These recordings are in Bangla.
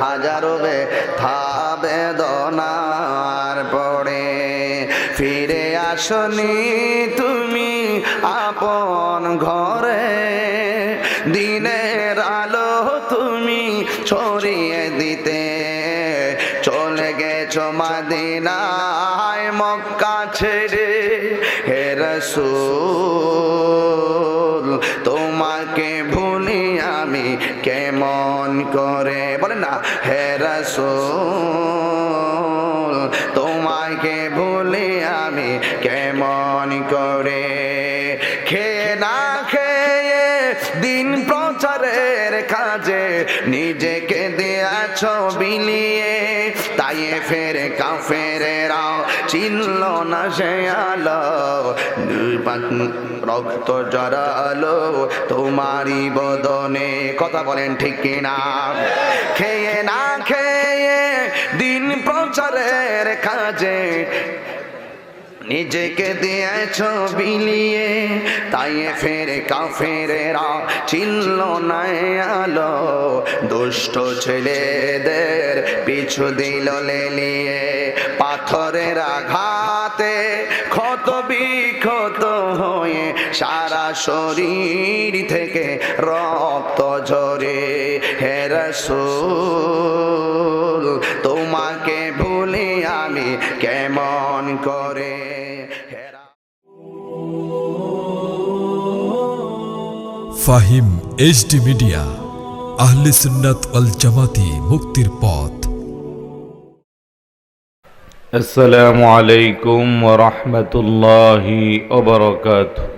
হাজারো ব্যথা বেদনার পরে ফিরে আসনি তুমি আপন ঘরে, দিনের আলো তুমি ছড়িয়ে দিতে চলে গেছো মদিনায় মক্কা ছেড়ে। হে রাসূল তোমাকে ভুলি আমি কেমন করে, বলেন না হে রাসূল তোমাকে ভুলি আমি কেমন করে। খেয়ে না খেয়ে দিন প্রচারের কাজে নিজেকে দিয়েছো বিলিয়ে, তায়েফের কাফেরেরা চিনল না সে আলো, রক্ত জড়ালো তোমারই বদনে। কথা বলেন ঠিক কিনা? খেয়ে না খেয়ে দিন প্রচারের কাজে নিজেকে দিয়েছো বিলিয়ে, তায়েফের কাফেরেরা চিনল না আলো, দুষ্ট ছেলেদের পিছু দিল লেলিয়ে। পাথরের আঘাতে ক্ষত বিক্ষত হয়ে সারা শরীর থেকে রক্ত ঝরে। হে রাসূল তোমাকে ভুলি আমি কেমন করে। ফাহিম এইচডি মিডিয়া, আহলে সুন্নাত ওয়াল জামাতি, মুক্তির পথ। আসসালামু আলাইকুম ওয়া রাহমাতুল্লাহি ওয়া বারাকাতুহু।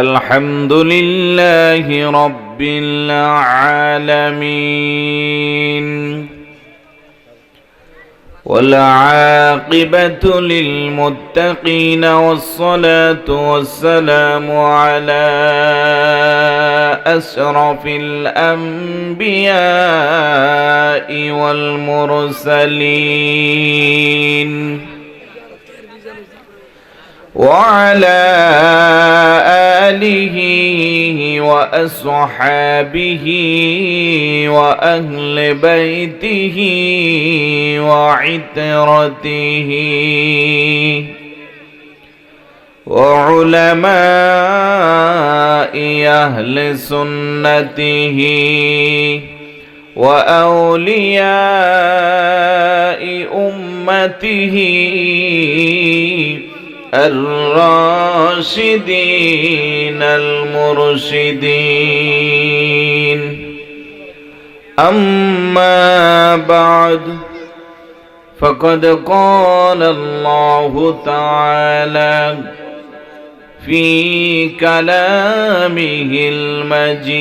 আলহামদুলিল্লাহি রাব্বিল আলামিন والعاقبة للمتقين والصلاة والسلام على أشرف الأنبياء والمرسلين وعلى آله وأصحابه وأهل بيته وعترته وعلماء أهل سنته وأولياء أمته الراشدين المرشدين. أما بعد فقد قال الله تعالى في كلامه المجيد.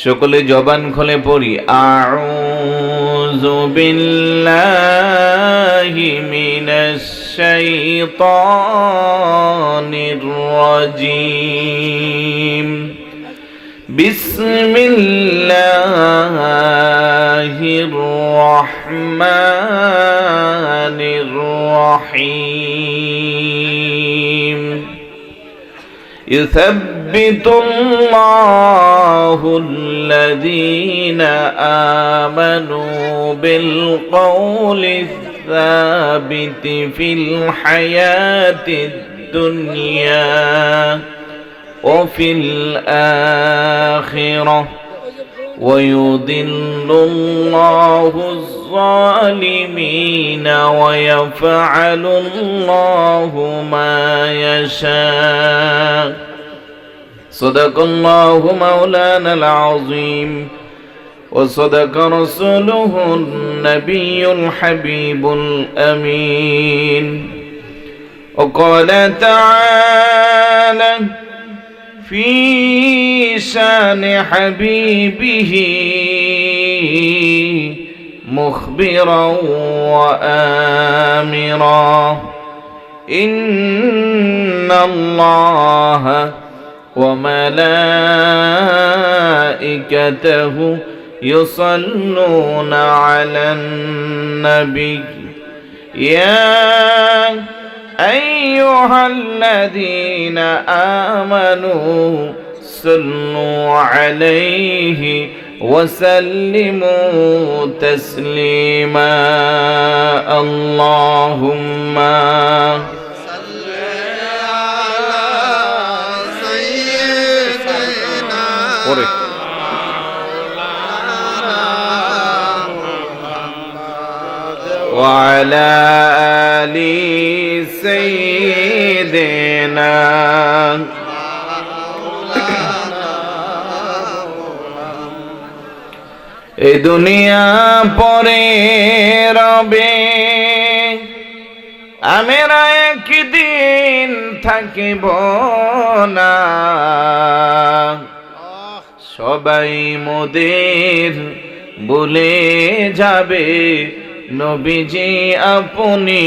সকলে জবান খুলে পড়ি আউযু বিল্লাহি মিনাশ শাইতানির রাজীম। বিসমিল্লাহির রহমানির রহিম। يثبت الله الذين آمنوا بالقول الثابت في الحياة الدنيا وفي الآخرة ويضل الله الظالمين ويفعل الله ما يشاء. صدق الله مولانا العظيم وصدق رسوله النبي الحبيب الأمين. وقال تعالى في شان حبيبه مخبرا وآمرا إن الله وملائكته يصلون على النبي يا أيها الذين آمنوا صلوا عليه وسلموا تسليما اللهم وعلى آل سيدنا এ দুনিয়া পরে রবে আমরা একদিন থাকিব না সবাই মোদের ভুলে যাবে নবীজি আপনি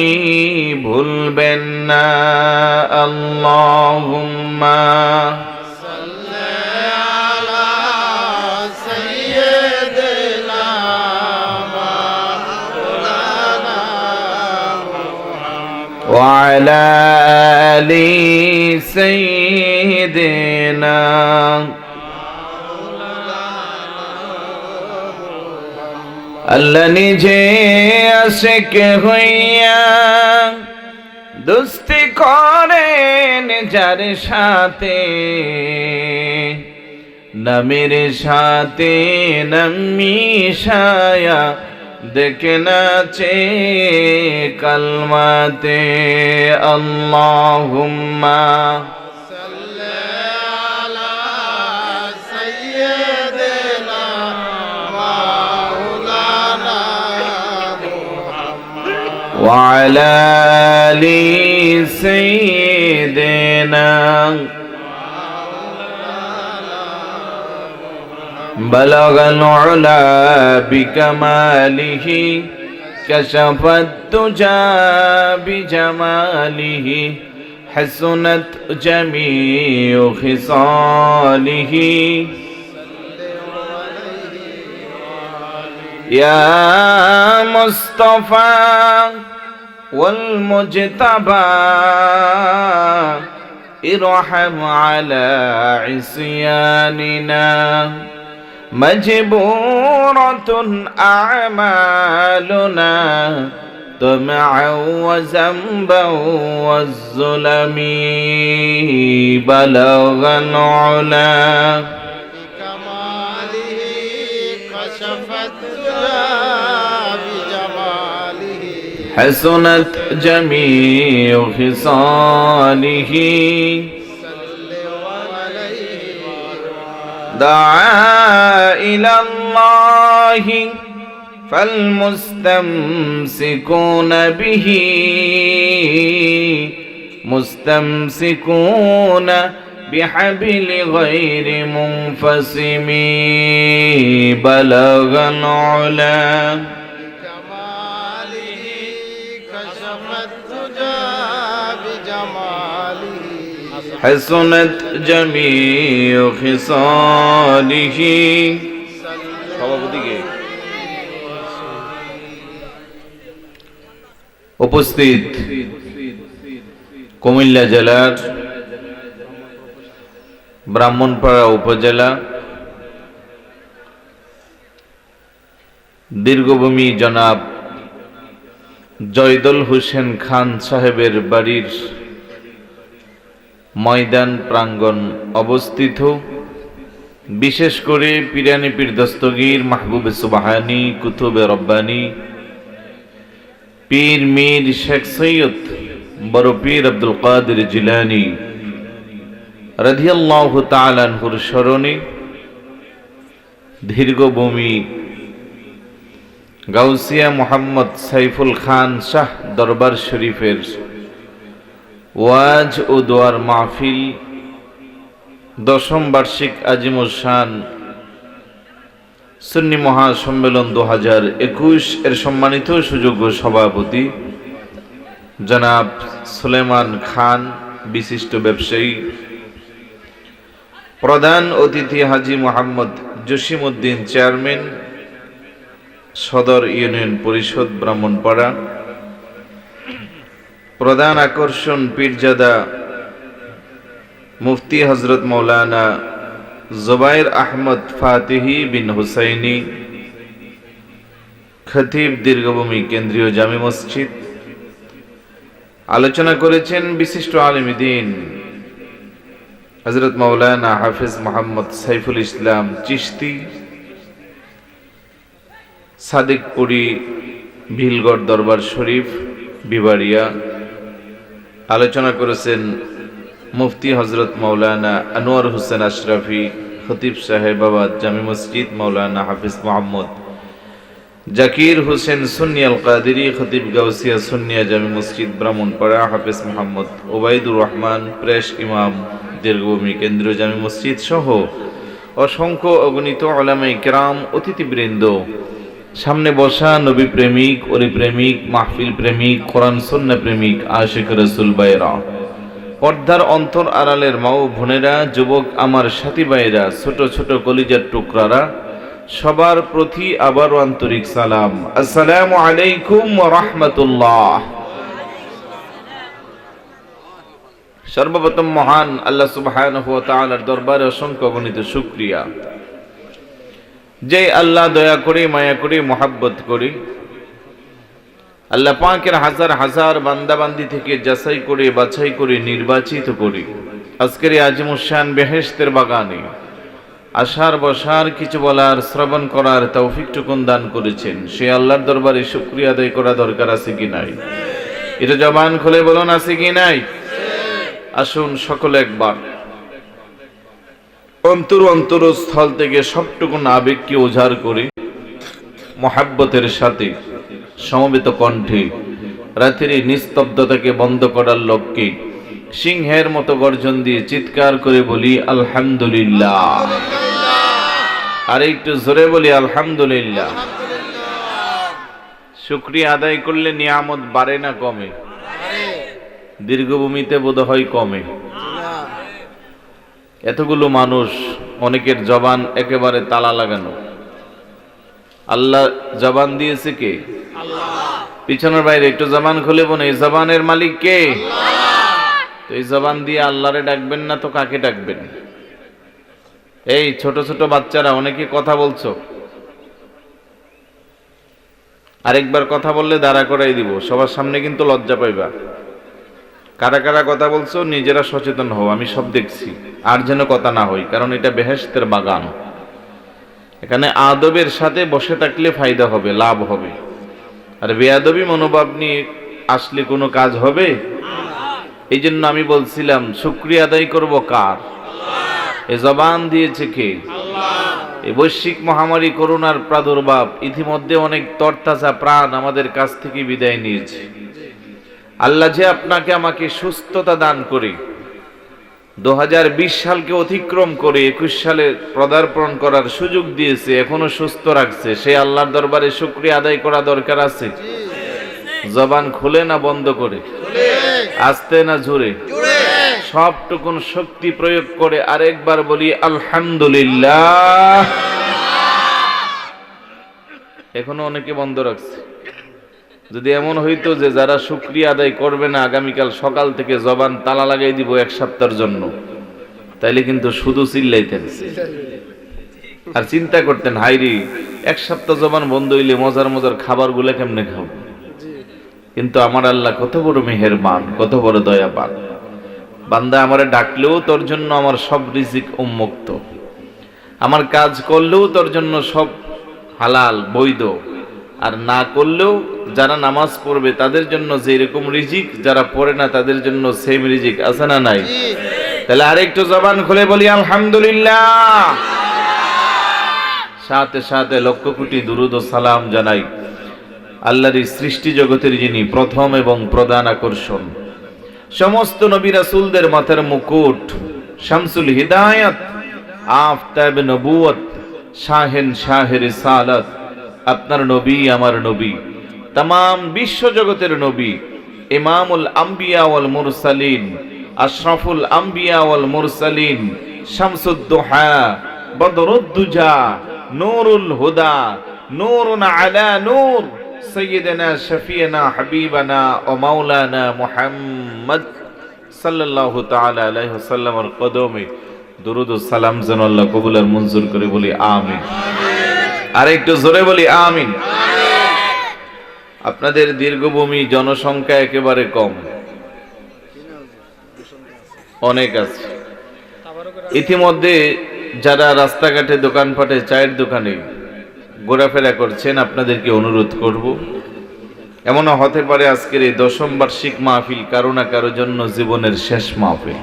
ভুলবেন না আল্লাহুম্মা وعلى آل سيدنا আল্লাহ নিজে আশিক হইয়া দোস্তি করেন যার সাথে নামের সাথে নাম মিশায়া দেখে নাচে কালমাতে আল্লাহুম্মা وعلى آل سيدنا بلغ العلا بكماله كشف الدجى بجماله حسنت جميع خصاله يا مصطفى والمجتبى ارحم على عصياننا مجبورة أعمالنا طمعا وذنبا والظلم بلغ العلا بكماله كشفت بجماله حسنت جميع خصاله دعا إلى الله فالمستمسكون به مستمسكون بحبل غير منفصم بلغ العلا بكماله كشفت الدجى بجماله حسنت جميع خصاله উপস্থিত কুমিল্লা জেলার ব্রাহ্মণপাড়া উপজেলা দীর্ঘভূমি জনাব জয়দুল হোসেন খান সাহেবের বাড়ির ময়দান প্রাঙ্গণ অবস্থিত, বিশেষ করে পিরানি পীর দস্তগীর মাহবুবে সুবহানী কুতুবে রব্বানী পীর মীর শেখ সৈয়দ বড় পীর আব্দুল কাদের জিলানী রাদিয়াল্লাহু তাআলা আনহুর স্মরণে দীর্ঘভূমি গাউসিয়া মোহাম্মদ সাইফুল খান শাহ দরবার শরীফের ওয়াজ ও দোয়ার মাহফিল 10ম বার্ষিক আজিমুল শান সুন্নি মহাসম্মেলন 2021 এর সম্মানিত সুযোগ্য সভাপতি জনাব সুলেমান খান, বিশিষ্ট ব্যবসায়ী, প্রধান অতিথি হাজী মোহাম্মদ জসিমউদ্দিন, চেয়ারম্যান সদর ইউনিয়ন পরিষদ ব্রাহ্মণপাড়া, প্রধান আকর্ষণ পীরজাদা মুফতি হজরত মৌলানা জুবাইর আহমদ ফাতিহি বিন হুসাইনি, খতিব দীর্ঘভূমি কেন্দ্রীয় জামি মসজিদ। আলোচনা করেছেন বিশিষ্ট আলেম দ্বীন হজরত মৌলানা হাফিজ মোহাম্মদ সাইফুল ইসলাম চিশতি, সাদিকপুরি ভিলগড় দরবার শরীফ বিবাড়িয়া। আলোচনা করেছেন মুফতি হজরত মৌলানা আনোয়ার হোসেন আশরাফি, খতিব সাহেবাবাদ জামি মসজিদ, মৌলানা হাফিজ মোহাম্মদ জাকির হোসেন সুন্নি আল কাদেরি, খতিব গাউসিয়া সুন্নিয়া জামি মসজিদ ব্রাহ্মণপাড়া, হাফিজ মোহাম্মদ ওবায়দুর রহমান প্রেস ইমাম দীর্ঘভূমি কেন্দ্রীয় জামি মসজিদ সহ অসংখ্য অগণিত উলামায়ে কেরাম, অতিথিবৃন্দ, সামনে বসা নবী প্রেমিক, অলি প্রেমিক, মাহফিল প্রেমিক, কোরআন সুন্নাহ প্রেমিক, আশিক রাসূল ভাইরা, পর্দার অন্তর আড়ালের মা ও বোনেরা, যুবক আমার সাথী ভাইরা, ছোট ছোট কলিজার টুকরারা, সবার প্রতি আবারও আন্তরিক সালাম। আসসালামু আলাইকুম ওয়া রাহমাতুল্লাহ। সর্বপ্রথম মহান আল্লাহ সুবহানাহু ওয়া তাআলার দরবারে অসংখ্য অগণিত শুকরিয়া, যে আল্লাহ দয়া করে, মায়া করে, মহাব্বত করে আল্লাহ পাকের হাজার হাজার বান্দাবান্দি থেকে যাচাই করে, বাছাই করে, নির্বাচিত করে আজকের এই আজিমুশান বেহেশতের বাগানে আসার, বসার, কিছু বলার, শ্রবণ করার তৌফিকটুকুন দান করেছেন। সে আল্লাহর দরবারে শুকরিয়া আদায় করা দরকার আছে কি নাই? এটা জবান খুলে বলুন, আছে কি নাই? আসুন সকলে একবার অন্তরস্থল থেকে সবটুকুন আবেগকে উজাড় করে মহাব্বতের সাথে সমবেত কণ্ঠে রাতের এই নিস্তব্ধতাকে বন্ধ করার লক্ষ্যে সিংহের মতো গর্জন দিয়ে চিৎকার করে বলি আলহামদুলিল্লাহ। আর একটু জোরে বলি আলহামদুলিল্লাহ। শুকরিয়া আদায় করলে নিয়ামত বাড়ে না কমে? দীর্ঘভূমিতে বোধ হয় কমে। এতগুলো মানুষ, অনেকের জবান একেবারে তালা লাগানো। আল্লাহ জবান দিয়েছে কে? পিছনের বাইরে একটু জবান খুলে বলে, এই জবানের মালিক কে? তো এই জবান দিয়ে আল্লাহরে ডাকবেন না তো কাকে ডাকবেন? এই ছোট ছোট বাচ্চারা অনেকে কথা বলছো, আরেকবার কথা বললে দাঁড়া করাই দিব, সবার সামনে কিন্তু লজ্জা পাইবা। কারা কারা কথা বলছো নিজেরা সচেতন হও, আমি সব দেখছি, আর যেন কথা না হই, কারণ এটা বেহেশতের বাগান। এখানে আদবের সাথে বসে থাকলে ফায়দা হবে, লাভ হবে। আর বেয়াদবি মনোভাব নিয়ে আসলে কোনো কাজ হবে? এই জন্য আমি বলছিলাম শুকরিয়া আদায় করব কার? এ জবান দিয়েছে কে? এই বৈশ্বিক মহামারী করোনার প্রাদুর্ভাব ইতিমধ্যে অনেক তরতাজা প্রাণ আমাদের কাছ থেকে বিদায় নিয়েছে। আল্লাহ যে আপনাকে আমাকে সুস্থতা দান করে 2020 সালকে অতিক্রম করে 21 সালে পদার্পণ করার সুযোগ দিয়েছে, এখনো সুস্থ রাখছে, সে আল্লাহর দরবারে শুকরিয়া আদায় করা দরকার আছে। জবান খুলে না বন্ধ করে? আস্তে না জোরে? সবটুকুন শক্তি প্রয়োগ করে আরেকবার বলি আলহামদুলিল্লাহ। এখনো অনেকে বন্ধ রাখছে। যদি এমন হইতো যে যারা শুকরিয়া আদায় করবে না আগামীকাল সকাল থেকে জবান তালা লাগাই দিব 1 সপ্তাহের জন্য, তাইলে কিন্তু শুধু চিল্লাইতেন আর চিন্তা করতেন, হাইরি 1 সপ্তাহ জবান বন্ধ হইলে মজার মজার খাবার গুলা কেমনে খাবো। কিন্তু আমার আল্লাহ কত বড় মেহেরবান, কত বড় দয়াবান। বান্দা আমারে ডাকলেও তোর জন্য আমার সব রিজিক উন্মুক্ত, আমার কাজ করলেও তোর জন্য সব হালাল বৈধ, আর না করলেও যারা নামাজ পড়বে তাদের জন্য যে এরকম রিজিক, যারা পড়ে না তাদের জন্য সেম রিজিক, আছে না নাই? তাহলে আরেকটু জবান খুলে বলি আলহামদুলিল্লাহ। সাথে সাথে লক্ষ কোটি দুরুদ ও সালাম জানাই আল্লাহর সৃষ্টি জগতের যিনি প্রথম এবং প্রধান আকর্ষণ, সমস্ত নবী রাসূলদের মাথার মুকুট, শামসুল হিদায়াত, আফতাব নবুয়ত, শাহেন শাহের রিসালাত, আপনার নবী আমার নবী, तमाम বিশ্ব জগতের নবী, ইমামুল আম্বিয়া ওয়াল মুরসালিন, আশরাফুল আম্বিয়া ওয়াল মুরসালিন, শামসুদ দুহা, বদরুদ দুজা, নূরুল হুদা, নূরুন আলা নূর, سيدنا شفيعنا حبيبنا ومولانا محمد সাল্লাল্লাহু তাআলা আলাইহি ওয়াসাল্লামের কদমে দুরুদ ও সালাম যেন আল্লাহ কবুল আর মঞ্জুর করে, বলি আমিন। আর একটু জোরে বলি আমিন। আপনাদের দীর্ঘভূমি জনসংখ্যা একেবারে কম, অনেক আছে। ইতিমধ্যে যারা রাস্তাঘাটে দোকানপাটে চায়ের দোকানে ঘোরাফেরা করছেন, আপনাদেরকে অনুরোধ করব, এমনও হতে পারে আজকের এই 10ম বার্ষিক মাহফিল কারো না কারো জন্য জীবনের শেষ মাহফিল।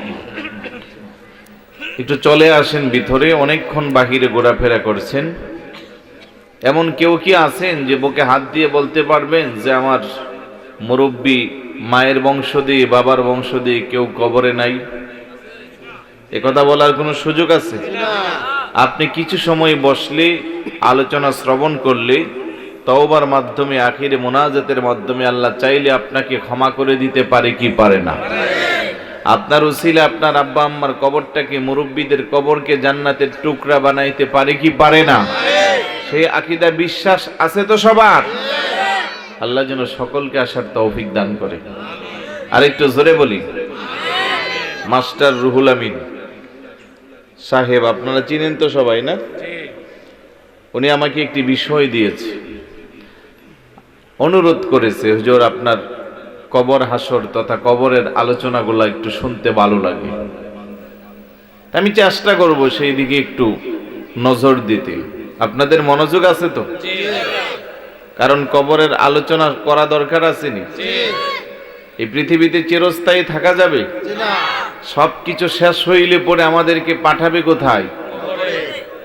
একটু চলে আসেন ভিতরে, অনেকক্ষণ বাহিরে ঘোরাফেরা করছেন। এমন কেউ কি আছেন যে বুকে হাত দিয়ে বলতে পারবেন যে আমার মুরব্বী মায়ের বংশ দিয়ে, বাবার বংশ দিয়ে কেউ কবরে নাই? একথা বলার কোনো সুযোগ আছে? আপনি কিছু সময় বসলে, আলোচনা শ্রবণ করলে, তওবার মাধ্যমে, আখিরে মোনাজাতের মাধ্যমে আল্লাহ চাইলে আপনাকে ক্ষমা করে দিতে পারে কি পারে না? আপনার উসিলে আপনার আব্বা আম্মার কবরটাকে, মুরব্বীদের কবরকে জান্নাতের টুকরা বানাইতে পারে কি পারে না? সেই আকীদা বিশ্বাস আছে তো সবার? আল্লাহ যেন সকলকে আসার তৌফিক দান করে। আরেকটু জোরে বলি মাস্টার রুহুল আমিন সাহেব, আপনারা চিনেন তো সবাই না? উনি আমাকে একটি বিষয় দিয়েছে, অনুরোধ করেছে, হুজুর আপনার কবর হাসর তথা কবরের আলোচনাগুলো একটু শুনতে ভালো লাগে। আমি চেষ্টা করব সেই দিকে একটু নজর দিতে। আপনাদের মনোযোগ আছে তো? কারণ কবরের আলোচনা করা দরকার আছে নি? এই পৃথিবীতে চিরস্থায়ী থাকা যাবে? সবকিছু শেষ হইলে পরে আমাদেরকে পাঠাবে কোথায়?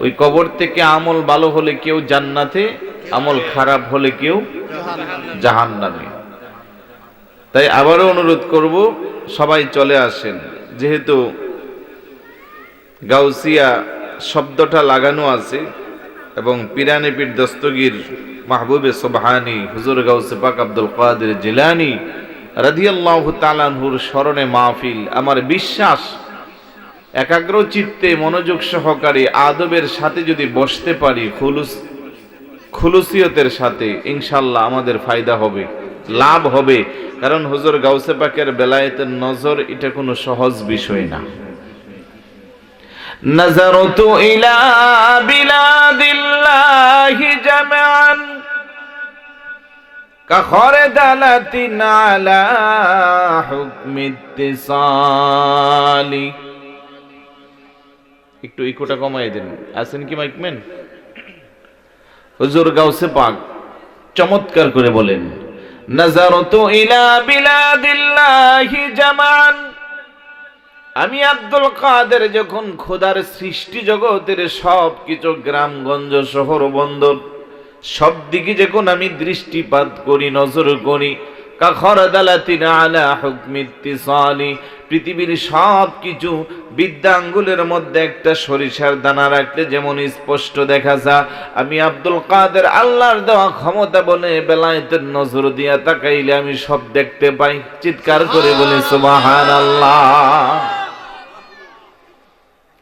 ওই কবর থেকে আমল ভালো হলে কেউ জান্নাতে, আমল খারাপ হলে কেউ জাহান্নামে। তাই আবারও অনুরোধ করব, সবাই চলে আসেন। যেহেতু গাউসিয়া শব্দটা লাগানো আছে এবং পিরানে পীর দস্তগীর মাহবুবে সুবহানি হুজুর গাউসে পাক আব্দুল কাদের জিলানী রাদিয়াল্লাহু তাআলা আনহুর স্মরণে মাহফিল, আমার বিশ্বাস একাগ্র চিত্তে মনোযোগ সহকারে আদবের সাথে যদি বসতে পারি, খুলুসিয়তের সাথে, ইনশাআল্লাহ আমাদের ফায়দা হবে, লাভ হবে। কারণ হুজুর গাউসে পাকের বেলায়েতের নজর এটা কোনো সহজ বিষয় না। নাযারতু ইলা বিলাদিল্লাহি জামআন কাখরদালাতিন আলা হুকমি ইত্তিসালি। একটু ইকোটা কমাই দেন, আছেন কি মাইকম্যান? হুজুর গাউসে পাক চমৎকার করে বলেন, নাযারতু ইলা বিলাদিল্লাহি জামআন। আমি আব্দুল কাদের যখন খোদার সৃষ্টি জগতের সব কিছু, গ্রামগঞ্জ শহর বন্দর সব দিকে যখন আমি দৃষ্টিপাত করি, নজর করি, কাখরদালাতিন আলা হুকমি ইত্তিসালি, পৃথিবীর সব কিছু বিদ্যাঙ্গুলের মধ্যে একটা সরিষার দানা রাখলে যেমন স্পষ্ট দেখা যায়, আমি আব্দুল কাদের আল্লাহর দেওয়া ক্ষমতা বলে বেলায়েতের নজর দিয়া তাকাইলে আমি সব দেখতে পাই। চিৎকার করে বলি সুবহানাল্লাহ।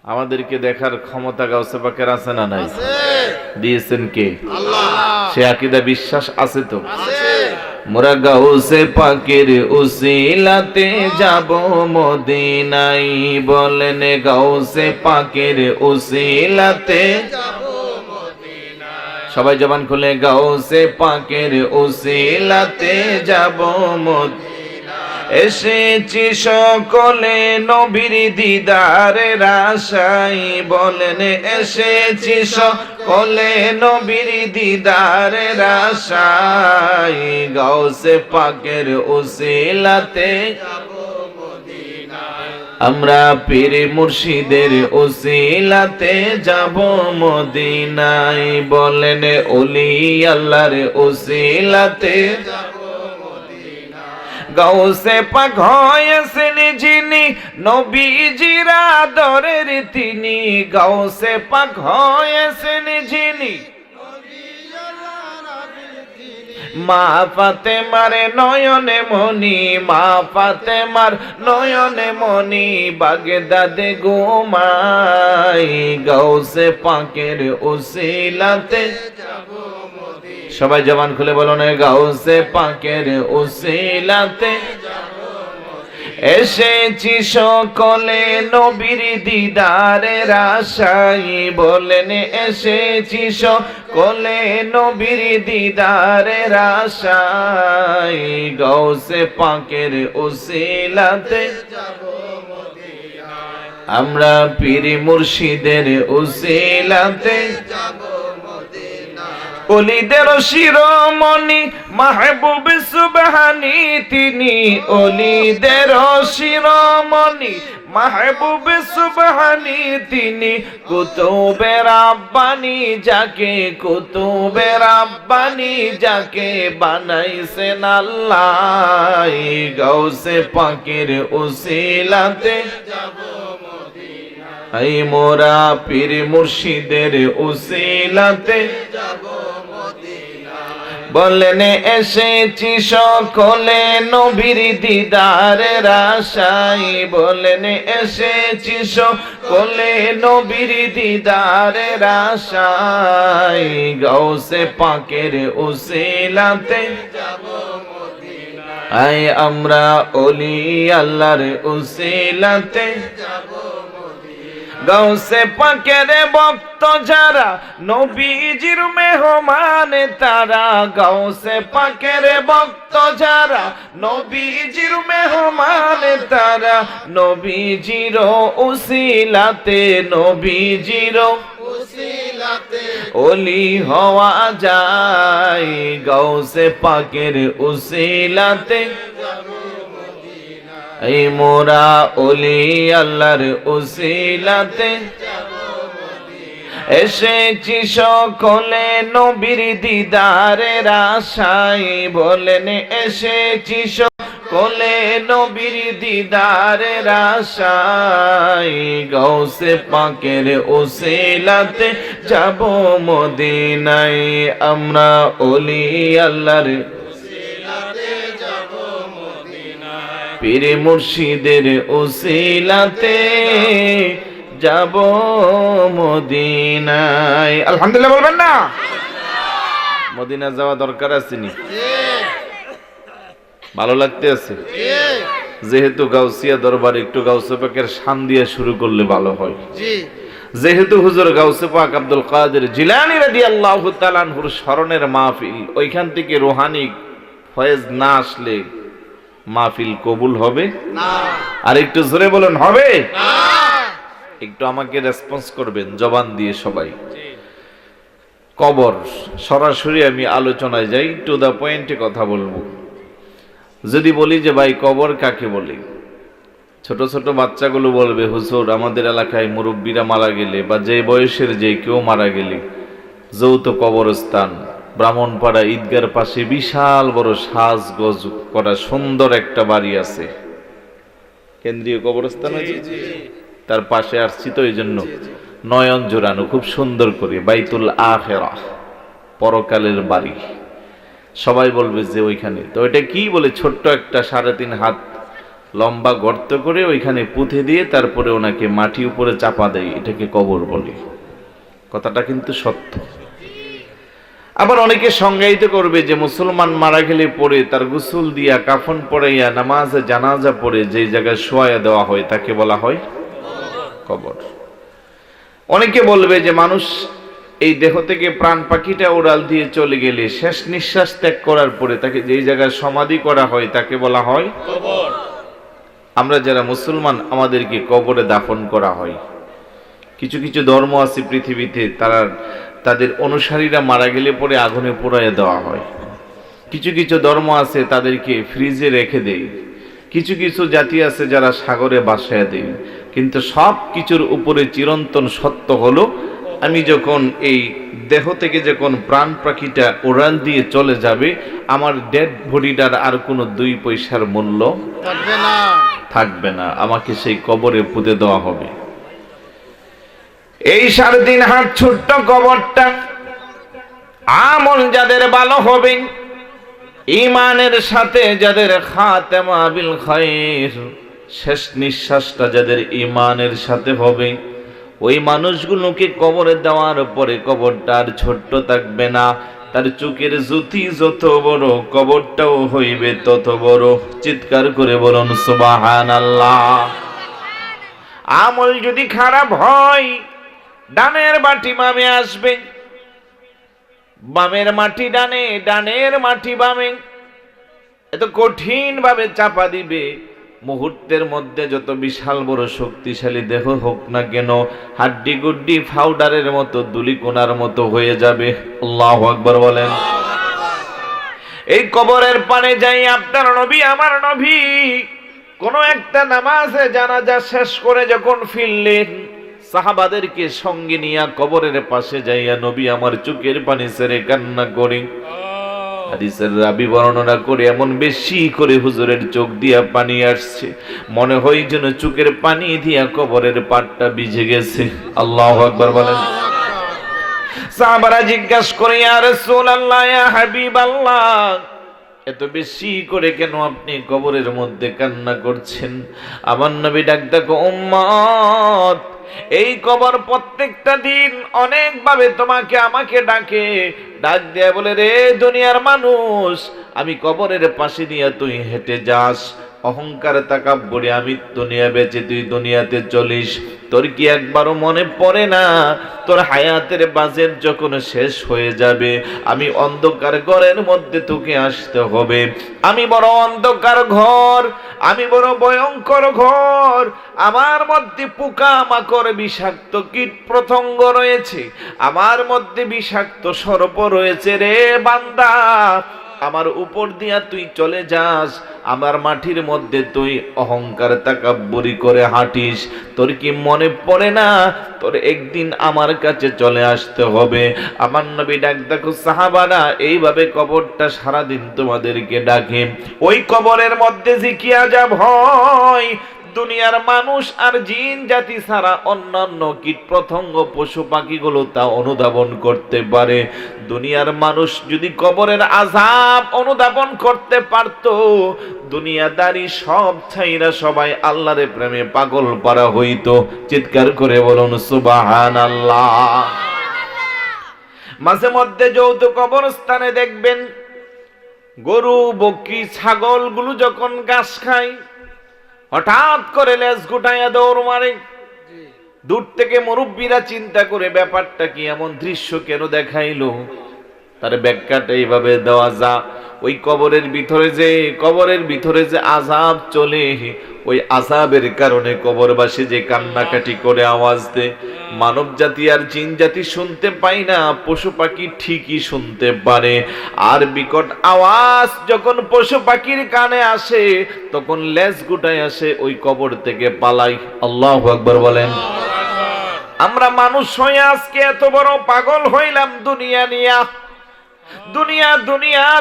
আমাদেরকে দেখার ক্ষমতা গাউসে পাকের আছে না নাই? দিয়েছেন কে? আল্লাহ। সে আকীদা বিশ্বাস আছে তো? মোরা গাউসে পাকের উসিলাতে যাব মদিনায়, বলেন গাউসে পাকের উসিলাতে যাব মদিনায়। সবাই জবান খুলে গাউসে পাকের উসিলাতে যাব মদিনায়। এসেছি সকলে নবীর দিদারের আশায়, বলেন এসেছি সকলে নবীর দিদারের আশায়, গাউসে পাকের উসিলাতে যাব মদিনায়। আমরা পীর মুর্শিদের উসিলাতে যাব মদিনায়, বলেন ওলি আল্লাহর উসিলাতে যাব। গাউসে পাক হয়েছেন যিনি নবীজির আদরের তিনি, গাউসে পাক হয়েছেন যিনি মা ফাতেমার নয়নে মনি, মা ফাতেমার নয়নে মনি, বাগদাদে ঘুমাই, গাউসে পাকের উসিলাতে যাব। সবাই জবান খুলে বলো না, গাউসে পাকের উসিলাতে এসেছি সকলে নবীর দিদারের আশায়, বলেন এসেছি সকলে নবীর দিদারের আশায়, গাউসে পাকের উসিলাতে আমরা পীর মুর্শিদের উসিলাতে ওলিদের শিরোমণি মাহবুব সুবহানি তিনি, ওলিদের শিরোমণি মাহবুব সুবহানি তিনি, কুতুবে রাব্বানি যাকে, কুতুবে রাব্বানি যাকে বানাইছেন আল্লাহ, গাউসে পাকের উসিলাতে এই মোরা পীর মুর্শিদের উসিলাতে বললেন এসেছি সকলে নবীর দিদারের আশায়, বললেন এসেছি সকলে নবীর দিদারের আশায়, গাউসে পাকের উসিলাতে আই আমরা ওলি আল্লাহর উসিলাতে, গাউসে পাকের ভক্ত যারা নবীজির মেহমান তারা, গাউসে পাকের ভক্ত যারা নবীজির মেহমান তারা, নবীজির উসিলাতে, নবীজির ওলি হওয়া যায়, গাউসে পাকের উসিলাতে এই মোরা ওলি আল্লাহর উসিলাতে এসেছি সকলে নবীর দিদারের আশায়, বলেন এসেছি সকলে নবীর দিদারের আশায়, গাউসে পাকের উসিলাতে যাব মদিনায়, আমরা ওলি আল্লাহর পীর মুর্শিদের উসিলাতে যাব মদিনায়। আলহামদুলিল্লাহ বলবেন না? মদিনা যাওয়া দরকার আছে নি? ভালো লাগতে আছে? যেহেতু গাউসিয়া দরবার একটু গাউসে পাকের শান দিয়ে শুরু করলে ভালো হয়। যেহেতু হুজুর গাউসে পাক আব্দুল কাদের জিলানী রাদিয়াল্লাহু তাআলা আনহুর স্মরণের মাহফিল, ওইখান থেকে রুহানি ফয়েজ না আসলে মাহফিল কবুল হবে না। আর একটু জোরে বলুন, হবে না? একটু আমাকে রেসপন্স করবেন জবান দিয়ে সবাই। কবর, সরাসরি আমি আলোচনায় যাই, টু দা পয়েন্টে কথা বলবো। যদি বলি যে ভাই কবর কাকে বলে, ছোট ছোট বাচ্চাগুলো বলবে হুজুর আমাদের এলাকায় মুরব্বীরা মারা গেলে বা যে বয়সের যে কেউ মারা গেলে যৌথ কবরস্থান, ব্রাহ্মণপাড়া ঈদগার পাশে বিশাল বড় সাজগোজ করা সুন্দর একটা বাড়ি আছে, কেন্দ্রীয় কবরস্থান আছে, তার পাশে আসছি তো এই জন্য নয়ন জোড়ানো খুব সুন্দর করে বাইতুল আখিরাহ, পরকালের বাড়ি। সবাই বলবে যে ওইখানে তো এটা কি বলে, ছোট্ট একটা 3.5 হাত লম্বা গর্ত করে ওইখানে পুঁতে দিয়ে তারপরে ওনাকে মাটি উপরে চাপা দেয়, এটাকে কবর বলে। কথাটা কিন্তু সত্য। আবার অনেকে সংজ্ঞায়িত করবে যে মুসলমান মারা গেলে পরে তার গোসল দিয়া কাফন পরাইয়া নামাজে জানাজা পড়ে যে জায়গায় শোয়া দেওয়া হয় তাকে বলা হয় কবর। অনেকে বলবে যে মানুষ এই দেহ থেকে প্রাণ পাখিটা উড়াল দিয়ে চলে গেলে শেষ নিঃশ্বাস ত্যাগ করার পরে তাকে যেই জায়গায় সমাধি করা হয় তাকে বলা হয় কবর। আমরা যারা মুসলমান আমাদেরকে কবরে দাফন করা হয়। কিছু কিছু ধর্ম আছে পৃথিবীতে, তাদের অনুসারীরা মারা গেলে পরে আগুনে পোড়াইয়া দেওয়া হয়। কিছু কিছু ধর্ম আছে তাদেরকে ফ্রিজে রেখে দেয়। কিছু কিছু জাতি আছে যারা সাগরে ভাসাইয়া দেয়। কিন্তু সব কিছুর উপরে চিরন্তন সত্য হলো, আমি যখন এই দেহ থেকে যখন প্রাণ পাখিটা উড়াল দিয়ে চলে যাবে, আমার ডেড বডিটার আর কোনো 2 পয়সার মূল্য থাকবে না, আমাকে সেই কবরে পুঁতে দেওয়া হবে। এই 3.5 হাত ছোট্ট কবরটা আমল যাদের ভালো হবে, ঈমানের সাথে যাদের খাতেমা বিল খায়র, শেষ নিঃশ্বাসটা যাদের ঈমানের সাথে হবে, ওই মানুষগুলোকে কবরে দেওয়ার পরে কবরটা আর ছোট্ট থাকবে না, তার চোখের জ্যোতি যত বড়, কবরটাও হইবে তত বড়। চিৎকার করে বলুন সুবহানাল্লাহ। আমল যদি খারাপ হয়, ডানের মাটি বামে আসবে, বামের মাটি ডানে, ডানের মাটি বামে, এত কঠিন ভাবে চাপা দিবে। মুহূর্তের মধ্যে যত বিশাল বড় শক্তিশালী দেহ হোক না কেন, হাড্ডি গুড্ডি পাউডারের মতো, ধুলিকণার মতো হয়ে যাবে। আল্লাহু আকবার বলেন। এই কবরের পানে যাই আপনার নবী, আমার নবী, কোন একটা নামাজে জানাজা শেষ করে যখন ফিরলেন, সাহাবাদেরকে সঙ্গে নিয়ে কবরের পাশে যাইয়া নবী আমার চোখের পানি ছেড়ে কান্না করে, হাদিসের রাবী বর্ণনা করে এমন বেশি করে হুজুরের চোখ দিয়া পানি আসছে, মনে হয় যেন চোখের পানি দিয়া কবরের পাটটা ভিজে গেছে। আল্লাহু আকবার বলেন। সাহাবারা জিজ্ঞাসা করে, ইয়া রাসূলুল্লাহ, ইয়া হাবিবাল্লাহ, এত বেশি করে কেন আপনি কবরের মধ্যে কান্না করছেন? আমার নবী ডাক দেখো, উম্মত, এই কবর প্রত্যেকটা দিন অনেক ভাবে তোমাকে আমাকে ডাকে, ডাক দেয়া বলে, রে দুনিয়ার মানুষ, আমি কবরের পাশে দিয়ে তুই হেঁটে যাস, অহংকার তাকাব্বুরে আমি দুনিয়া বেঁচে তুই দুনিয়াতে চলিস, তোর কি একবারও মনে পড়ে না তোর হায়াতের বাজেট যখন শেষ হয়ে যাবে, আমি অন্ধকার ঘরের মধ্যে তোকে আসতে হবে। আমি বড় অন্ধকার ঘর, আমি বড় ভয়ঙ্কর ঘর, আমার মধ্যে পোকা মাকড় বিষাক্ত কীট পতঙ্গ রয়েছে, আমার মধ্যে বিষাক্ত সর্প রয়েছে। রে বান্দা, আমার উপর দিয়া তুই চলে যাস, আমার মাটির মধ্যে তুই অহংকার তাকাব্বুরি করে হাঁটিস, তোর কি মনে পড়ে না তোর একদিন আমার কাছে চলে আসতে হবে? আমার নবী ডাক দেখো, সাহাবারা এইভাবে কবরটা সারাদিন তোমাদেরকে ডাকে। ওই কবরের মধ্যে যে কি আযাব হয়, দুনিয়ার মানুষ আর জিন জাতি ছাড়া অন্যান্য কীট পতঙ্গ পশু পাখিগুলো তা অনুধাবন করতে পারে। দুনিয়ার মানুষ যদি কবরের আযাব অনুধাবন করতে পারত, দুনিয়াদারি সব ছাইরা সবাই আল্লাহর প্রেমে পাগল পারা হইতো। চিৎকার করে বলুন সুবহানাল্লাহ। মাঝে মধ্যে যৌথ কবরস্থানে দেখবেন গরু, বকরি, ছাগলগুলো যখন ঘাস খায়, হঠাৎ করে লেজ গুটাইয়া দৌড় মারে। দূর থেকে মুরব্বীরা চিন্তা করে ব্যাপারটা কি, এমন দৃশ্য কেন দেখাইলো? তার ব্যাখ্যাটা এইভাবে দেওয়া যা, ওই কবরের ভিতরে যে আযাব চলে, ওই আযাবের কারণে কবরবাসী যে কান্নাকাটি করে আওয়াজ দেয়, মানব জাতি আর জিন জাতি শুনতে পায় না, পশু পাখি ঠিকই শুনতে পারে। আর বিকট আওয়াজ যখন পশু পাখির কানে আসে, তখন লেজ গুটায় আসে, ওই কবর থেকে পালায়। আল্লাহু আকবার বলেন। আমরা মানুষ হয়ে আজকে এত বড় পাগল হইলাম দুনিয়া নিয়া,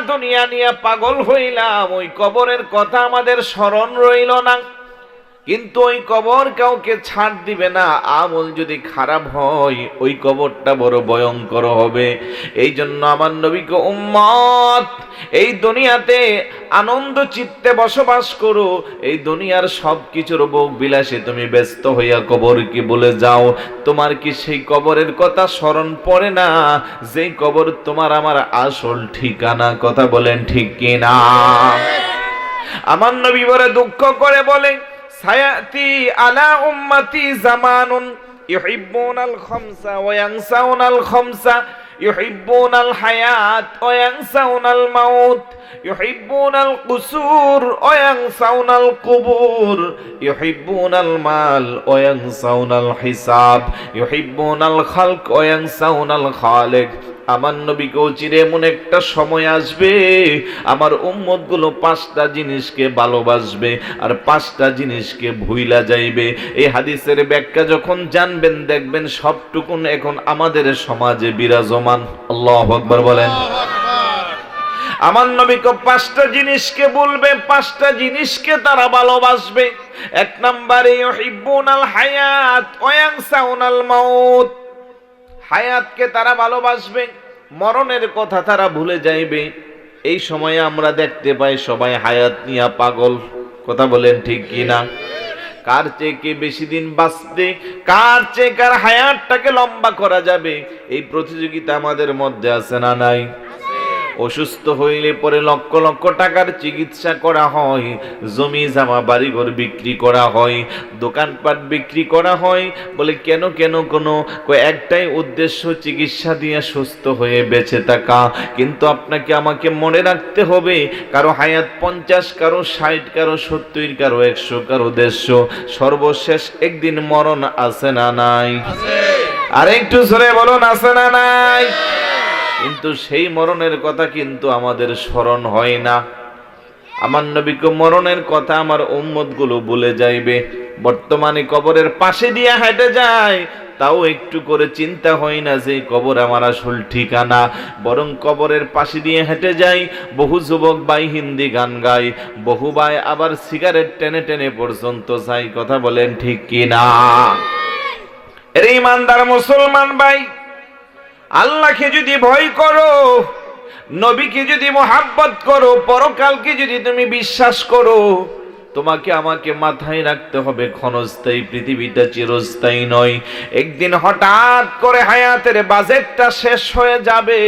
দুনিয়া নিয়া পাগল হইলাম, ওই কবরের কথা আমাদের স্মরণ রইল না। কিন্তু ওই কবর কাউকে ছাড় দিবে না। আমল যদি খারাপ হয়, ওই কবরটা বড় ভয়ঙ্কর হবে। এই জন্য আমার নবীকে, উম্মত, এই দুনিয়াতে আনন্দ চিত্তে বসবাস করো, এই দুনিয়ার সব কিছুর ভোগ বিলাসে তুমি ব্যস্ত হইয়া কবর কি বলে যাও? তোমার কি সেই কবরের কথা স্মরণ পড়ে না, যেই কবর তোমার আমার আসল ঠিকানা? কথা বলেন ঠিক কিনা? আমার নবী বড় দুঃখ করে বলে, সায়াতি আলা উম্মতি জামানুন ইউহিব্বুনাল খামসা ওয়া ইয়ানসাউনাল খামসা, ইউহিব্বুনাল হায়াত ওয়া ইয়ানসাউনাল মাউত, ইউহিব্বুনাল কুসুর ওয়া ইয়ানসাউনাল কুবুর, ইউহিব্বুনাল মাল ওয়া ইয়ানসাউনাল হিসাব, ইউহিব্বুনাল খালক ওয়া ইয়ানসাউনাল খালিক। আমার নবীকে চিরে এমন একটা সময় আসবে, আমার উম্মত গুলো 5টা জিনিসকে ভালোবাসবে আর 5টা জিনিসকে ভুইলা যাইবে। এই হাদিসের ব্যাখ্যা যখন জানবেন, দেখবেন সবটুকুন এখন আমাদের সমাজে বিরাজমান। আল্লাহু আকবার বলেন। আমার নবীকে 5টা জিনিসকে বলবে, 5টা জিনিসকে তারা ভালোবাসবে। 1 নম্বরে ইউহিব্বুনাল হায়াত ওয়া ইয়ানসাউনাল মাউত। হায়াতকে তারা ভালোবাসবে, মরণের কথা তারা ভুলে যাইবে। এই সময়ে আমরা দেখতে পাই সবাই হায়াত নিয়ে পাগল। কথা বলেন ঠিক কিনা? কার চেয়ে কে বেশি দিন বাঁচতে, কার চেয়ে কার হায়াতটাকে লম্বা করা যাবে, এই প্রতিযোগিতা আমাদের মধ্যে আছে না নাই? অসুস্থ হইলে পরে লক্ষ লক্ষ টাকার চিকিৎসা করা হয়, জমি জামা বাড়িঘর বিক্রি করা হয়, দোকানপাট বিক্রি করা হয়। বলে কেন কেন? কোনো একটাই উদ্দেশ্য, চিকিৎসা দিয়ে সুস্থ হয়ে বেঁচে থাকা। কিন্তু আপনাকে আমাকে মনে রাখতে হবে, কারো হায়াত 50, কারো 60, কারো 70, কারো 100, কারো 150, সর্বশেষ একদিন মরণ আছে না নাই? আর একটু জোরে বলুন, আছে না নাই? কিন্তু সেই মরণের কথা কিন্তু আমাদের স্মরণ হয় না। আমার নবীকে মরণের কথা আমার উম্মত গুলো ভুলে যাইবে। বর্তমানে কবরের পাশে দিয়ে হেঁটে যায়, তাও একটু করে চিন্তা হয় না যে কবর আমার আসল ঠিকানা। বরং কবরের পাশে দিয়ে হেঁটে যাই। বহু যুবক ভাই হিন্দি গান গায়, বহু ভাই আবার সিগারেট টেনে টেনে পর্যন্ত যায়। কথা বলেন ঠিক কি না? এর ইমানদার মুসলমান ভাই, আল্লাহকে যদি ভয় করো, নবীকে যদি মোহাব্বত করো, পরকালকে যদি তুমি বিশ্বাস করো, তোমাকে আমাকে মাথায় রাখতে হবে ক্ষণস্থায়ী পৃথিবীটা চিরস্থায়ী নয়। একদিন হঠাৎ করে হায়াতের বাজেটটা শেষ হয়ে যাবে,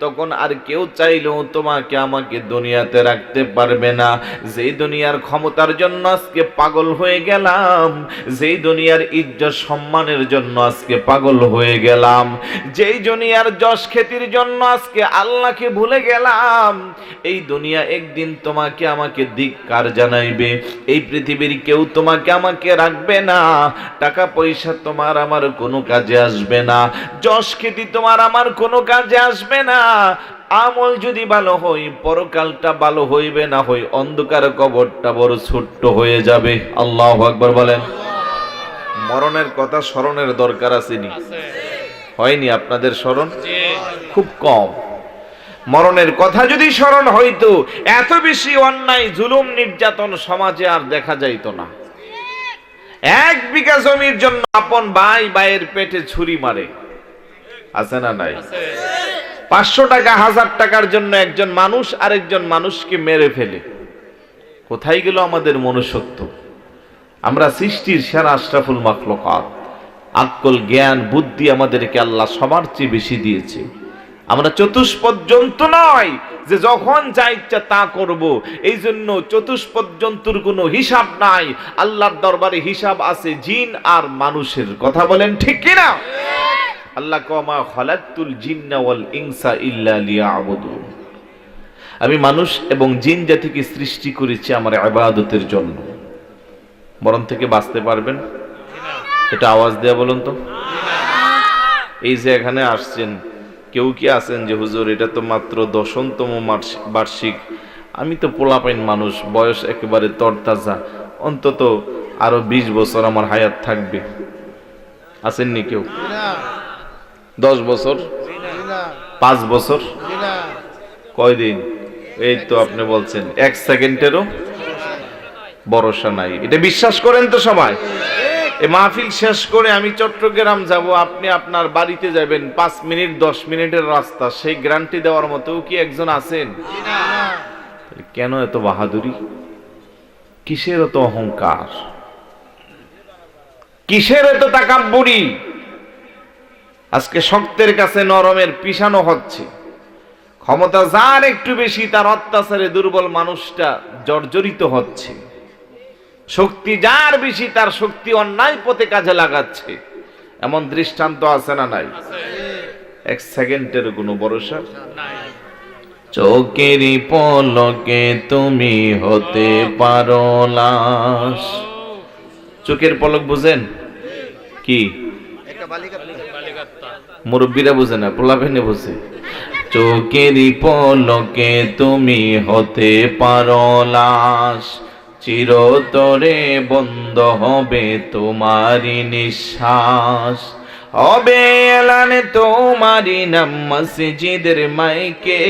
তখন আর কেউ চাইলেও তোমাকে আমাকে দুনিয়াতে রাখতে পারবে না। যেই দুনিয়ার ক্ষমতার জন্য আজকে পাগল হয়ে গেলাম, যেই দুনিয়ার ইজ্জত সম্মানের জন্য আজকে পাগল হয়ে গেলাম, যেই দুনিয়ার যশ খ্যাতির জন্য আজকে আল্লাহকে ভুলে গেলাম, এই দুনিয়া একদিন তোমাকে আমাকে ধিক্কার জানাইবে। এই পৃথিবীর কেউ তোমাকে আমাকে রাখবে না। টাকা পয়সা তোমার আমার কোনো কাজে আসবে না, যশ খ্যাতি তোমার আমার কোনো কাজে আসবে না। আমল যদি ভালো হয়, পরকালটা ভালো হইবে না, হয় অন্ধকার কবরটা বড় ছোট্ট হয়ে যাবে। আল্লাহু আকবার বলেন। মরণের কথা স্মরণের দরকার আসেনি? হয়নি? আপনাদের স্মরণ খুব কম। মরণের কথা যদি স্মরণ হইতো, এত বেশি অন্যায় জুলুম নির্যাতন সমাজে আর দেখা যাইত না। 1 বিঘা জমির জন্য আপন ভাই ভাইয়ের পেটে ছুরি মারে, আছে না নাই? 500 টাকা 1000 টাকার জন্য একজন মানুষ আরেকজন মানুষকে মেরে ফেলে। কোথায় গেল আমাদের মনুষ্যত্ব? আমরা সৃষ্টির সেরা আশরাফুল মাখলুকাত। আকল, জ্ঞান, বুদ্ধি আমাদেরকে আল্লাহ সবার চেয়ে বেশি দিয়েছে। আমরা চতুষ্পদ জন্তু নয় যে যখন যা ইচ্ছা তা করব। এই জন্য চতুষ্পদ জন্তুর কোনো হিসাব নাই, আল্লাহর দরবারে হিসাব আছে জিন আর মানুষের। কথা বলেন ঠিক কিনা? আল্লাহ কমা খালাকতুল জিন্না ওয়াল ইনসা ইল্লা লিয়াবুদুন, আমি মানুষ এবং জিন জাতিকে সৃষ্টি করেছি আমার ইবাদতের জন্য। মরণ থেকে বাঁচতে পারবেন? এটা আওয়াজ দেয়া বলুন তো। এই যে এখানে আসছেন, কেউ কি আছেন যে হুজুর এটা তো মাত্র 10তম বার্ষিক, আমি তো পোলাপাইন মানুষ, বয়স একেবারে তরতাজা, অন্তত আরো 20 বছর আমার হায়াত থাকবে? আছেননি কেউ? 10 বছর, 5 বছর, কয়দিন? এই তো আপনি বলছেন 1 সেকেন্ডেরও ভরসা নাই। এটা বিশ্বাস করেন তো সবাই? এই মাহফিল শেষ করে আমি চট্টগ্রাম যাব, আপনি আপনার বাড়িতে যাবেন, 5 মিনিট 10 মিনিটের রাস্তা, সেই গ্যারান্টি দেওয়ার মতো কি একজন আছেন? কেন এত বাহাদুরি? কিসের এত অহংকার? কিসের এত তাকাব্বুরি? আজকে শক্তের কাছে নরমের পিছানো হচ্ছে। ক্ষমতা যার একটু বেশি, তার অত্যাচারে দুর্বল মানুষটা জর্জরিত হচ্ছে। শক্তি যার বেশি, তার শক্তি অন্যায় পথে কাজে লাগাচ্ছে। এমন দৃষ্টান্ত আছে না নাই? 1 সেকেন্ডের কোনো ভরসা নাই। চোখেরই পলকে তুমি হতে পারো লাশ। চোখের পলক বুঝেন কি? মুরব্বীরা বুঝে না, পোলাপেনে বুঝে। চোখেরই পলকে তুমি হতে পারো লাশ, চিরতরে বন্ধ হবে তোমারি নিঃশ্বাস, হবে এলানে তোমারি নাম মসজিদের মাইকে,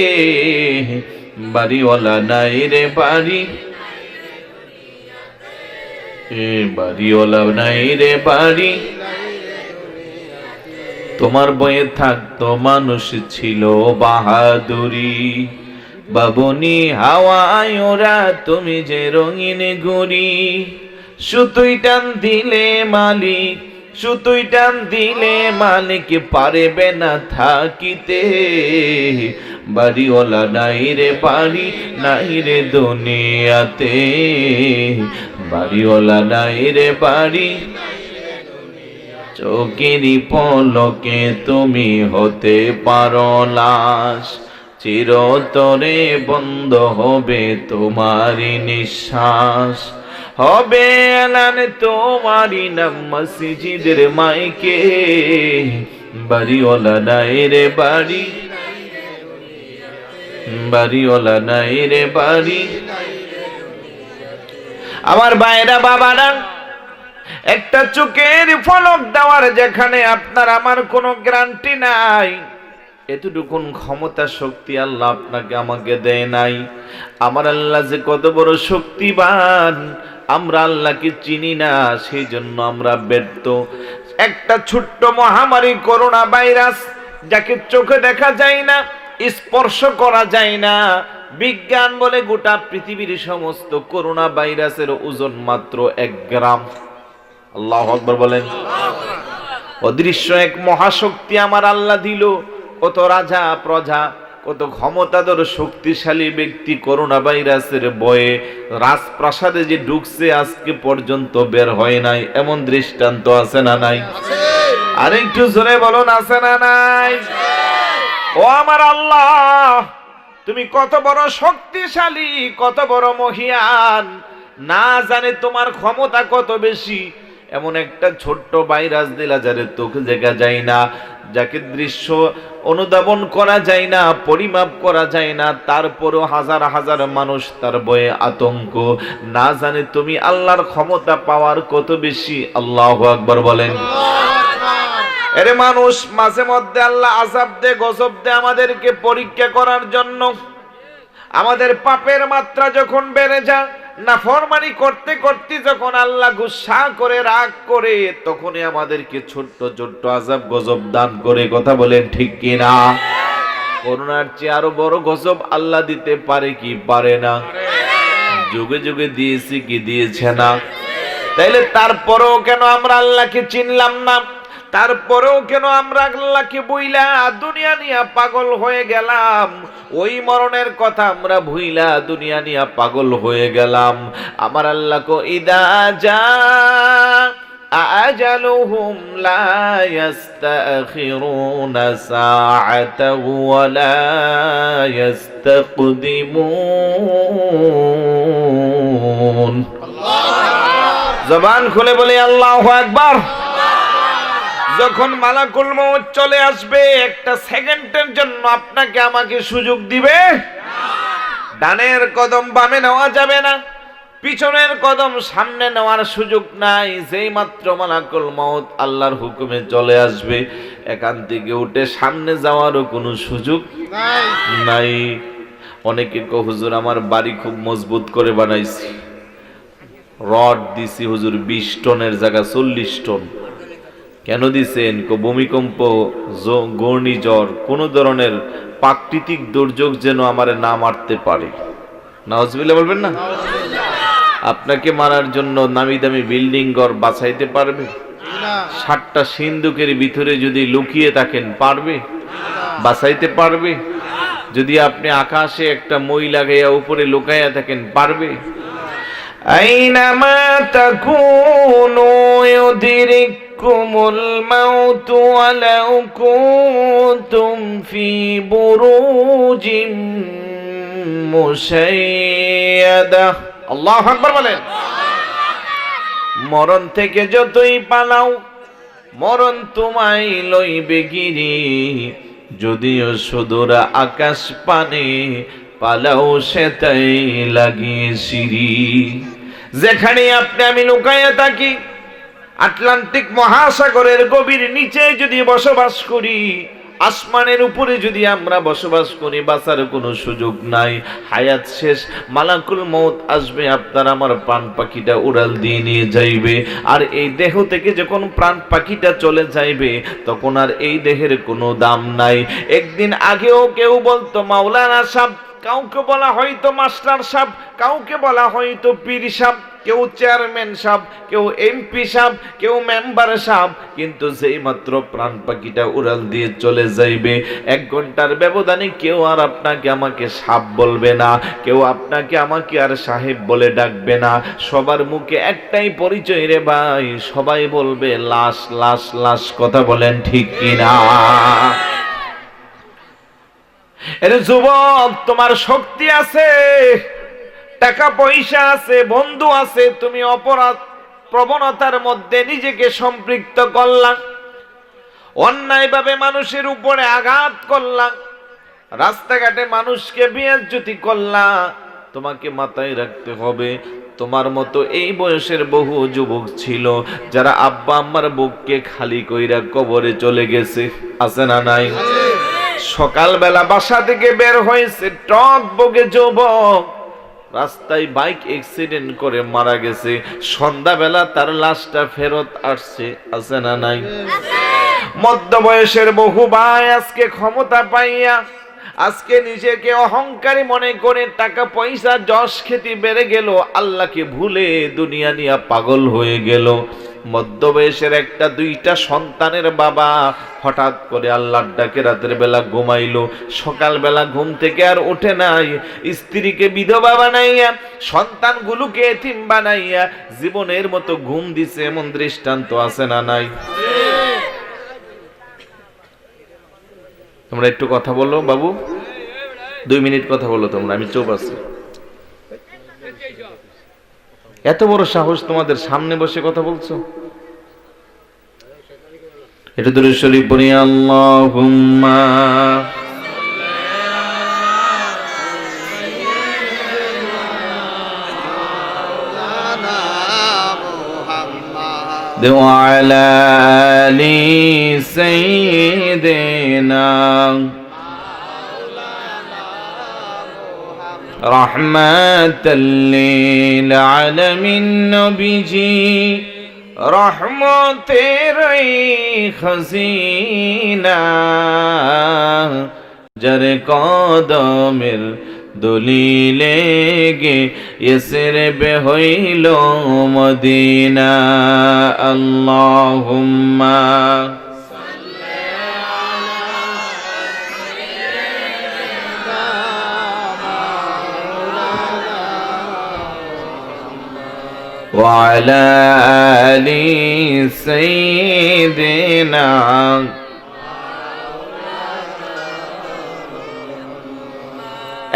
বাড়িওয়ালা নাই রে বাড়ি, বাড়িওয়ালা নাই রে বাড়ি, তোমার বয়ে থাকতো মানুষ ছিল বাহাদুরি, বাবুনি হাওয়ায় ওরা তুমি যে রঙিন ঘুড়ি, সুতুই টান দিলে মালিক সুতুই টান দিলে মালিক পারবে না থাকিতে, বাড়িওয়ালা নাই রে বাড়ি নাই রে দুনিয়াতে, বাড়িওয়ালা নাই রে বাড়ি, চোখেরই পলকে তুমি হতে পারো লাশ, চিরতরে বন্ধ হবে তোমারই নিঃশ্বাস, হবে এলান তোমারই নাম মসজিদের মাইকে, বাড়িওয়ালা নাই রে বাড়ি, বাড়িওয়ালা নাই রে বাড়ি। আমার ভাইরা বাবারা, একটা চোখের ফলক দেওয়ার যেখানে আপনার আমার কোনো গ্যারান্টি নাই, এতটুকুন ক্ষমতা শক্তি আল্লাহ আপনাকে আমাকে দেয় নাই। আমার আল্লাহ যে কত বড় শক্তিবান, আমরা আল্লাহকে চিনি না, সেই জন্য আমরা ব্যর্থ। একটা ছোট্ট মহামারী করোনা ভাইরাস, যাকে চোখে দেখা যায় না, স্পর্শ করা যায় না, বিজ্ঞান বলে গোটা পৃথিবীর সমস্ত করোনা ভাইরাসের ওজন মাত্র 1 গ্রাম। আল্লাহু আকবার বলেন। অদৃশ্য এক মহাশক্তি আমার আল্লাহ দিল। কত রাজা প্রজা, কত ক্ষমতাধর শক্তিশালী ব্যক্তি করোনা ভাইরাসের ভয়ে রাজপ্রাসাদে যে ঢুকছে আজকে পর্যন্ত বের হয় নাই, এমন দৃষ্টান্ত আছে না নাই? আর একটু জোরে বলুন, আছে না নাই? ও আমার আল্লাহ, তুমি কত বড় শক্তিশালী, কত বড় মহিয়ান, না জানে তোমার ক্ষমতা কত বেশি। এমন একটা ছোট্ট ভাইরাস দিলা যারে চোখে দেখা যায় না, যাকে দৃশ্য অনুধাবন করা যায় না, পরিমাপ করা যায় না, তারপরও হাজার হাজার মানুষ তার ভয়ে আতঙ্ক। না জানে তুমি আল্লাহর ক্ষমতা পাওয়ার কত বেশি। আল্লাহু আকবার বলেন। এরে মানুষ, মাঝে মধ্যে আল্লাহ আযাব দে, গজব দে আমাদেরকে পরীক্ষা করার জন্য। আমাদের পাপের মাত্রা যখন বেড়ে যায়, নাফরমানি করতে করতে যখন আল্লাহ গুসা করে, রাগ করে, তখনই আমাদেরকে ছোট্ট ছোট্ট আযাব গজব দান করে। কথা বলেন ঠিক কিনা? করোনার চেয়ে আরো বড় গজব আল্লাহ দিতে পারে কি পারে না? যুগে যুগে দিয়েছি কি দিয়েছে না? তাইলে তারপরেও কেন আমরা আল্লাহকে চিনলাম না? তারপরেও কেন আমরা আল্লাহকে বইলা দুনিয়া নিয়ে পাগল হয়ে গেলাম? ওই মরণের কথা আমরা ভুইলা দুনিয়া নিয়ে পাগল হয়ে গেলাম। আমার আল্লাহ কো ইদা জা আজালুহুম লা ইস্তাখিরুনা সাআতাও ওয়া লা ইস্তাকদিমুন। জবান খুলে বলি আল্লাহু আকবার। যখন মালাকুল মউত চলে আসবে, একটা সেকেন্ডের জন্য আপনাকে আমাকে সুযোগ দিবে? ডানের কদম বামে নেওয়া যাবে না, পিছনের কদম সামনে নেওয়ার সুযোগ নাই। যেই মাত্র মালাকুল মউত আল্লাহর হুকুমে চলে আসবে, এখান থেকে উঠে সামনে যাওয়ারও কোনো সুযোগ নাই। অনেকে কয় হুজুর আমার বাড়ি খুব মজবুত করে বানাইছি, রড দিছি হুজুর 20 টনের জায়গা 40 টন। কেন দিছেন? ভূমিকম্প, ঘূর্ণিঝড়, কোন ধরনের প্রাকৃতিক দুর্যোগ যেন আমারে না মারতে পারে। নাউজুবিল্লাহ বলবেন না? আপনাকে মারার জন্য নামি দামি বিল্ডিং ঘর বাঁচাইতে পারবে? 60টা সিন্ধুকের ভিতরে যদি লুকিয়ে থাকেন পারবে? বাঁচাইতে পারবে? যদি আপনি আকাশে একটা মই লাগাইয়া উপরে লুকাইয়া থাকেন পারবে? আইনামা তাকুনু ইউদরিকুমুল মাউতু ওয়ালাউ কুনতুম ফি বুরুজিম মুশাইয়াদা। আল্লাহু আকবার বলেন। মরণ থেকে যতই পালাও, মরণ তোমায় লইবে গিরি, যদিও সুদূর আকাশ পানে পালাও সেটাই লাগিয়ে সিঁড়ি। যেখানে আপনি আমি লুকাইয়া থাকি, আটলান্টিক মহাসাগরের গভীর নিচে যদি বসবাস করি, আসমানের উপরে যদি আমরা বসবাস করি, বাঁচার কোনো সুযোগ নাই। হায়াত শেষ, মালাকুল মউত আসবে, আপনার আমার প্রাণ পাখিটা উড়াল দিয়ে নিয়ে যাইবে। আর এই দেহ থেকে যখন প্রাণ পাখিটা চলে যাইবে, তখন আর এই দেহের কোনো দাম নাই। একদিন আগেও কেউ বলতো মাওলানা সাহেব কাউকে বলা হয়তো মাস্টার সাহেব, কাউকে বলা হয়তো পীর সাহেব, কেউ চেয়ারম্যান সাহেব, কেউ এমপি সাহেব, কেউ মেম্বার সাহেব, কিন্তু যেই মাত্র প্রাণ পাখিটা উড়াল দিয়ে চলে যাইবে 1 ঘন্টার ব্যবধানে কেউ আর আপনাকে আমাকে সাহেব বলবে না, কেউ আপনাকে আমাকে আর সাহেব বলে ডাকবে না। সবার মুখে একটাই পরিচয় রে ভাই, সবাই বলবে লাশ লাশ লাশ। কথা বলেন ঠিক কিনা? এর যুবক, তোমার শক্তি আছে, টাকা পয়সা আছে, বন্ধু আছে, তুমি অপরাধ প্রবণতার মধ্যে নিজেকে সম্পৃক্ত করলা, অন্যায়ভাবে মানুষের উপরে আঘাত করলা, রাস্তাঘাটে মানুষকে বেইজ্জতি করলা। তোমাকে মাথায় রাখতে হবে, তোমার মতো এই বয়সের বহু যুবক ছিল যারা আব্বা আম্মার বুককে খালি কইরা কবরে চলে গেছে। আছে না নাই? সকালবেলা বাসা থেকে বের হয়েছে টক বগে যুবক, রাস্তায় বাইক অ্যাক্সিডেন্ট করে মারা গেছে, সন্ধ্যাবেলা তার লাশটা ফেরত আসছে। আছে না নাই? মধ্য বয়সের বহু ভাই আজকে ক্ষমতা পাইয়া, আজকে নিজেকে অহংকারী মনে করে টাকা পয়সা যশ খ্যাতি বেড়ে গেল, আল্লাহকে ভুলে দুনিয়া নিয়ে পাগল হয়ে গেল। মধ্য বয়সের 1-2টা সন্তানের বাবা হঠাৎ করে আল্লাহর ডাকে রাতের বেলা ঘুমাইলো, সকালবেলা ঘুম থেকে আর ওঠে নাই, স্ত্রীকে বিধবা বানাইয়া সন্তানগুলোকে এতিম বানাইয়া জীবনের মতো ঘুম দিছে। এমন দৃষ্টান্ত আছে না নাই? তোমরা একটু কথা বলো বাবু, 2 মিনিট কথা বলো তোমরা, আমি চুপ আছি। এত বড় সাহস তোমাদের, সামনে বসে কথা বলছো। এটা দরুদ শরীফ পড়ি, আল্লাহুম্মা ওয়ালা আলি সাইয়্যিদিনা রহমাতাল লিল আলামিন নবীজি রহমতের খজিনা যার কদমের দলিলে গে ইসরবে হইল মদিনা। আল্লাহুম্মা وعلى آل سيدنا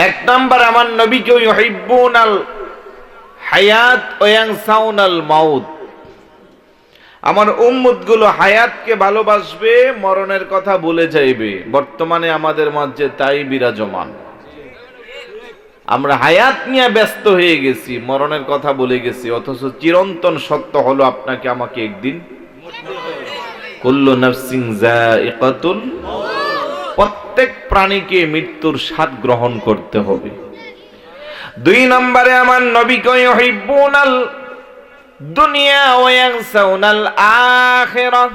এক নাম্বার আমার নবীকে ইউহিব্বুনাল হায়াত ওয়া ইয়ানসাউনাল মাউত। আমার উম্মতগুলো হায়াতকে ভালোবাসবে, মরণের কথা ভুলে যাইবে। বর্তমানে আমাদের মাঝে তাই বিরাজমান। আমরা হায়াত নিয়ে ব্যস্ত হয়ে গেছি, মরণের কথা ভুলে গেছি। অথচ চিরন্তন সত্য হলো আপনাকে আমাকে একদিন কুল্লু নাফসিন যায়িকাতুল, প্রত্যেক প্রাণীকে মৃত্যুর স্বাদ গ্রহণ করতে হবে। 2 নম্বরে আমার নবীকে ইউহিব্বুনাল দুনিয়া ওয়া ইয়ানসাউনাল আখিরাহ।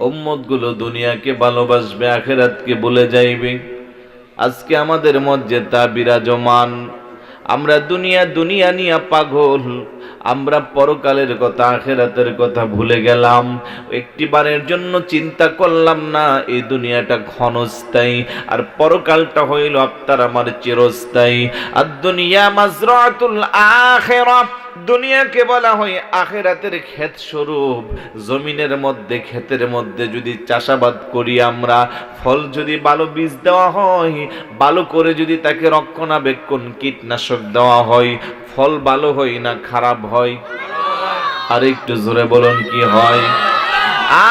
উম্মতগুলো দুনিয়াকে ভালোবাসবে, আখিরাতকে ভুলে যাইবে। আজকে আমাদের মধ্যে তা বিরাজমান। আমরা দুনিয়া নিয়ে পাগল, আমরা পরকালের কথা আখিরাতের কথা ভুলে গেলাম। একটিবারের জন্য চিন্তা করলাম না এই দুনিয়াটা ক্ষণস্থায়ী, আর পরকালটা হইল আপনার আমার চিরস্থায়ী। আর দুনিয়া মাজরাতুল আখিরাহ, দুনিয়াকে বলা হয় আখিরাতের ক্ষেত স্বরূপ। জমিনের মধ্যে, ক্ষেতের মধ্যে যদি চাষাবাদ করি আমরা, ফল যদি ভালো বীজ দেওয়া হয়, ভালো করে যদি তাকে রক্ষণাবেক্ষণ কীটনাশক দেওয়া হয়, ফল ভালো হয় না খারাপ হয়? আর একটু জোরে বলুন, কি হয়?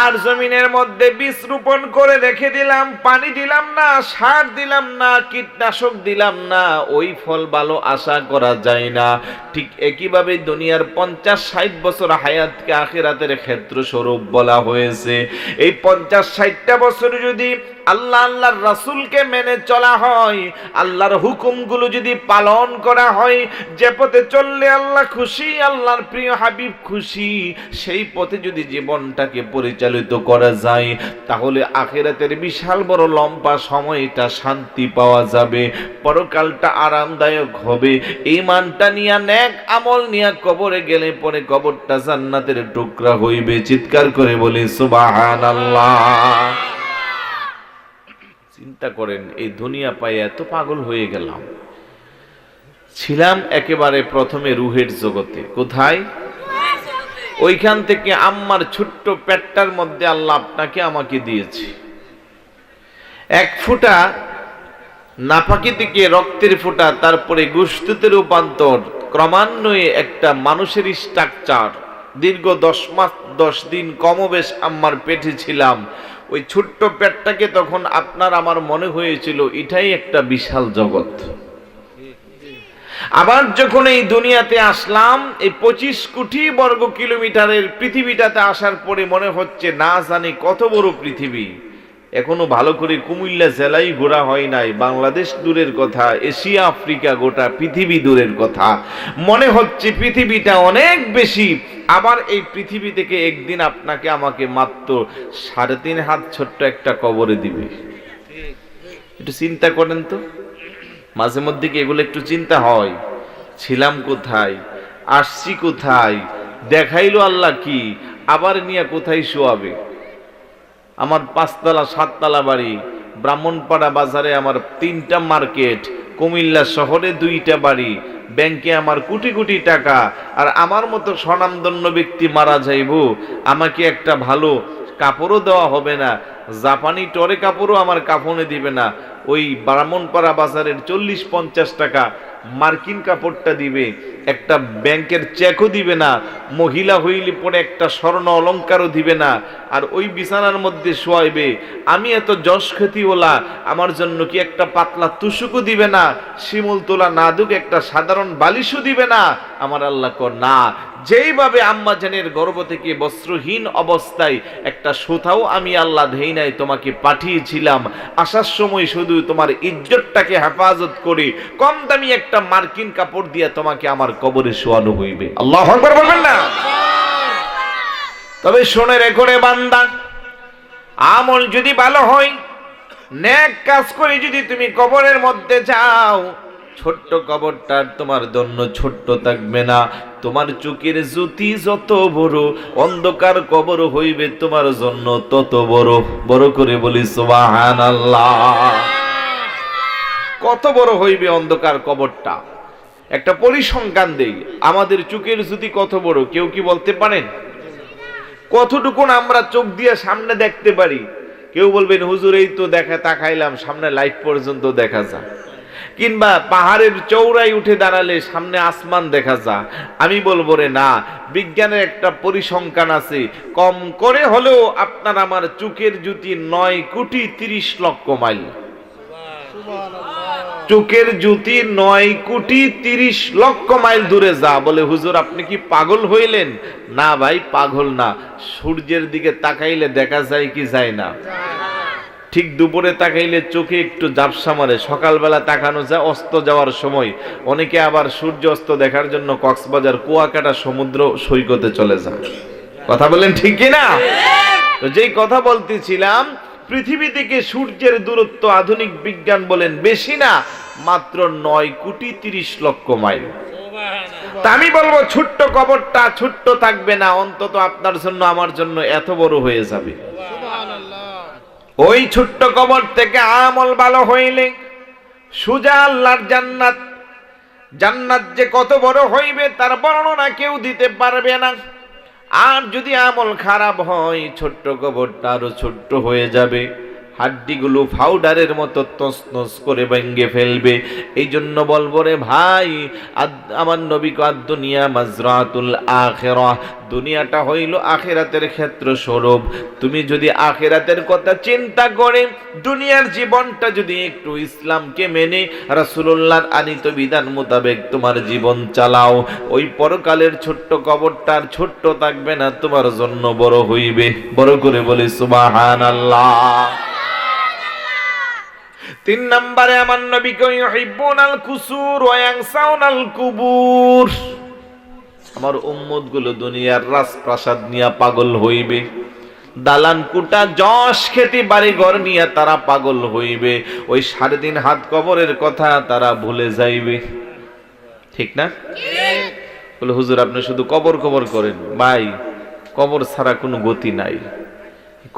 আর জমিনের মধ্যে বীজ রোপণ করে রেখে দিলাম, পানি দিলাম না, সার দিলাম না, কীটনাশক দিলাম না, ওই ফল ভালো আশা করা যায় না। ঠিক একইভাবে দুনিয়ার 50-60 বছর হায়াতকে আখিরাতের ক্ষেত্র স্বরূপ বলা হয়েছে। এই 50-60টা বছর যদি আল্লাহ আল্লাহর রাসূলকে মেনে চলা হয়, আল্লাহর হুকুমগুলো যদি পালন করা হয়, যে পথে চললে আল্লাহ খুশি, আল্লাহর প্রিয় হাবিব খুশি, সেই পথে যদি জীবনটাকে পরিচালিত করা যায়, তাহলে আখিরাতের বিশাল বড় লম্বা সময়টা শান্তি পাওয়া যাবে, পরকালটা আরামদায়ক হবে। ঈমানটা নিয়া, নেক আমল নিয়া কবরে গেলে পরে কবরটা জান্নাতের টুকরা হইবে। চিৎকার করে বলি সুবহানাল্লাহ। চিন্তা করেন, এই দুনিয়া পাই এত পাগল হয়ে গেলাম। ছিলাম একেবারে প্রথমে রুহের জগতে। কোথায়? ওইখান থেকে আম্মার ছোট্ট পেটটার মধ্যে আল্লাহ আপনাকে আমাকে দিয়েছে। এক ফোঁটা নাপাকি থেকে রক্তের ফোঁটা, তারপরে গোশতে রূপান্তর, ক্রমান্বয়ে একটা মানুষের স্ট্রাকচার। দীর্ঘ 10 মাস 10 দিন কমবেশ আম্মার পেটে ছিলাম। ওই ছোট্ট পেটটাকে তখন আপনার আমার মনে হয়েছিল এটাই একটা বিশাল জগৎ। আবার যখন এই দুনিয়াতে আসলাম, এই 25 কোটি বর্গ কিলোমিটারের পৃথিবীটাতে আসার পরে মনে হচ্ছে না জানি কত বড় পৃথিবী। এখনো ভালো করে কুমিল্লা জেলাই ঘোরা হয় নাই, বাংলাদেশ দূরের কথা, এশিয়া আফ্রিকা গোটা পৃথিবী দূরের কথা। মনে হচ্ছে পৃথিবীটা অনেক বেশি। আবার এই পৃথিবী থেকে একদিন আপনাকে আমাকে মাত্র 3.5 হাত ছোট্ট একটা কবরে দিবে। একটু চিন্তা করেন তো, মাঝে মধ্যে কি এগুলো একটু চিন্তা হয়? ছিলাম কোথায়, আসছি কোথায়, দেখাইলো আল্লাহ কি, আবার নিয়ে কোথায় শোয়াবে? আমার 5 তলা 7 তলা বাড়ি, ব্রাহ্মণপাড়া বাজারে আমার 3টা মার্কেট, কুমিল্লা শহরে 2টা বাড়ি, ব্যাংকে আমার কোটি কোটি টাকা, আর আমার মতো স্বনামধন্য ব্যক্তি মারা যাইব, আমাকে একটা ভালো কাপড়ও দেওয়া হবে না, জাপানি টরে কাপড়ও আমার কাফনে দিবে না, ওই ব্রাহ্মণপাড়া বাজারের 40-50 টাকা মার্কিন কাপড়টা দিবে, একটা ব্যাংকের চেকও দিবে না, মহিলা হইলে পরে একটা স্বর্ণ অলংকারও দিবে না, আর ওই বিছানার মধ্যে শোয়াইবে। আমি এত যশ খ্যাতিওয়ালা, আমার জন্য কি একটা পাতলা তুষুকও দিবে না, শিমুল তোলা নাদুক একটা সাধারণ বালিশও দিবে না? আমার আল্লাহ কর না, যেইভাবে আম্মা জানের গর্ভ থেকে বস্ত্রহীন অবস্থায় একটা সুতাও আমি আল্লাহ দেই নাই, তোমাকে পাঠিয়েছিলাম আসার সময় শুধু তোমার ইজ্জতটাকে হেফাজত করে কম দামি একটা মার্কিন কাপড় দিয়ে তোমাকে আমার কবরে শোয়ানো হইবে। আল্লাহু আকবার বলবেন না? তবে শুনে রেখো রে বান্দা, আমল যদি ভালো হয়, নেক কাজ করে যদি তুমি কবরের মধ্যে যাও, ছোট্ট কবরটা তোমার জন্য ছোট্ট থাকবে না। তোমার চোখের জ্যোতি যত বড়, অন্ধকার কবর হইবে তোমার জন্য তত বড়। বড় করে বলি সুবহানাল্লাহ। কত বড় হইবে অন্ধকার কবরটা, একটা পরিসংখ্যান দেই। আমাদের চোখের জ্যোতি কত বড় কেউ কি বলতে পারেন? কতটুকুন আমরা চোখ দিয়ে সামনে দেখতে পারি? কেউ বলবেন হুজুর এই তো দেখা তাকাইলাম, সামনে লাইট পর্যন্ত দেখা যায়, কিংবা পাহাড়ের চৌড়ায় উঠে দাঁড়ালে সামনে আসমান দেখা যায়। আমি বলবো রে না, বিজ্ঞানের একটা পরিসংখ্যান আছে, কম করে হলেও আপনার আমার চোখের জ্যোতি 9,30,00,000 মাইল। চোখের জ্যোতি 9,30,00,000 মাইল দূরে যা। বলে হুজুর আপনি কি পাগল হইলেন? না ভাই, পাগল না। সূর্যের দিকে তাকাইলে দেখা যায় কি যায় না? ঠিক দুপুরে তাকাইলে চোখে একটু ঝাপসা মারে, সকালবেলা তাকানো যায় অস্ত যাওয়ার সময়। অনেকে আবার সূর্য অস্ত দেখার জন্য কক্সবাজার কুয়াকাটা সমুদ্র সৈকতে চলে যায়। কথা বলেন ঠিক কি না? তো যেই কথা বলতেছিলাম, পৃথিবী থেকে সূর্যের দূরত্ব আধুনিক বিজ্ঞান বলেন বেশি না, মাত্র 9,30,00,000 মাইল। তা আমি বলবো ছোট্ট কবরটা ছোট্ট থাকবে না, অন্তত আপনার জন্য আমার জন্য এত বড় হয়ে যাবে। ওই ছোট্ট কবর থেকে আমল ভালো হইলে সুজা আল্লাহর জান্নাত। জান্নাত যে কত বড় হইবে তার বর্ণনা কেউ দিতে পারবে না। আর যদি আমল খারাপ হয়, ছোট্ট কবরটা আরো ছোট্ট হয়ে যাবে, হাড্ডিগুলো পাউডারের মতো তছনছ করে ভেঙে ফেলবে। এই জন্য বলবো রে ভাই, আমার নবী কয় দুনিয়া মাজরাতুল আখিরাহ, দুনিয়াটা হইল আখিরাতের ক্ষেত্র স্বরূপ। তুমি যদি আখিরাতের কথা চিন্তা করে দুনিয়ার জীবনটা যদি একটু ইসলামকে মেনে রাসূলুল্লাহর আনিত বিধান মোতাবেক তোমার জীবন চালাও, ওই পরকালের ছোট্ট কবরটা আর ছোট্ট থাকবে না, তোমার জন্য বড় হইবে। বড় করে বলি সুবহানাল্লাহ। তিন নম্বরে আমার নবী কই ইউহিব্বুনাল কুসুর ওয়া ইয়ানসাউনাল কুবুর। আমার উম্মত গুলো দুনিয়ার রাজপ্রাসাদ নিয়ে পাগল হইবে, দালান কুটা যশ খেতি বাড়ি ঘর নিয়ে তারা পাগল হইবে, ওই 3.5 হাত কবরের কথা তারা ভুলে যাইবে। ঠিক না? বলে হুজুর আপনি শুধু কবর কবর করেন। ভাই, কবর ছাড়া কোনো গতি নাই।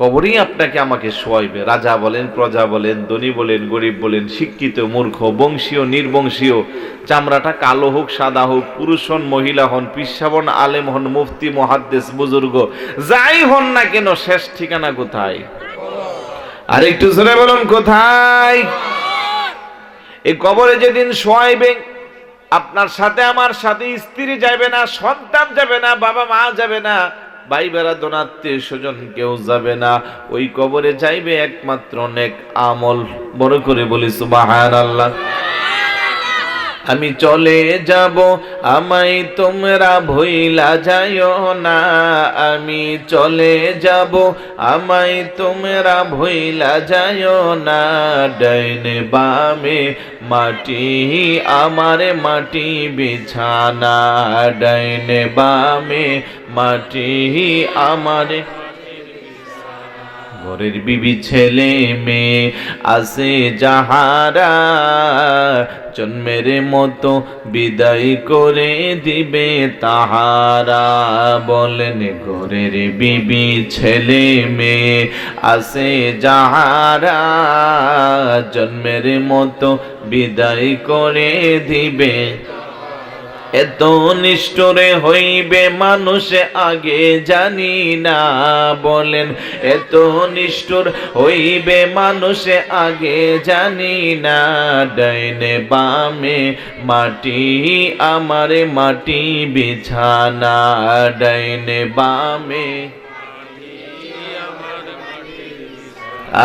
কবরই আপনাকে আমাকে শোয়াইবে। রাজা বলেন, প্রজা বলেন, ধনী বলেন, গরিব বলেন, শিক্ষিত মূর্খ, বংশীয় নির্বংশীয়, চামড়াটা কালো হোক সাদা হোক, পুরুষ হন মহিলা হন, পিসাব হন আলেম হন, মুফতি মুহাদ্দিস বুজুর্গ যাই হন না কেন, শেষ ঠিকানা কোথায়? আর একটু জোরে বলুন কোথায়? এই কবরে যেদিন শোয়াইবে, আপনার সাথে আমার সাথে স্ত্রী যাবে না, সন্তান যাবে না, বাবা মা যাবে না, ভাই বেড়াদোন আত্মীয় স্বজন কেউ যাবে না। ওই কবরে যাইবে একমাত্র নেক আমল। বড় করে বলি সুবহানাল্লাহ। আমি চলে যাব, আমায় তোমরা ভুইলা যাইও না। আমি চলে যাব, আমায় তোমরা ভুইলা যাইও না। ডাইনে বামে মাটি, আমার মাটি বিছানা। ডাইনে বামে মাটি, আমার ঘরের বিবি ছেলে মেয়ে আছে যাহারা, জন্মের মতো বিদায় করে দিবে তাহারা। বলেন ঘরের বিবি ছেলে মেয়ে আছে যাহারা, জন্মের মতো বিদায় করে দিবে। এত নিষ্ঠুরে হইবে মানুষ আগে জানি না। বলেন এত নিষ্ঠুর হইবে মানুষ আগে জানি না। ডাইনে বামে মাটি, আমার মাটি বিছানা। ডাইনে বামে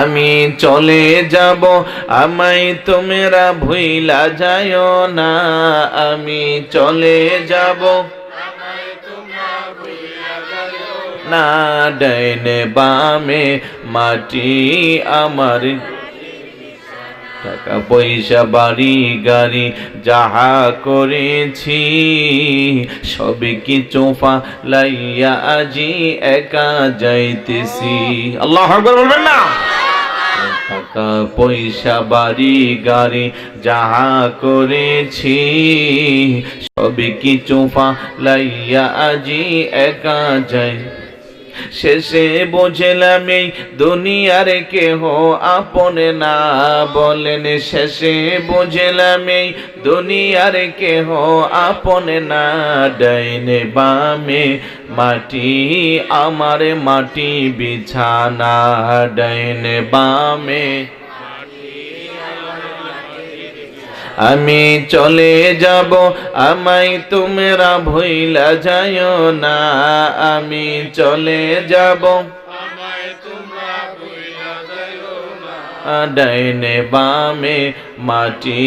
আমি চলে যাব, আমায় তোমরা ভুইলা যাইও না। আমি চলে যাব না। ডাইনে বামে মাটি, আমার টাকা পয়সা বাড়ি গাড়ি যাহা করেছি, সবে কিছু ফালাইয়া আজি একা যাইতেছি। আল্লাহু আকবার বলবেন না? টাকা পয়সা বাড়ি গাড়ি যাহা করেছি, সবে কিছু ফালাইয়া আজি একা যাই। শেষে বুঝলাম এই দুনিয়ার কেহ আপন না। বলেন শেষে বুঝলাম এই দুনিয়ার কেহ আপন না। ডাইনে বামে মাটি, আমার মাটি বিছানা। ডাইনে বামে আমি চলে যাব, আমায় তোমরা ভুইলা যাইও না। আমি চলে যাব, ডাইনে বামে মাটি,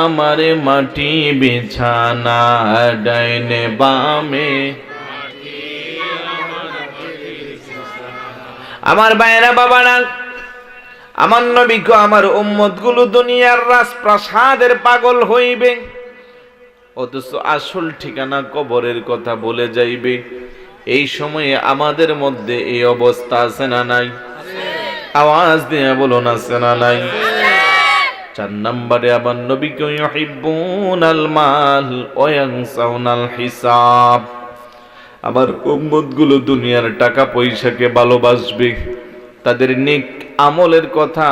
আমার মাটি বিছানা। ডাইনে বামে আমার ভাইরা বাবারা, আমার নবী কো আমার উম্মত গুলো দুনিয়ার রাজপ্রাসাদের পাগল হইবে, অথচ আসল ঠিকানা কবরের কথা বলে যাইবে। এই সময়ে আমাদের মধ্যে এই অবস্থা আছে না নাই? আওয়াজ দিয়ে বলুন আছে না নাই? 4 নম্বরে আমার নবী কো ইউহিব্বুনাল মাল ওয়া ইয়ানসাউনাল হিসাব। আমার উম্মত গুলো দুনিয়ার টাকা পয়সাকে ভালোবাসবে, তাদের নেক আমলের কথা,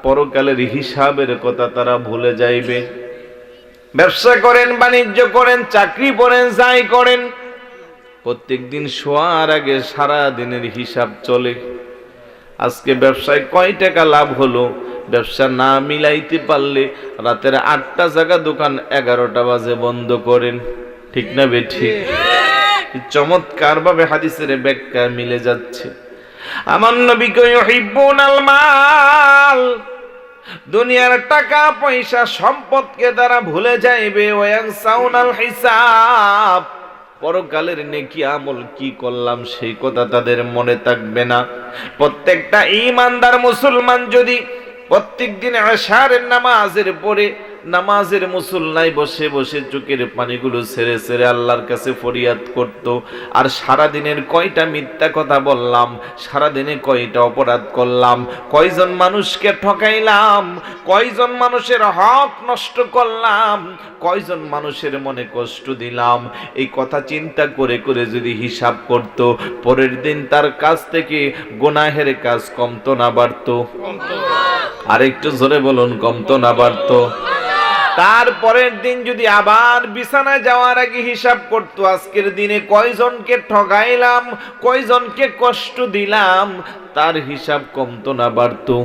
পরকালের হিসাবের কথা তারা ভুলে যাইবে। ব্যবসা করেন, বাণিজ্য করেন, চাকরি করেন, যাই করেন, প্রত্যেকদিন শোয়ার আগে সারা দিনের হিসাব চলে। আজকে ব্যবসায় কয় টাকা লাভ হলো, ব্যবসা না মিলাইতে পারলে রাতের 8টা জায়গা দোকান 11টা বাজে বন্ধ করেন। ঠিক না বেঠিক? চমৎকার ভাবে হাদিসের ব্যাখ্যা মিলে যাচ্ছে। আমার নবী কো ইউহিব্বুনাল মাল, দুনিয়ার টাকা পয়সা সম্পদকে তারা ভুলে যাইবে। ওয়া ইয়ানসাউনাল হিসাব, পরকালের নেকি আমল কি করলাম সেই কথা তাদের মনে থাকবে না। প্রত্যেকটা ঈমানদার মুসলমান যদি প্রত্যেক দিন আশারের নামাজের পরে নামাজের মুসল্লায় বসে বসে চোখের পানিগুলো ছেড়ে ছেড়ে আল্লাহর কাছে ফরিয়াদ করত। আর সারা দিনের কয়টা মিথ্যা কথা বললাম, সারা দিনে কয়টা অপরাধ করলাম, কয়জন মানুষকে ঠকাইলাম, কয়জন মানুষের হক নষ্ট করলাম, কয়জন মানুষের মনে কষ্ট দিলাম, এই কথা চিন্তা করে করে যদি হিসাব করত, পরের দিন তার কাছ থেকে গুনাহের কাজ কমতো না বাড়তো? আর একটু জোরে বলুন, কমতো না বাড়তো? তারপরের দিন যদি আবার বিছানায় যাওয়ার আগে হিসাব করতো, আজকের দিনে কয়জনকে ঠগাইলাম, কয়জনকে কষ্ট দিলাম, তার হিসাব কমতো না বাড়তো?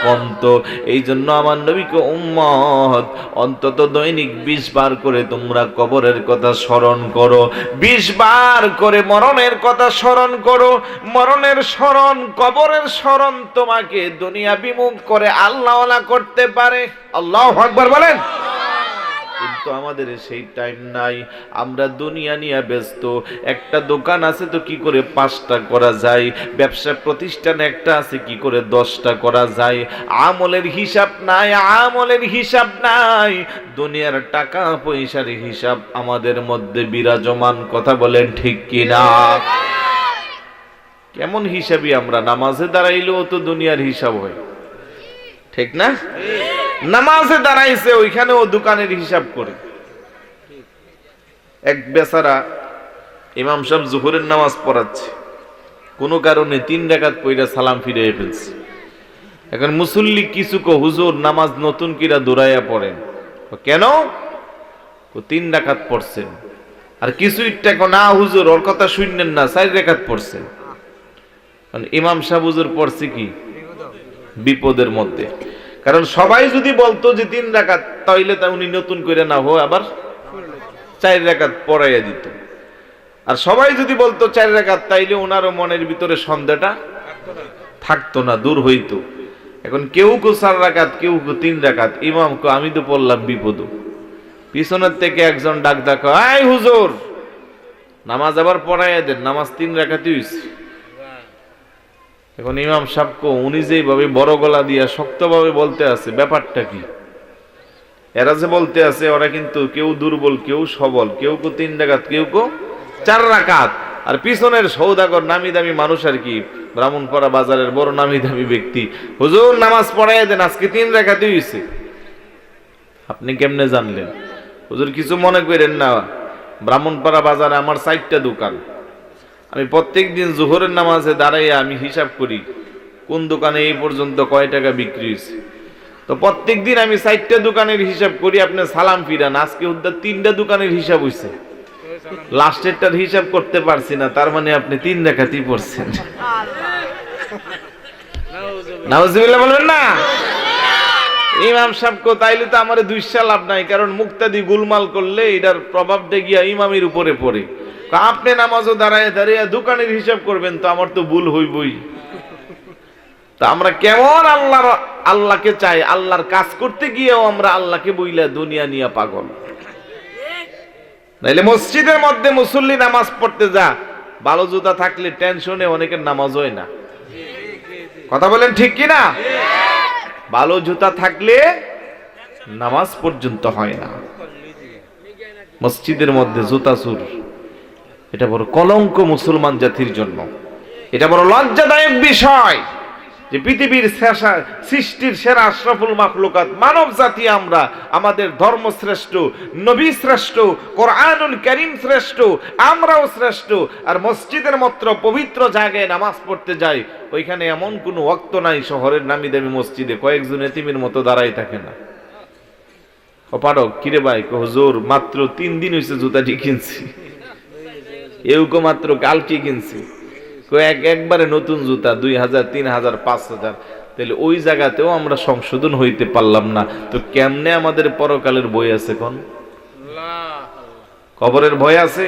কমতো। এই জন্য আমার নবীকে উম্মত অন্তত দৈনিক 20 বার করে তোমরা কবরের কথা স্মরণ করো, 20 বার করে মরণের কথা স্মরণ করো। মরণের স্মরণ, কবরের স্মরণ তোমাকে দুনিয়া বিমুখ করে আল্লাহওয়ালা করতে পারে। আল্লাহু আকবার বলেন। কিন্তু আমাদের সেই টাইম নাই, আমরা দুনিয়া নিয়ে ব্যস্ত। একটা দোকান আছে তো কি করে 5টা করা যায়, ব্যবসা প্রতিষ্ঠান একটা আছে কি করে 10টা করা যায়। আমলের হিসাব নাই, আমলের হিসাব নাই, দুনিয়ার টাকা পয়সার হিসাব আমাদের মধ্যে বিরাজমান। কথা বলেন ঠিক কি না? কেমন হিসাবই আমরা, নামাজে দাঁড়াইলেও তো দুনিয়ার হিসাব হয়, ঠিক না? নামাজে দাঁড়াইছে ওইখানেও দোকানের হিসাব করে। এক বেচারা ইমাম সাহেব জোহরের নামাজ পড়াচ্ছে, কোনো কারণে 3 রাকাত পড়া সালাম ফিরিয়ে ফেলছে। এখন মুসল্লি কিছু কো, হুজুর নামাজ নতুন কিরা দৌড়াইয়া পড়েন। কেন? 3 রাকাত পড়ছেন। আর কিছু ইটটা কো, না হুজুর ওর কথা শুনলেন না, 4 রাকাত পড়ছেন। ইমাম সাহেব হুজুর পড়ছে কি বিপদের মধ্যে। কারণ সবাই যদি বলতো যে 3 রাকাত, তাইলে তা উনি নতুন করে না হয় আবার 4 রাকাত পড়াইয়া দিত। আর সবাই যদি বলতো 4 রাকাত, তাইলে ওনারও মনের ভিতরে সন্দেহটা থাকতো না, দূর হইতো। এখন কেউ কো 4 রাকাত, কেউ কো 3 রাকাত। ইমাম কো, আমি তো পড়লাম বিপদ। পিছনের থেকে একজন ডাক ডাক, এই হুজুর নামাজ আবার পড়াইয়া দেন, নামাজ 3 রাকাতই হইছে। এখন ইমাম সাহেব কো, উনি যেভাবে বড় গলা দিয়া শক্তভাবে বলতে আছে, ব্যাপারটা কি? এরা যে বলতে আছে, ওরা কিন্তু কেউ দুর্বল, কেউ সবল, কেউ কো 3 রাকাত, কেউ কো 4 রাকাত। আর পিছনের সৌদাগর নামি দামি মানুষ আর কি, ব্রাহ্মণপাড়া বাজারের বড় নামি দামি ব্যক্তি, হুজুর নামাজ পড়াইয়া দেন, আজকে 3 রাকাতই হইছে। আপনি কেমনে জানলেন? হুজুর কিছু মনে করেন না, ব্রাহ্মণপাড়া বাজারে আমার 4টা দোকান। আমি প্রত্যেক দিন জোহরের নামাজে দাঁড়াইয়া আমি হিসাব করি কোন দোকানে এই পর্যন্ত কয় টাকা বিক্রি হয়েছে। তো প্রত্যেক দিন আমি 4টা দোকানের হিসাব করি, আপনি সালাম ফিরান। আজকে উদ্ধার 3টা দোকানের হিসাব হয়েছে, লাস্টেরটার হিসাব করতে পারছি না, তার মানে আপনি 3 রাকাতই পড়ছেন। নাউজুবিল্লাহ বলবেন না? ইমাম সাহেব কো, তাইলে তো আমার 2 লাভ নাই, কারণ মুক্তাদি গুলমাল করলে এটার প্রভাবটা গিয়া ইমামের উপরে পড়ে। আপনি নামাজও দাঁড়ায় দাঁড়িয়ে দোকানের হিসাব করবেন, তো আমার তো ভুল হইবই। তা আমরা কেমন আল্লাহকে চাই, আল্লাহর কাজ করতে গিয়েও আমরা আল্লাহকে বইলা দুনিয়া নিয়ে পাগল। নাইলে মসজিদের মধ্যে মুসল্লি নামাজ পড়তে যা, ভালো জুতা থাকলে টেনশনে অনেকের নামাজ হয় না। কথা বলেন ঠিক কি না? ভালো জুতা থাকলে নামাজ পর্যন্ত হয় না। মসজিদের মধ্যে জুতা চুর, এটা বড় কলঙ্ক মুসলমান জাতির জন্য। এটা বড় লজ্জাদায়ক বিষয় যে পৃথিবীর সৃষ্টির সেরা আশরাফুল মাখলুকাত মানব জাতি আমরা, আমাদের ধর্ম শ্রেষ্ঠ, নবী শ্রেষ্ঠ, কোরআনুল কারীম শ্রেষ্ঠ, আমরাও শ্রেষ্ঠ। আর মসজিদের মতো পবিত্র জায়গায় নামাজ পড়তে যাই, ওইখানে এমন কোনো ওয়াক্ত নাই শহরের নামি দামি মসজিদে কয়েকজন এতিমের মতো দাঁড়াই থাকে না। ও পারক, কিরে ভাই? হুজুর মাত্র 3 দিন হয়েছে জুতাটি কিনছি, এউকো মাত্র কালকে কিনছি। একবারে নতুন জুতা 2000, 3000, 5000। তাহলে ওই জায়গাতেও আমরা সংশোধন হইতে পারলাম না, তো কেমনে আমাদের পরকালের বই আছে? কোন কবরের ভয় আছে?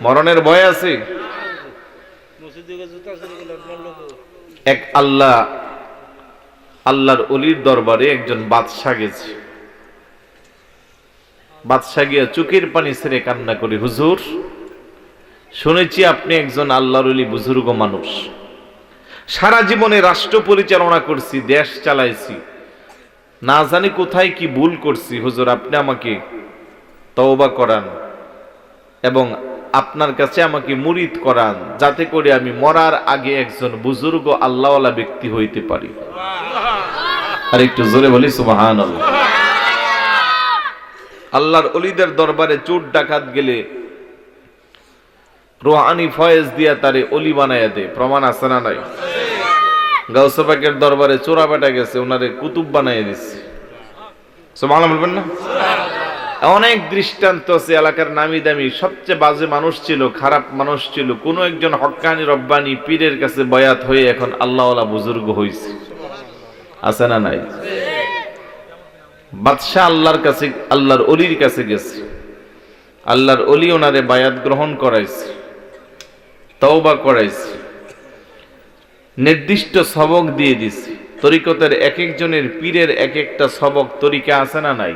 মরণের ভয় আছে? এক আল্লাহর ওলির দরবারে একজন বাদশা গেছে। বাদশা গিয়া চোখের পানি ছেড়ে কান্না করে, হুজুর শুনেছি আপনি একজন আল্লাহর ওলি বুজুর্গ মানুষ, সারা জীবনে রাষ্ট্র পরিচালনা করছি, দেশ চালাইছি, না জানি কোথায় কি ভুল করছি। হুজুর আপনি আমাকে তওবা করান এবং আপনার কাছে আমাকে মুরিদ করান, যাতে করে আমি মরার আগে একজন বুজুর্গ আল্লাহওয়ালা ব্যক্তি হইতে পারি। আর একটু জোরে বলি সুবহানাল্লাহ। আল্লাহর ওলিদের দরবারে চোর ডাকাত গেলে রুহানি ফয়েজ দিয়া তারে অলি বানায়া দে, প্রমাণ আছে না নাই? গাউসে পাকের দরবারে চোরা বেটা গেছে, ওনারে কুতুব বানাইয়া দিচ্ছে। সুবহানাল্লাহ বলবেন না? অনেক দৃষ্টান্ত আছে। এলাকার নামি দামি সবচেয়ে বাজে মানুষ ছিল, খারাপ মানুষ ছিল, কোন একজন হক্কানি রব্বানি পীরের কাছে বয়াত হয়ে এখন আল্লাহওয়ালা বুজুর্গ হয়েছে। আছে না নাই? বাদশাহ আল্লাহর কাছে, আল্লাহর অলির কাছে গেছে, আল্লাহর অলি ওনারে বায়াত গ্রহণ করাইছে, তওবা করাইছে, নির্দিষ্ট সবক দিয়ে দিছে। তরিকতের এক একজনের পীরের এক একটা সবক তরিকা আছে না নাই?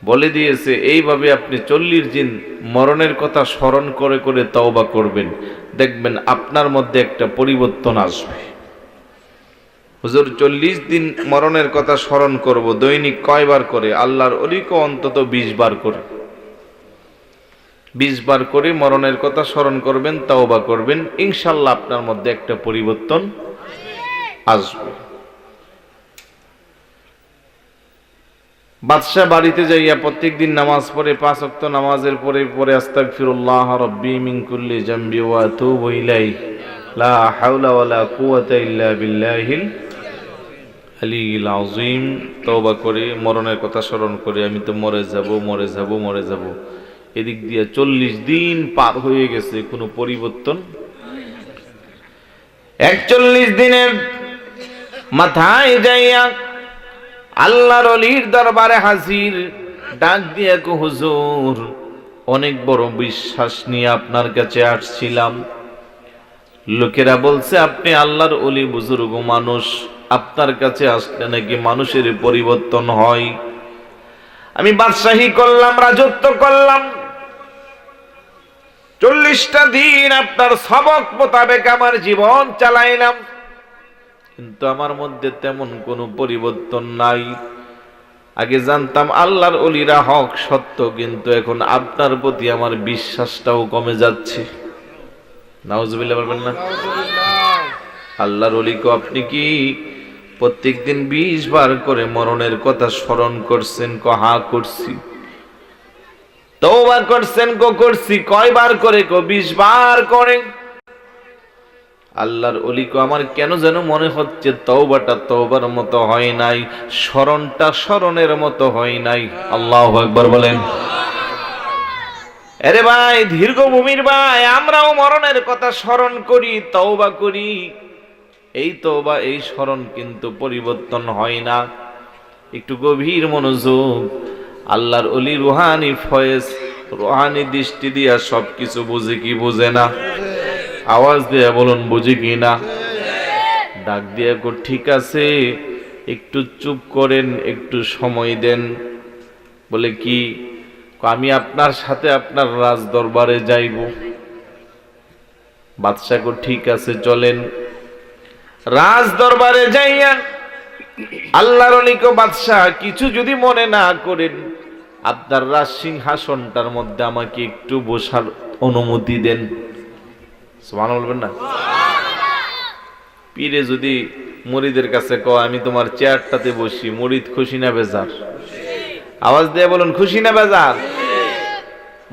বলে দিয়েছে এইভাবে আপনি 40 দিন মরণের কথা স্মরণ করে করে তওবা করবেন, দেখবেন আপনার মধ্যে একটা পরিবর্তন আসবে। হুজুর 40 দিন মরণের কথা স্মরণ করব, দৈনিক কয়বার করে? আল্লাহর অলিকে অন্তত 20 বার করে, 20 বার করে মরণের কথা স্মরণ করবেন, তওবা করবেন, ইনশাআল্লাহ আপনার মধ্যে একটা পরিবর্তন আসবে। বাদশাহ বাড়িতে যাইয়া প্রত্যেকদিন নামাজ পড়ে, 5 ওয়াক্ত নামাজের পরে পরে আস্তাগফিরুল্লাহ রাব্বি মিন কুল্লি জামবি ওয়া আতুবু ইলাইহি লা হাওলা ওয়ালা কুওয়াতা ইল্লা বিল্লাহিল আলিয়্যিল আযীম। তওবা করে মরণের কথা স্মরণ করে, আমি তো মরে যাব, মরে যাব, মরে যাব। এদিক দিয়ে 40 দিন পার হয়ে গেছে, কোনো পরিবর্তন। 41 দিনের মাথায় যাইয়া আল্লাহর ওলির দরবারে হাজির, ডাক দিয়ে কো হুজুর অনেক বড় বিশ্বাস নিয়ে আপনার কাছে আসছিলাম। লোকেরা বলছে আপনি আল্লাহর ওলি, বুজুর্গ মানুষ, আপনার কাছে আসলে নাকি মানুষের পরিবর্তন হয়। আমি বাদশাহী করলাম, রাজত্ব করলাম, 40টা দিন আপনার সবক মোতাবেক আমার জীবন চালাইলাম, কিন্তু আমার মধ্যে তেমন কোনো পরিবর্তন নাই। আগে জানতাম আল্লাহর ওলিরা হক সত্য, কিন্তু এখন আপনার প্রতি আমার বিশ্বাসটাও কমে যাচ্ছে। নাউজুবিল্লাহ বলবেন না? আল্লাহর ওলিকে আপনি কি প্রত্যেকদিন 20 বার করে মরণের কথা স্মরণ করছেন? হা করছি। তওবা করছেন? করছি। কয়বার করে? 20 বার করে। আল্লাহর ওলিকে আমার কেন যেন মনে হচ্ছে তওবাটা তওবার মতো হয় নাই, স্মরণটা স্মরণের মতো হয় নাই। আল্লাহু আকবার বলেন। আরে ভাই, দীর্ঘভূমির ভাই, আমরাও মরণের কথা স্মরণ করি, তওবা করি, এই তওবা এই স্মরণ কিন্তু পরিবর্তন হয় না। একটু গভীর মনোযোগ। আল্লাহর ওলি রুহানি ফয়েজ, রুহানি দৃষ্টি দিয়া সবকিছু বুঝে কি বুঝে না? আওয়াজ দিয়ে বলুন, বুঝি কি না? ডাক দিয়ে কো ঠিক আছে, একটু চুপ করেন, একটু সময় দেন। বলে কি? আমি আপনার সাথে আপনার রাজ দরবারে যাইব। বাদশা কো ঠিক আছে, চলেন। রাজ দরবারে যাইয়া আল্লাহর ওলি কো বাদশা, কিছু যদি মনে না করেন, আপনার রাজ সিংহাসনটার মধ্যে আমাকে একটু বসার অনুমতি দেন। সুবহানাল্লাহ বলবেন না? পীরে যদি মুরিদের কাছে কয় আমি তোমার চেয়ারটাতে বসি, মুরিদ খুশি না বেজার? আওয়াজ দিয়ে বলুন, খুশি না বেজার?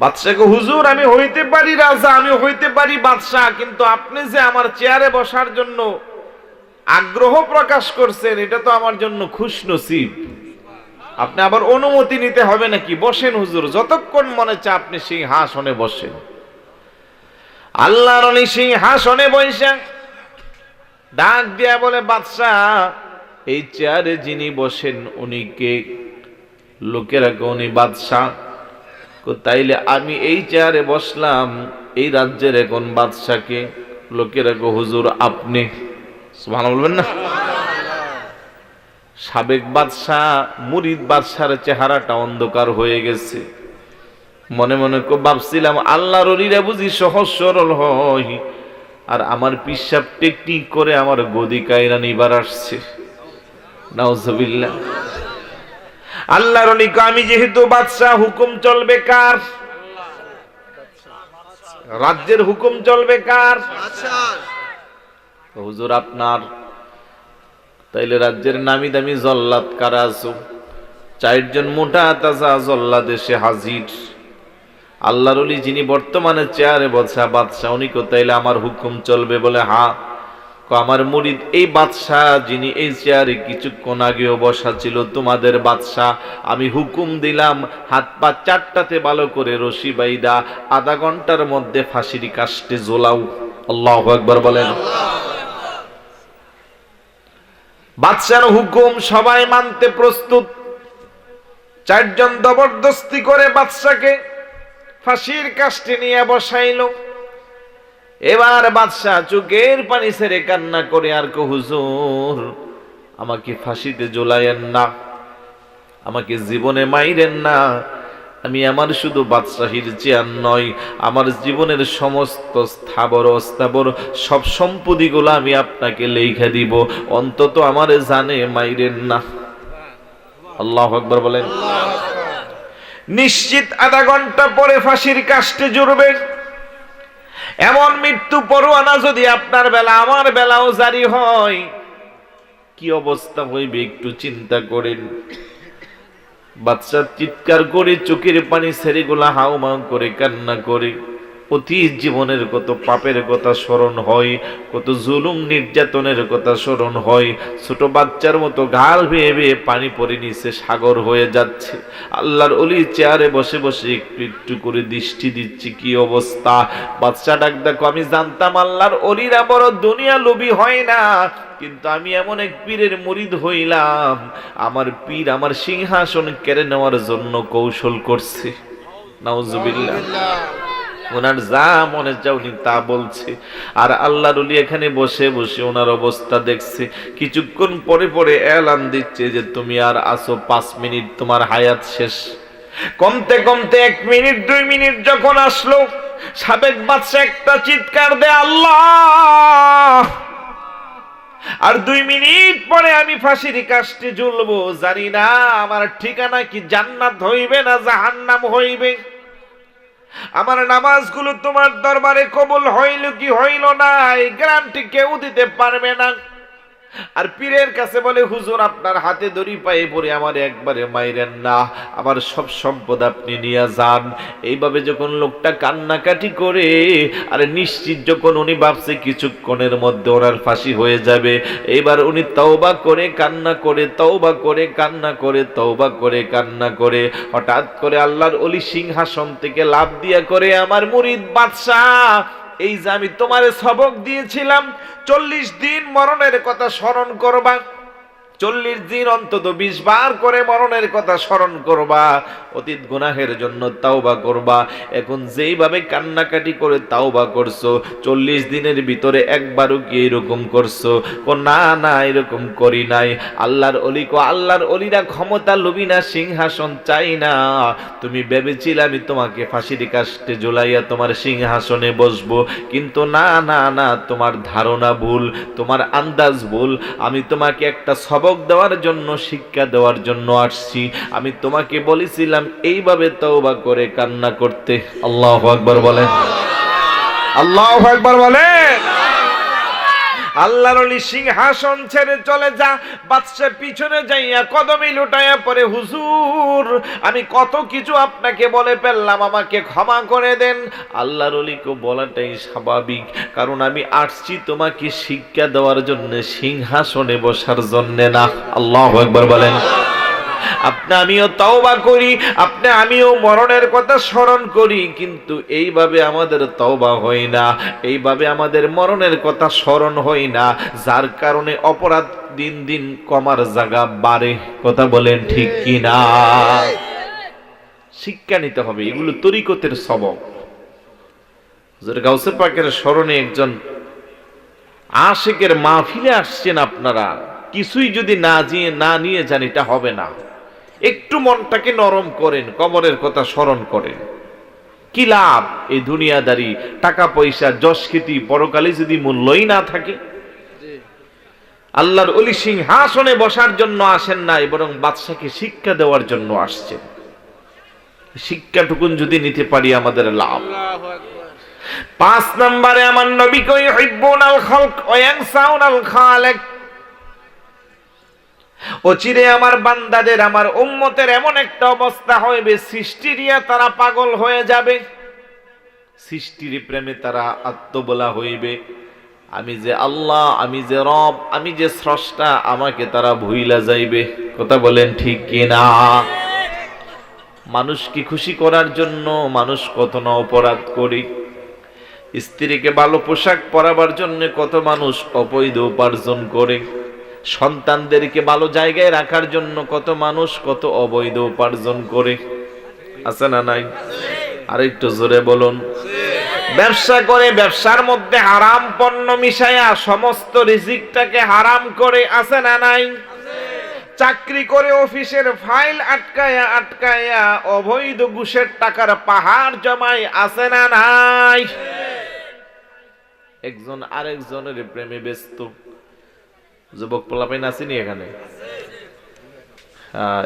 বাদশাকে, হুজুর আমি হইতে পারি রাজা, আমি হইতে পারি বাদশাহ, কিন্তু আপনি যে আমার চেয়ারে বসার জন্য আগ্রহ প্রকাশ করছেন, এটা তো আমার জন্য খুশনসিব। আপনি আবার অনুমতি নিতে হবে নাকি? বসেন হুজুর, যতক্ষণ মনে চায় আপনি সিংহাসনে বসেন। আল্লাহর ওলি সিংহাসনে বসে ডাক দিয়া বলে, বাদশাহ এই চেয়ারে যিনি বসেন উনি কে? লোকেরা কে উনি বাদশাহ। তাইলে আমি এই চেয়ারে বসলাম, এই রাজ্যের এখন বাদশাকে? লোকেরা কে হুজুর আপনি। সুবহানাল্লাহ বলবেন না? সাবেক বাদশাহ মুরিদ বাদশার চেহারাটা অন্ধকার হয়ে গেছে। মনে মনে ভাবছিলাম আল্লাহর ওলিরা বুঝি সহজ সরল হয়, আর আমার পিসাব টেকনিক করে আমার গদি কায়রা নিবার আসছে। নাউজুবিল্লাহ। আল্লাহর ওলি কয়, আমি যেহেতু বাদশা, হুকুম চলবে কার? রাজ্যের হুকুম চলবে কার? হুজুর আপনার। তাইলে রাজ্যের নামি দামি জল্লাদ কারা আছো? 4 জন মোটা তাজা জল্লাদ এসে হাজির। আল্লাহর ওলি যিনি বর্তমানে চেয়ারে বসা বাদশা, উনি কো তাইলে আমার হুকুম চলবে? বলে হ্যাঁ। আমার মুরিদ এই বাদশাহ যিনি এই চেয়ারে কিছুক্ষণ আগেও বসা ছিল, তোমাদের বাদশাহ, আমি হুকুম দিলাম হাত পা 4টাতে ভালো করে রশি বাইদা আধা ঘন্টার মধ্যে ফাঁসির কাস্টে ঝোলাও। আল্লাহু আকবার বলেন। বাদশার হুকুম সবাই মানতে প্রস্তুত। 4 জন জবরদস্তি করে বাদশাকে ফাঁসির কাস্টে নিয়ে বসাইলো। এবার বাদশা চোখের পানি ছেড়ে কান্না করে আর কো, হুজুর আমাকে ফাঁসিতে ঝোলায়েন না, আমাকে জীবনে মাইরেন না। আমি আমার শুধু বাদশাহীর চেয়ার নয়, আমার জীবনের সমস্ত স্থাবর অস্থাবর সব সম্পত্তিগুলো আমি আপনাকে লেখা দিব, অন্তত আমারে জানে মাইরেন না। আল্লাহু আকবার বলেন। নিশ্চিত আধা ঘন্টা পরে ফাঁসির কাস্টে জুড়বে। এমন মৃত্যু পরোয়ানা যদি আপনার বেলা আমার বেলাও জারি হয়, কি অবস্থা হইবে একটু চিন্তা করেন। বাচ্চা চিৎকার করে চোখের পানি ছেড়ে গোলা হাউমাউ করে কান্না করে। অতীত জীবনের কত পাপের কথা স্মরণ হয়, কত জুলুম নির্যাতনের কথা স্মরণ হয়। ছোট বাচ্চার মতো গাল বেয়ে বেয়ে পানি পড়ে নিচে সাগর হয়ে যাচ্ছে। আল্লাহর ওলি চেয়ারে বসে বসে একটু একটু করে দৃষ্টি দিচ্ছি, কি অবস্থা। বাচ্চা ডাক দেখো, আমি জানতাম আল্লাহর ওলিরা বড় দুনিয়া লোভী হয় না, কিন্তু আমি এমন এক পীরের মুরিদ হইলাম, আমার পীর আমার সিংহাসন কেড়ে নেওয়ার জন্য কৌশল করছে। নাউজুবিল্লাহ। ওনার যা মনে চাও উনি তা বলছে, আর আল্লাহর ওলি এখানে বসে বসে ওনার অবস্থা দেখছে। কিছুক্ষণ পরে পরে এলান দিচ্ছে যে তুমি আর আসো 5 মিনিট, তোমার হায়াত শেষ। কমতে কমতে 1 মিনিট 2 মিনিট যখন আসলো, সাবেক বাদশা একটা চিৎকার দেয়, আল্লাহ! আর 2 মিনিট পরে আমি ফাঁসির কাস্টে ঝুলবো। জানি না আমার ঠিকানা কি জান্নাত হইবে না জাহান্নাম হইবে। আমার নামাজগুলো তোমার দরবারে কবুল হইল কি হইল না, এই গ্যারান্টি কেউ দিতে পারবে না। আর পীরের কাছে বলে, হুজুর আপনার হাতে দড়ি পায়ে পড়ে আমার একবারে মাইরেন না, আমার সব সম্পদ আপনি নিয়ে যান। এইভাবে যখন লোকটা কান্নাকাটি করে, আর নিশ্চিত যখন উনি ভাবছে কিছুক্ষণের মধ্যে ওনার ফাঁসি হয়ে যাবে, এবার উনি তওবা করে কান্না করে, তওবা করে কান্না করে, তওবা করে কান্না করে, হঠাৎ করে আল্লাহর ওলি সিংহাসন থেকে লাফ দিয়া করে, আমার মুরিদ বাদশাহ, এই যে আমি তোমারে সবক দিয়েছিলাম 40 দিন মরণের কথা স্মরণ করবা, 40 দিন অন্তত 20 বার করে মরণের কথা স্মরণ করবা, অতীত গুনাহের জন্য তাওবা করবা। এখন যেইভাবে কান্নাকাটি করে তাওবা করছো, 40 দিনের ভিতরে একবারও কি এরকম করছো? না না, এরকম করি নাই। আল্লাহর ওলি কো, আল্লাহর ওলিরা ক্ষমতা লোভী না, সিংহাসন চাই না। তুমি ভেবেছিলে আমি তোমাকে ফাঁসির কাস্টে ঝুলাইয়া তোমার সিংহাসনে বসবো, কিন্তু না না না, তোমার ধারণা ভুল, তোমার আন্দাজ ভুল। আমি তোমাকে একটা সবক দেওয়ার জন্য, শিক্ষা দেওয়ার জন্য আসছি। আমি তোমাকে বলেছিলাম এইভাবে তওবা করে কান্না করতে। আল্লাহু আকবার বলেন। আল্লাহু আকবার বলেন। আল্লাহর ওলি সিংহাসন ছেড়ে চলে যা, বাদশা পিছনে যাইয়া কদমে লুটাইয়া পড়ে, হুজুর আমি কত কিছু আপনাকে বলে ফেললাম, আমাকে ক্ষমা করে দেন। আল্লাহর ওলিকে বলাটাই স্বাভাবিক, কারণ আমি আসছি তোমাকে শিক্ষা দেওয়ার জন্য, সিংহাসনে বসার জন্য না। আল্লাহু আকবার বলেন। আপনি আমিও তওবা করি, আপনি আমিও মরণের কথা স্মরণ করি, কিন্তু এইভাবে আমাদের তওবা হয় না, এইভাবে আমাদের মরণের কথা স্মরণ হয় না, যার কারণে অপরাধ দিন দিন কমার জায়গা বাড়ে। কথা বলেন ঠিক কি না? শিক্ষা নিতে হবে, এগুলো তরিকতের সবক। গাউসে পাকের স্মরণে একজন আশিকের মাহফিলে আসছেন, আপনারা কিছুই যদি না নিয়ে যান, এটা হবে না। একটু মনটাকে নরম করেন, কবরের কথা স্মরণ করেন। কি লাভ এই দুনিয়াদারি, টাকা পয়সা, যশ খ্যাতি পরকালে যদি মূল্যই না থাকে? আল্লাহর ওলি সিংহাসনে বসার জন্য আসেন নাই, বরং বাদশাকে শিক্ষা দেওয়ার জন্য আসছেন। শিক্ষাটুকুন যদি নিতে পারি আমাদের লাভ। 5 নম্বরে আমার নবী কই ইউহিব্বুনাল খালক ওয়া ইয়ানসাউনাল খালিক। অচিরে আমার বান্দাদের, আমার উম্মতের এমন একটা অবস্থা হইবে, সৃষ্টিরিয়া তারা পাগল হয়ে যাবে, সৃষ্টির প্রেমে তারা আত্মবোলা হইবে। আমি যে আল্লাহ, আমি যে রব, আমি যে স্রষ্টা, আমাকে তারা ভুইলা যাইবে। কথা বলেন ঠিক কিনা? মানুষকে খুশি করার জন্য মানুষ কত না অপরাধ করে। স্ত্রীকে ভালো পোশাক পরাবার জন্য কত মানুষ অবৈধ উপার্জন করে। সন্তানদেরকে ভালো জায়গায় রাখার জন্য কত মানুষ কত অবৈধ উপার্জন করে। আছে না নাই? আরেকটু জোরে বলুন। ব্যবসা করে, ব্যবসার মধ্যে হারাম পণ্য মিশায়া সমস্ত রিজিকটাকে হারাম করে। আছে না নাই? চাকরি করে অফিসের ফাইল আটকায়া আটকায়া অবৈধ ঘুষের টাকার পাহাড় জমায়। আছে না নাই? একজন আরেকজনের প্রেমে ব্যস্ত। যুবক পোলাপাইন আসেনি এখানে?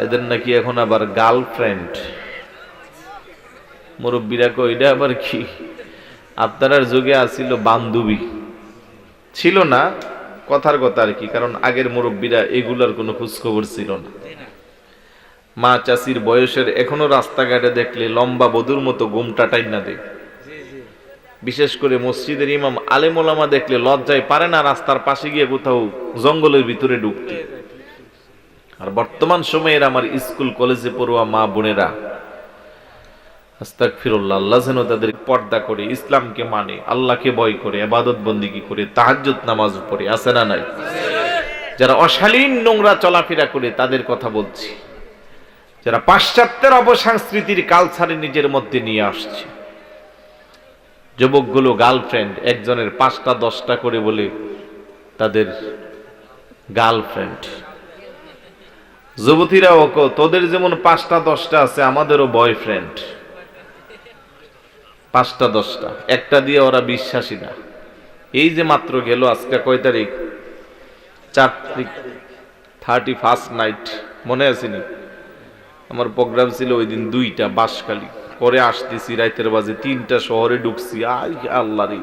এদের নাকি এখন আবার গার্লফ্রেন্ড। মুরব্বীরা কই এটা আবার কি? আপনার যুগে আসিল বান্ধবী, ছিল না, কথার কথা আর কি। কারণ আগের মুরব্বীরা এগুলার কোনো খোঁজখবর ছিল না। মা চাষির বয়সের এখনো রাস্তাঘাটে দেখলে লম্বা বধুর মতো ঘুমটা টাইনা দেয়। বিশেষ করে মসজিদের ইমাম আলেম ওলামা দেখলে লজ্জায় পারে না রাস্তার পাশে গিয়ে কোথাও জঙ্গলের ভিতরে ঢুকতে। আর বর্তমান সময়ের আমার স্কুল কলেজে পড়ুয়া মা বোনেরা, আস্তাগফিরুল্লাহ, আল্লাহ যেন তাদের পর্দা করে, ইসলামকে মানে, আল্লাহকে ভয় করে, ইবাদত বন্দেগী করে, তাহাজ্জুদ নামাজ পড়ে। আছে না নাই? যারা অশালীন নোংরা চলাফেরা করে তাদের কথা বলছি, যারা পাশ্চাত্যের অপসংস্কৃতির কালচারে নিজের মধ্যে নিয়ে আসছে। যুবকগুলো গার্লফ্রেন্ড, একজনের 5টা 10টা করে বলে তাদের গার্লফ্রেন্ড। যুবতীরাও তোদের যেমন 5টা 10টা আছে, আমাদেরও বয়ফ্রেন্ড 5টা 10টা। একটা দিয়ে ওরা বিশ্বাসী না। এই যে মাত্র গেল, আজকে কয় তারিখ? 4 তারিখ, 31st নাইট, মনে আসেনি? আমার প্রোগ্রাম ছিল ওই দিন 2টা বাঁশখালী করে আসতেছি, রাতের বাজে 3টা, শহরে ঢুকছি। আল্লাহ রে,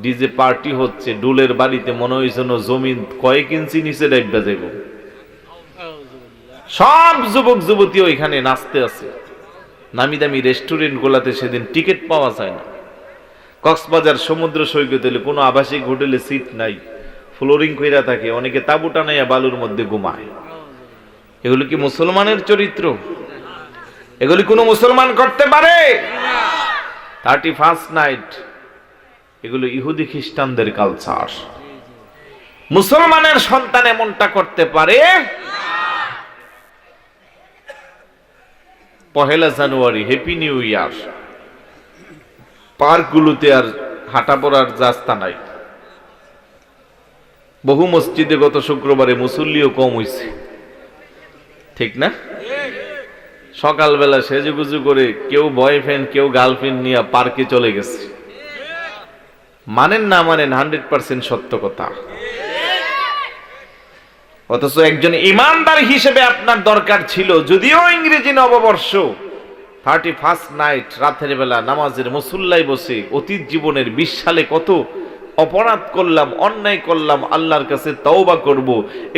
ডিজে পার্টি হচ্ছে, ডোলের বাড়িতে মনে হয়েছিল জমিন কয়েক ইঞ্চি নিচে ডাইবা যাইব। সব যুবক যুবতী ওইখানে নাচতে আছে। নামি দামি রেস্টুরেন্ট গুলাতে সেদিন টিকিট পাওয়া যায় না। কক্সবাজার সমুদ্র সৈকতে কোনো আবাসিক হোটেলে সিট নাই, ফ্লোরিং কইরা থাকে, অনেকে তাঁবু টানাইয়া বালুর মধ্যে ঘুমায়। এগুলো কি মুসলমানের চরিত্র? এগুলি কোনো মুসলমান করতে পারে? 31st নাইট, এগুলো ইহুদি খ্রিস্টানদের কালচার। মুসলমানের সন্তান এমনটা করতে পারে? 1 জানুয়ারি, হ্যাপি নিউ ইয়ার, পার্কগুলোতে আর হাঁটা পড়ার রাস্তা নাই। বহু মসজিদে গত শুক্রবারে মুসল্লিও কম হইছে, ঠিক না? সকালবেলা সেজুগুজু করে কেউ বয়ফ্রেন্ড, কেউ গার্লফ্রেন্ড নিয়ে পার্কে চলে গেছে। মানেন না মানেন, 100% সত্য কথা। অথচ একজন ইমানদার হিসেবে আপনার দরকার ছিল, যদিও ইংরেজি নববর্ষ, 31st নাইট, রাতের বেলা নামাজের মুসল্লায় বসে অতীত জীবনের 20 সালে কত অপরাধ করলাম, অন্যায় করলাম, আল্লাহর কাছে তওবা করব।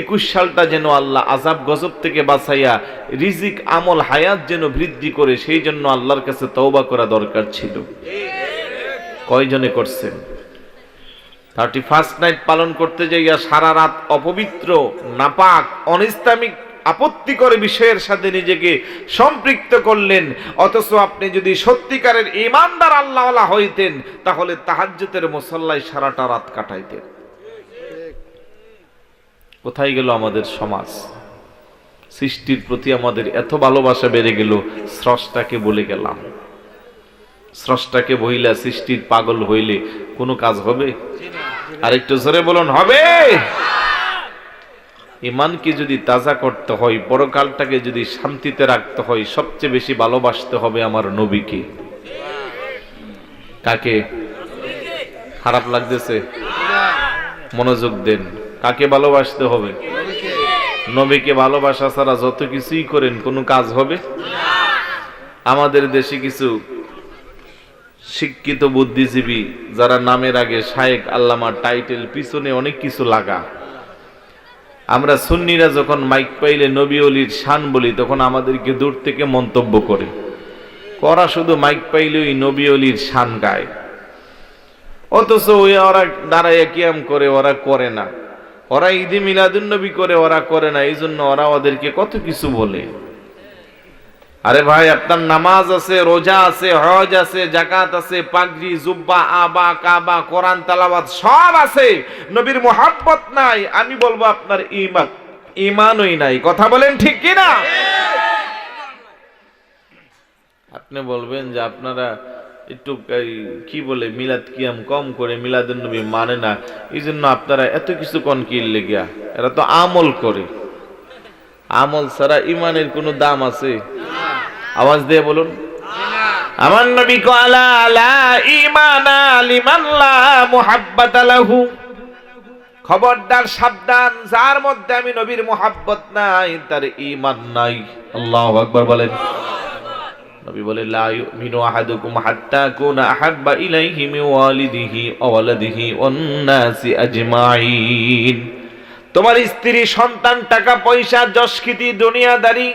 21 সালটা যেন আল্লাহ আযাব গজব থেকে বাঁচাইয়া রিজিক, আমল, হায়াত যেন বৃদ্ধি করে, সেই জন্য আল্লাহর কাছে তওবা করা দরকার ছিল। কয়জনে করছেন? 31st নাইট পালন করতে যাইয়া সারা রাত অপবিত্র, নাপাক, অনিসলামিক, আপত্তিকর বিষয়ের সাথে নিজেকে সম্পৃক্ত করলেন। অথচ আপনি যদি সত্যিকারের ঈমানদার আল্লাহওয়ালা হইতেন, তাহলে তাহাজ্জুদের মুসল্লায় সারাটা রাত কাটাইতেন। কোথায় গেল আমাদের সমাজ? সৃষ্টির প্রতি আমাদের এত ভালোবাসা বেড়ে গেল, স্রষ্টাকে বলে গেলাম। স্রষ্টাকে বইলা সৃষ্টির পাগল হইলে কোনো কাজ হবে? আরেকটু জোরে বলুন, হবে? ইমানকে যদি তাজা করতে হয়, পরকালটাকে যদি শান্তিতে রাখতে হয়, সবচেয়ে বেশি ভালোবাসতে হবে আমার নবীকে। কাকে? খারাপ লাগতেছে? মনোযোগ দেন। কাকে ভালোবাসতে হবে? নবীকে ভালোবাসা ছাড়া যত কিছুই করেন কোনো কাজ হবে? আমাদের দেশে কিছু শিক্ষিত বুদ্ধিজীবী যারা নামের আগে শায়েখ আল্লামা টাইটেল পিছনে অনেক কিছু লাগা, আমরা সুন্নিরা যখন মাইক পাইলে নবী ওলির শান বলি তখন আমাদেরকে দূর থেকে মন্তব্য করে, করা শুধু মাইক পাইলে ওই নবী ওলির শান গায়, অথচ ওরা দাঁড়াইয়া কিয়াম করে, ওরা করে না। ওরা ঈদে মিলাদুন নবী করে, ওরা করে না। এই জন্য ওরা ওদেরকে কত কিছু বলে। আরে ভাই, আপনার নামাজ আছে, রোজা আছে, হজ আছে, যাকাত আছে, পাগড়ি, জুব্বা, আবা, কাবা, কোরআন তেলাওয়াত সব আছে, নবীর মুহাব্বত নাই, আমি বলবো আপনার ঈমানই নাই। কথা বলেন ঠিক কি না? আপনি বলবেন যে আপনারা একটু কি বলে মিলাদ কিয়াম কম করে, মিলাদুন নবী মানে না, এই জন্য আপনারা এত কিছু কোন কি লেগিয়া। এরা তো আমল করে। আমল ছাড়া ইমানের কোনো দাম আছে? আওয়াজ দিয়ে বলুন। আমার নবী কলা লা ঈমানা লিমান লা মুহাব্বাতা লাহু। খবরদার, সাবধান, যার মধ্যে আমি নবীর মুহাব্বত নাই তার ঈমান নাই। আল্লাহু আকবার বলেন। নবী বলে লা ইউমিনু আহাদুকুম হাত্তা কুনা আহাব্বা ইলাইহি মিন ওয়ালিদিহি ওয়া ওয়ালাদিহি ওয়ান নাসি আজমাইন। তোমার স্ত্রী, সন্তান, টাকা পয়সা, যশখ্যাতি, দুনিয়াদারি,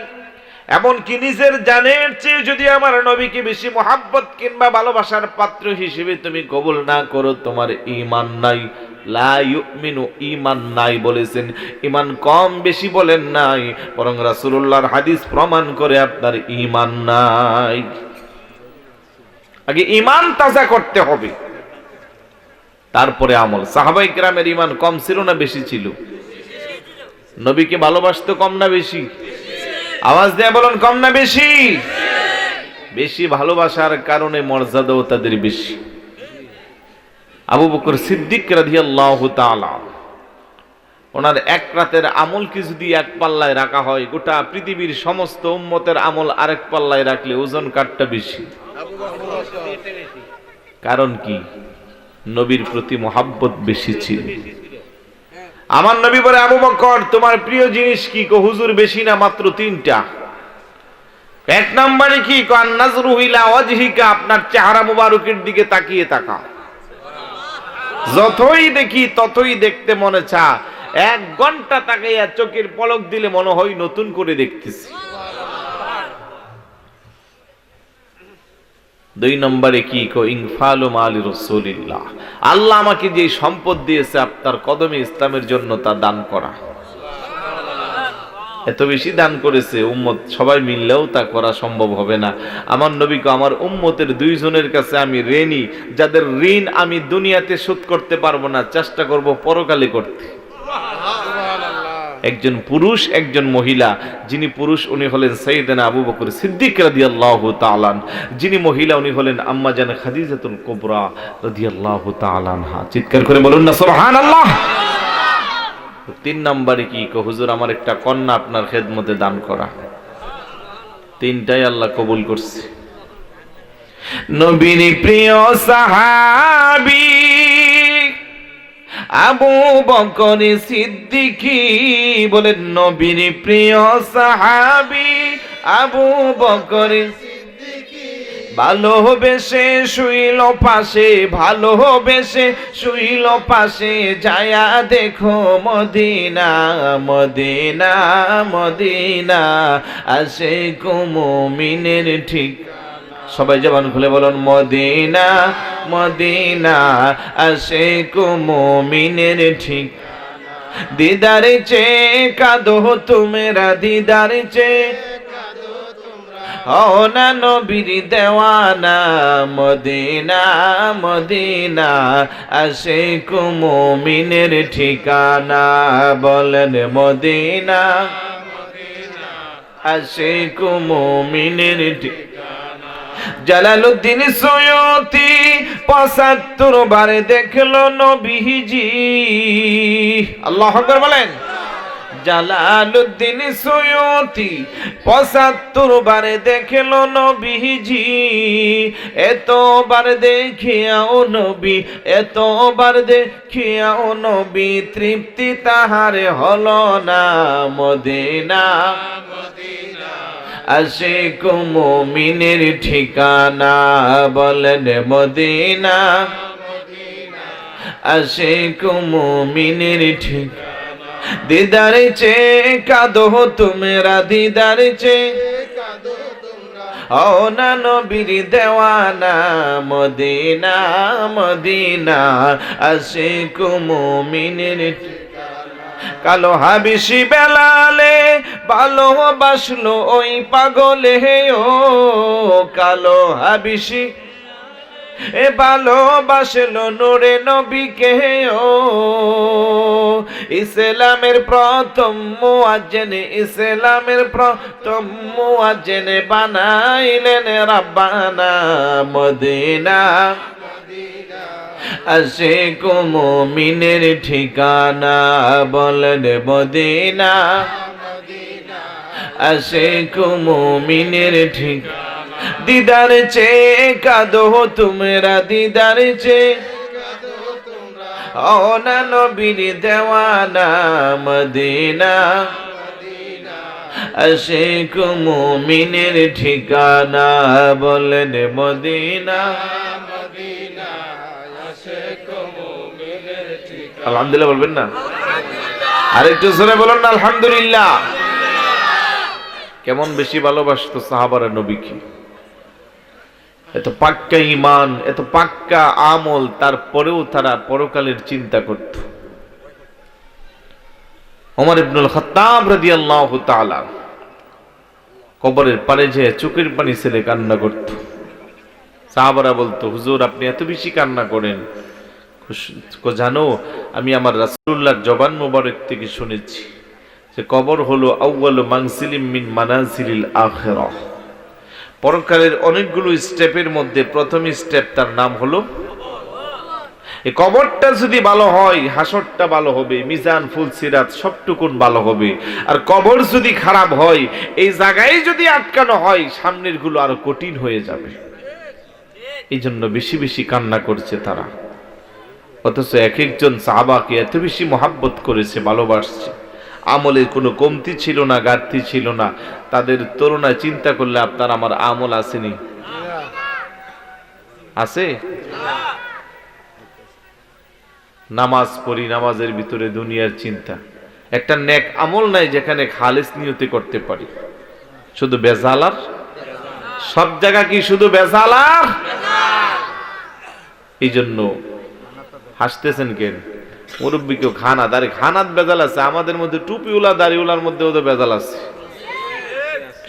এমনকি নিজের জানের চেয়ে যদি আমার নবীকে বেশি মুহাব্বত কিংবা ভালোবাসার পাত্র হিসেবে তুমি কবুল না করো, তোমার ঈমান নাই। লা ইউমিনু, ঈমান নাই বলেছেন, ঈমান কম বেশি বলেন নাই, বরং রাসূলুল্লাহর হাদিস প্রমাণ করে আপনার ঈমান নাই। আগে ঈমান তাজা করতে হবে, তারপরে আমল। সাহাবায়ে কেরামের ঈমান কম ছিল না বেশি ছিল? নবীকে ভালোবাসতো কম না বেশি? আওয়াজ দিয়ে বলুন, কম না বেশি? বেশি ভালোবাসার কারণে মর্যাদাও তাদের বেশি। আবু বকর সিদ্দিক রাদিয়াল্লাহু তাআলা, ওনার এক রাতের আমল কি যদি এক পাল্লায় রাখা হয়, গোটা পৃথিবীর সমস্ত উম্মতের আমল আরেক পাল্লায় রাখলে ওজন কাটটা বেশি। কারণ কি? নবীর প্রতি মুহাব্বত বেশি ছিল। আমার নবী বলে, আবু বকর তোমার প্রিয় জিনিস কি? হুজুর বেশি না, মাত্র 3টা। এক নম্বরে কি? কান নাজরু ইলা ওয়াজহিকা, আপনার চেহারা মুবারকের দিকে তাকিয়ে তাকা। যতই দেখি ততই দেখতে মনে চায়। 1 ঘন্টা তাকাইয়া চোখের পলক দিলে মনে হয় নতুন করে দেখতেছি। 2 নম্বরে কি? ইনফালু মালি রাসূলিল্লাহ, আল্লাহ আমাকে যে সম্পদ দিয়েছে আপনার কদমে ইসলামের জন্য তা দান করা। এত বেশি দান করেছে, উম্মত সবাই মিললেও তা করা সম্ভব হবে না। আমার নবীকে আমার উম্মতের 2 জনের কাছে আমি ঋণী, যাদের ঋণ আমি দুনিয়াতে শোধ করতে পারবো না, চেষ্টা করব পরকালে করতে। একজন পুরুষ, একজন মহিলা। যিনি পুরুষ উনি হলেন সাইয়েদনা আবু বকর সিদ্দিক রাদিয়াল্লাহু তাআলা, যিনি মহিলা উনি হলেন আম্মা জান খাদিজাতুল কুবরা রাদিয়াল্লাহু তাআলা আনহা। চিৎকার করে বলুন না সুবহানাল্লাহ। 3 নম্বরে কি? হুজুর আমার একটা কন্যা আপনার খেদমতে দান করা। 3টাই আল্লাহ কবুল করছে। নবীর প্রিয় সাহাবী আবু বকর সিদ্দিকী, বলেন নবীর প্রিয় সাহাবী আবু বকর সিদ্দিকী, ভালোবেসে শুইল পাশে, ভালোবেসে শুইল পাশে, যায়া দেখো মদিনা মদিনা মদিনা, আশিক মুমিনের ঠিক। সবাই জবান খুলে বলুন, মদিনা মদিনা, আশিক মুমিনের ঠিক। দিদারে চেয়ে কাঁদো তোমরা, দিদারে চেয়ে ও না নবীর দেওয়ানা, মদিনা মদিনা, আশিক মুমিনের ঠিকানা। বলেন মদিনা আশিক মুমিনের ঠিকানা। জালালউদ্দিন সৈয়দী ৭৫ বারে দেখলো নবীজি। আল্লাহু আকবার বলেন। জালালউদ্দিন সুয়ুতি ৭৫ বারে দেখল নবীজি, এতবার দেখিয়াও নবী, এতবার দেখিয়াও নবী, তৃপ্তি তাহার হলো না। মদিনা আশিক মুমিনের ঠিকানা, বলেন মদিনা আশিক মুমিনের ঠিকানা। দিদার চে কাঁদো তোমরা, দিদার চে ও না নবীর দেওয়ানা। মদিনা মদিনা আশিক মুমিনের কালো হাবিশি বেলালে ভালোবাসলো ওই পাগলে, ও কালো হাবিশি এ ভালোবাসলো নূরে নবীকে, ও ইসলামের প্রথম মুয়াজ্জিন, ইসলামের প্রথম মুয়াজ্জিন বানাইলেন রাব্বানা। মদিনা আশিক মুমিনের ঠিকানা, বলেন মদিনা আশিক মুমিনের ঠিকানা। দিদার চে কাঁদো তোমরা, দিদার চে ও না নবীর দেওয়ানা। মদিনা আশিক মুমিনের ঠিকানা, বলেন মদিনা। আলহামদুলিল্লাহ বলবেন না? আরেকটু জোরে বলুন না আলহামদুলিল্লাহ। কেমন বেশি ভালোবাসতো সাহাবারা নবীকে, এত পাক্কা ঈমান, এত পাক্কা আমল, তারপরেও তারা পরকালের চিন্তা করত। ওমর ইবনুল খাত্তাব রাদিয়াল্লাহু তাআলা কবরের পারে যে চোখের পানি ছেড়ে কান্না করত। সাহাবারা বলতো, হুজুর আপনি এত বেশি কান্না করেন, জানো আমি আমার রাসূলুল্লাহর জবান মোবারক থেকে শুনেছি যে কবর হলো আউয়ালু মানসিলিম মিন মানাজিলিল আখিরাহ, পরকালের অনেকগুলো স্টেপের মধ্যে প্রথম স্টেপ তার নাম হলো এই কবরটা। যদি ভালো হয় হাসরটা ভালো হবে, মিজান ফুলসিরাত সবটুকুন ভালো হবে। আর কবর যদি খারাপ হয়, এই জায়গায় যদি আটকানো হয়, সামনের গুলো আরো কঠিন হয়ে যাবে। এই জন্য বেশি বেশি কান্না করছে তারা। অথচ এক একজন সাহাবাকে এত বেশি মহাব্বত করেছে, ভালোবাসছে, আমলের কোনো কমতি ছিল না, ঘাটতি ছিল না। তাদের তুলনায় চিন্তা করলে আপনার আমার আমল আসেনি, আছে? নামাজ পড়ি, নামাজের ভিতরে দুনিয়ার চিন্তা। একটা নেক আমল নাই যেখানে খালিস নিয়তে করতে পারি, শুধু বেজালার। সব জায়গা কি শুধু বেজালার? এই জন্য হাসতেছেন কেন? মুরব্বী কেউ খানা দাঁড়ি খানাত বেজাল আছে, আমাদের মধ্যে টুপিওয়ালা দাড়িওয়ালার মধ্যে ওদের বেজাল আছে।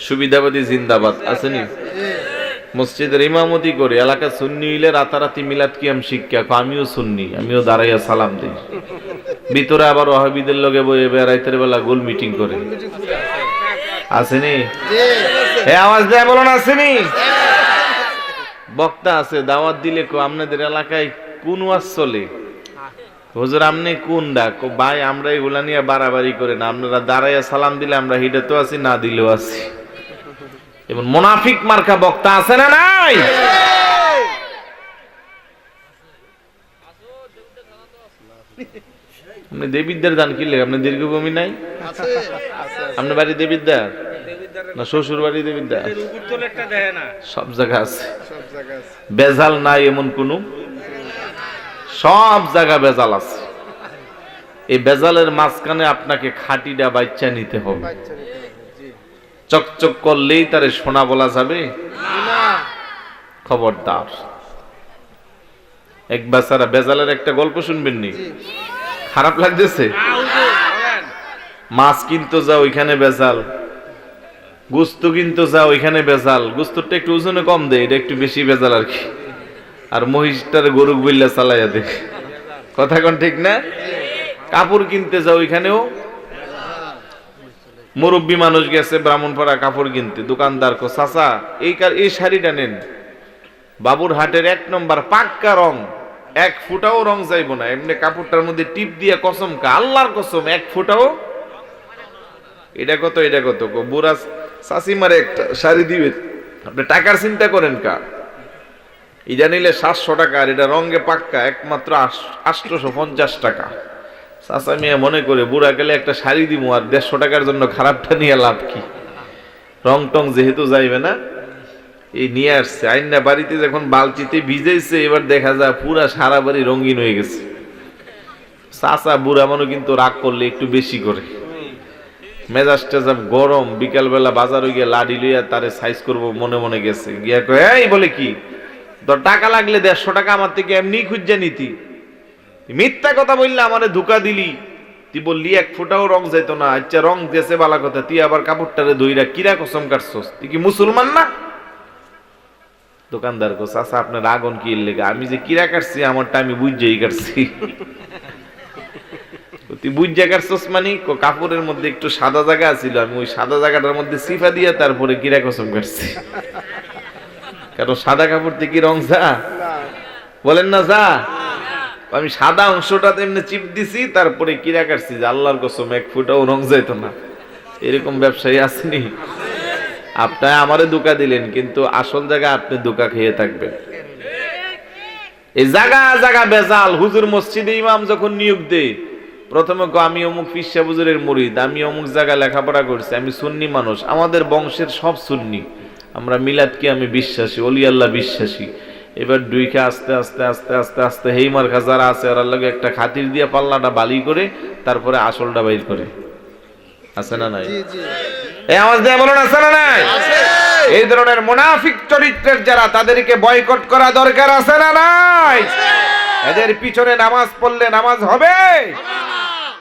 সুবিধাবাদী জিন্দাবাদ আসেনি? মসজিদের ইমামতি করে এলাকা সুন্নি হইলে রাতারাতি মিলাদ কিয়াম শিক্ষা, আমিও সুন্নি, আমিও দাঁড়াইয়া সালাম দিই। ভিতরে আবার ওয়াহাবিদের লগে বইয়ে বেড়াইতের বেলা গোল মিটিং করে, আসেনি? আওয়াজ দেয় বলুন, আসেনি? বক্তা আছে, দাওয়াত দিলে আপনাদের এলাকায় কোন ওয়াজ চলে? হুজুর আমনে কোন ডাক? ভাই আমরা এগুলা নিয়ে বাড়াবাড়ি করে না, আপনারা দাঁড়াইয়া সালাম দিলে আমরা হিডাতেও আছি, না দিলেও আছি। এবং মুনাফিক মার্কা বক্তা আছে না নাই? আপনি দেবিদ্যার দান কিনলে আপনার দীর্ঘভূমি নাই? আপনার বাড়ি দেবিদ্যার না শ্বশুর বাড়ি দেবিদ্যার? সব জায়গা আছে, বেজাল নাই এমন কোন? সব জায়গা বেজাল আছে। এই বেজালের মাঝখানে আপনাকে খাঁটিটা বাচ্চা নিতে হবে। চকচক করলেই তারে সোনা বলা যাবে? খবরদার। এক বেচারা বেজালের একটা গল্প শুনবেন নি? খারাপ লাগতেছে? মাছ কিনতে যাও, ওইখানে বেজাল। গোস্ত কিনতে যাও, ওইখানে বেজাল। গোস্তটা একটু ওজনে কম দেয়, এটা একটু বেশি বেজাল আর কি। আর মহিষটার গরু বইলা চালাইয়া দেখ, কথা কোন ঠিক না? কাপড় কিনতে যাও, ওইখানেও মুরব্বী মানুষ গেছে ব্রাহ্মণপাড়া কাপড় কিনতে, দোকানদার কো চাচা এই শাড়িটা নেন, বাবুর হাটের 1 নম্বর পাক্কা রং, 1 ফুটাও রং যাইব না। এমনি কাপড়টার মধ্যে টিপ দিয়া কসম কা, আল্লাহর কসম 1 ফুটাও এটা কত এটা কত, বুড়া চাষি মারে একটা শাড়ি দিবে, আপনি টাকার চিন্তা করেন কা? এটা নিলে 700 টাকা, আর এটা রঙে পাক্কা একমাত্র 850 টাকা। চাষা মিয়া মনে করে বুড়া গেলে একটা শাড়ি দিব, আর 150 টাকার জন্য খারাপটা নিয়ে লাভ কি? রং টং যেহেতু যাইবে না, এই নিয়ে আসছে আইনা বাড়িতে, যখন বালতিতে ভিজেছে এবার দেখা যায় পুরা সারা বাড়ি রঙিন হয়ে গেছে। চাচা বুড়া মানুষ কিন্তু রাগ করলে একটু বেশি করে, মেজাজ টেজাব গরম, বিকালবেলা বাজারে গিয়ে লাডি লইয়া তারে সাইজ করবো মনে মনে গেছে, গিয়া কয় এই বলে কি তোর টাকা লাগলে 150 টাকা আমার থেকে এমনি খুঁজে নিতি, মিথ্যা কথা বললে আমারে ধোকা দিলি, তুই বললি 1 ফোঁটাও রং যেত না, আচ্ছা রং দিয়েছে বালা কথা, তুই আবার কাপড়টারে ধইরা কিরা কসম কাটছস, তুই কি মুসলমান না? দোকানদার কো চাচা আপনার আগুন কি লেগে, আমি যে কিরা কাটছি আমারটা আমি বুঝেই কাটছি। তুই বুঝে কাটছস মানে? কাপড়ের মধ্যে একটু সাদা জায়গা ছিল, আমি ওই সাদা জায়গাটার মধ্যে সিফা দিয়ে তারপরে কিরা কসম কাটছি। কারণ সাদা কাপড় থেকে রং যা বলেন না, যা আমি সাদা অংশটা এমনি চিপ দিছি, তারপরে কিরা কাটছি, যে আল্লাহর কসম 1 ফুটাও রং যাইত না। এরকম ব্যবসায়ী আসেনি? আপনারা আমারে ধোঁকা দিলেন, কিন্তু আসল জায়গা আপনি ধোঁকা খেয়ে থাকবেন। এই জায়গা জায়গা বেজাল। হুজুর মসজিদে ইমাম যখন নিয়োগ দেয়, প্রথমে আমি অমুক পিসা হুজুরের মুরিদ, আমি অমুক জায়গায় লেখাপড়া করছি, আমি সুন্নি মানুষ, আমাদের বংশের সব সুন্নি, আমরা মিলাদকে আমি বিশ্বাসী, অলি আল্লাহ বিশ্বাসী। এবার দুইকে আস্তে আস্তে আস্তে আস্তে আস্তে হেই মার্কা যারা আছে ওরা লাগে একটা খাতির দিয়ে পাল্লাটা বালি করে তারপরে আসলটা বাইর করে। আছে না নাই? এই আওয়াজ দিয়ে বলুন আছে না নাই? এই ধরনের মুনাফিক চরিত্রের যারা, তাদেরকে বয়কট করা দরকার আছে না নাই? এদের পিছনে নামাজ পড়লে নামাজ হবে?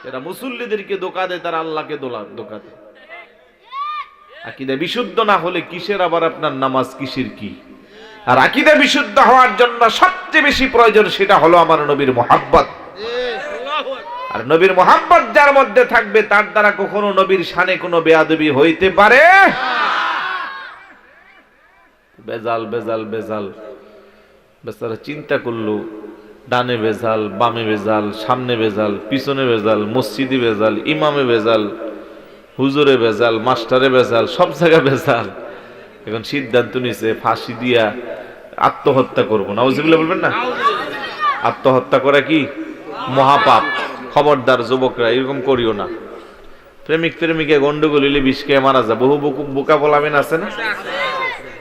যারা মুসল্লিদেরকে ধোঁকা দেয় তারা আল্লাহকে ধোঁকা দেয়। আকীদা বিশুদ্ধ না হলে কিসের আবার আপনার নামাজ, কিসের কি? আর আকীদা বিশুদ্ধ হওয়ার জন্য সবচেয়ে বেশি প্রয়োজন সেটা হলো আমার নবীর মুহাব্বত। আর নবীর মুহাব্বত যার মধ্যে থাকবে তার দ্বারা কখনো নবীর শানে কোনো বেয়াদবি হইতে পারে। বেজাল বেজাল বেজাল, বেচারা চিন্তা করলো, ডানে বেজাল, বামে বেজাল, সামনে বেজাল, পিছনে বেজাল, মসজিদে বেজাল, ইমামে বেজাল, হুজুরে বেজাল, মাস্টারে বেজাল, সব জায়গায় বেজাল। এখন সিদ্ধান্ত নিছে ফাঁসি দিয়া আত্মহত্যা করবো। নাউজুবিল্লাহ বলবেন না? আত্মহত্যা করা কি মহাপাপ। খবরদার যুবকরা এরকম করিও না। প্রেমিক প্রেমিকা গন্ডগোল হইলে বিষ খেয়ে মারা যায়। বহু বোকা বলাবেন আছে না?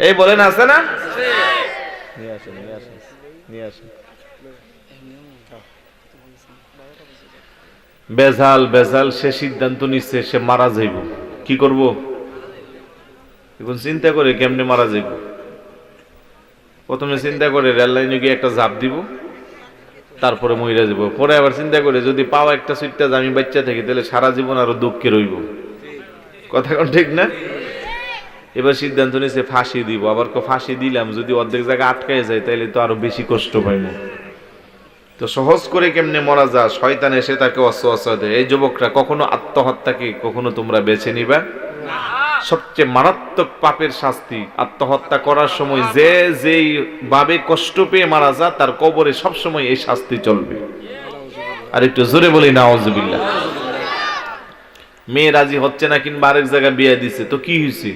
এই বলেন আছে না? নিয়ে আসেন নিয়ে আসেন নিয়ে আসেন। বেজাল বেজাল, সে সিদ্ধান্ত নিচ্ছে সে মারা যাইব। কি করব? এখন চিন্তা করে কেমনে মারা যাইব। প্রথমে চিন্তা করে রেল লাইনে গিয়ে একটা ঝাঁপ দিব, তারপরে মইরা যাব। পরে আবার চিন্তা করে যদি পাওয়া একটা সুইটটা আমি বাচ্চা থাকি তাহলে সারা জীবন আরো দুঃখে রইব। কথা কোন ঠিক না? এবার সিদ্ধান্ত নিয়েছে ফাঁসি দিব। আবার ফাঁসি দিলাম যদি অর্ধেক জায়গা আটকায় যায় তাহলে তো আরো বেশি কষ্ট পাইব। তো সহজ করে কেমনে মরা যায়, শয়তান এসে তাকে ওয়াসওয়াসা দেয়। এই যুবকরা, কখনো আত্মহত্যাকে কখনো তোমরা বেছে নিবা? সবচেয়ে মারাত্মক পাপের শাস্তি আত্মহত্যা করার সময়। যে যেই ভাবে কষ্ট পেয়ে মারা যায় তার কবরে সবসময় এই শাস্তি চলবে। আর একটু জোরে বলি নাউজুবিল্লাহ। মেয়ে রাজি হচ্ছে না কিংবা আরেক জায়গায় বিয়ে দিছে, তো কি হয়েছে?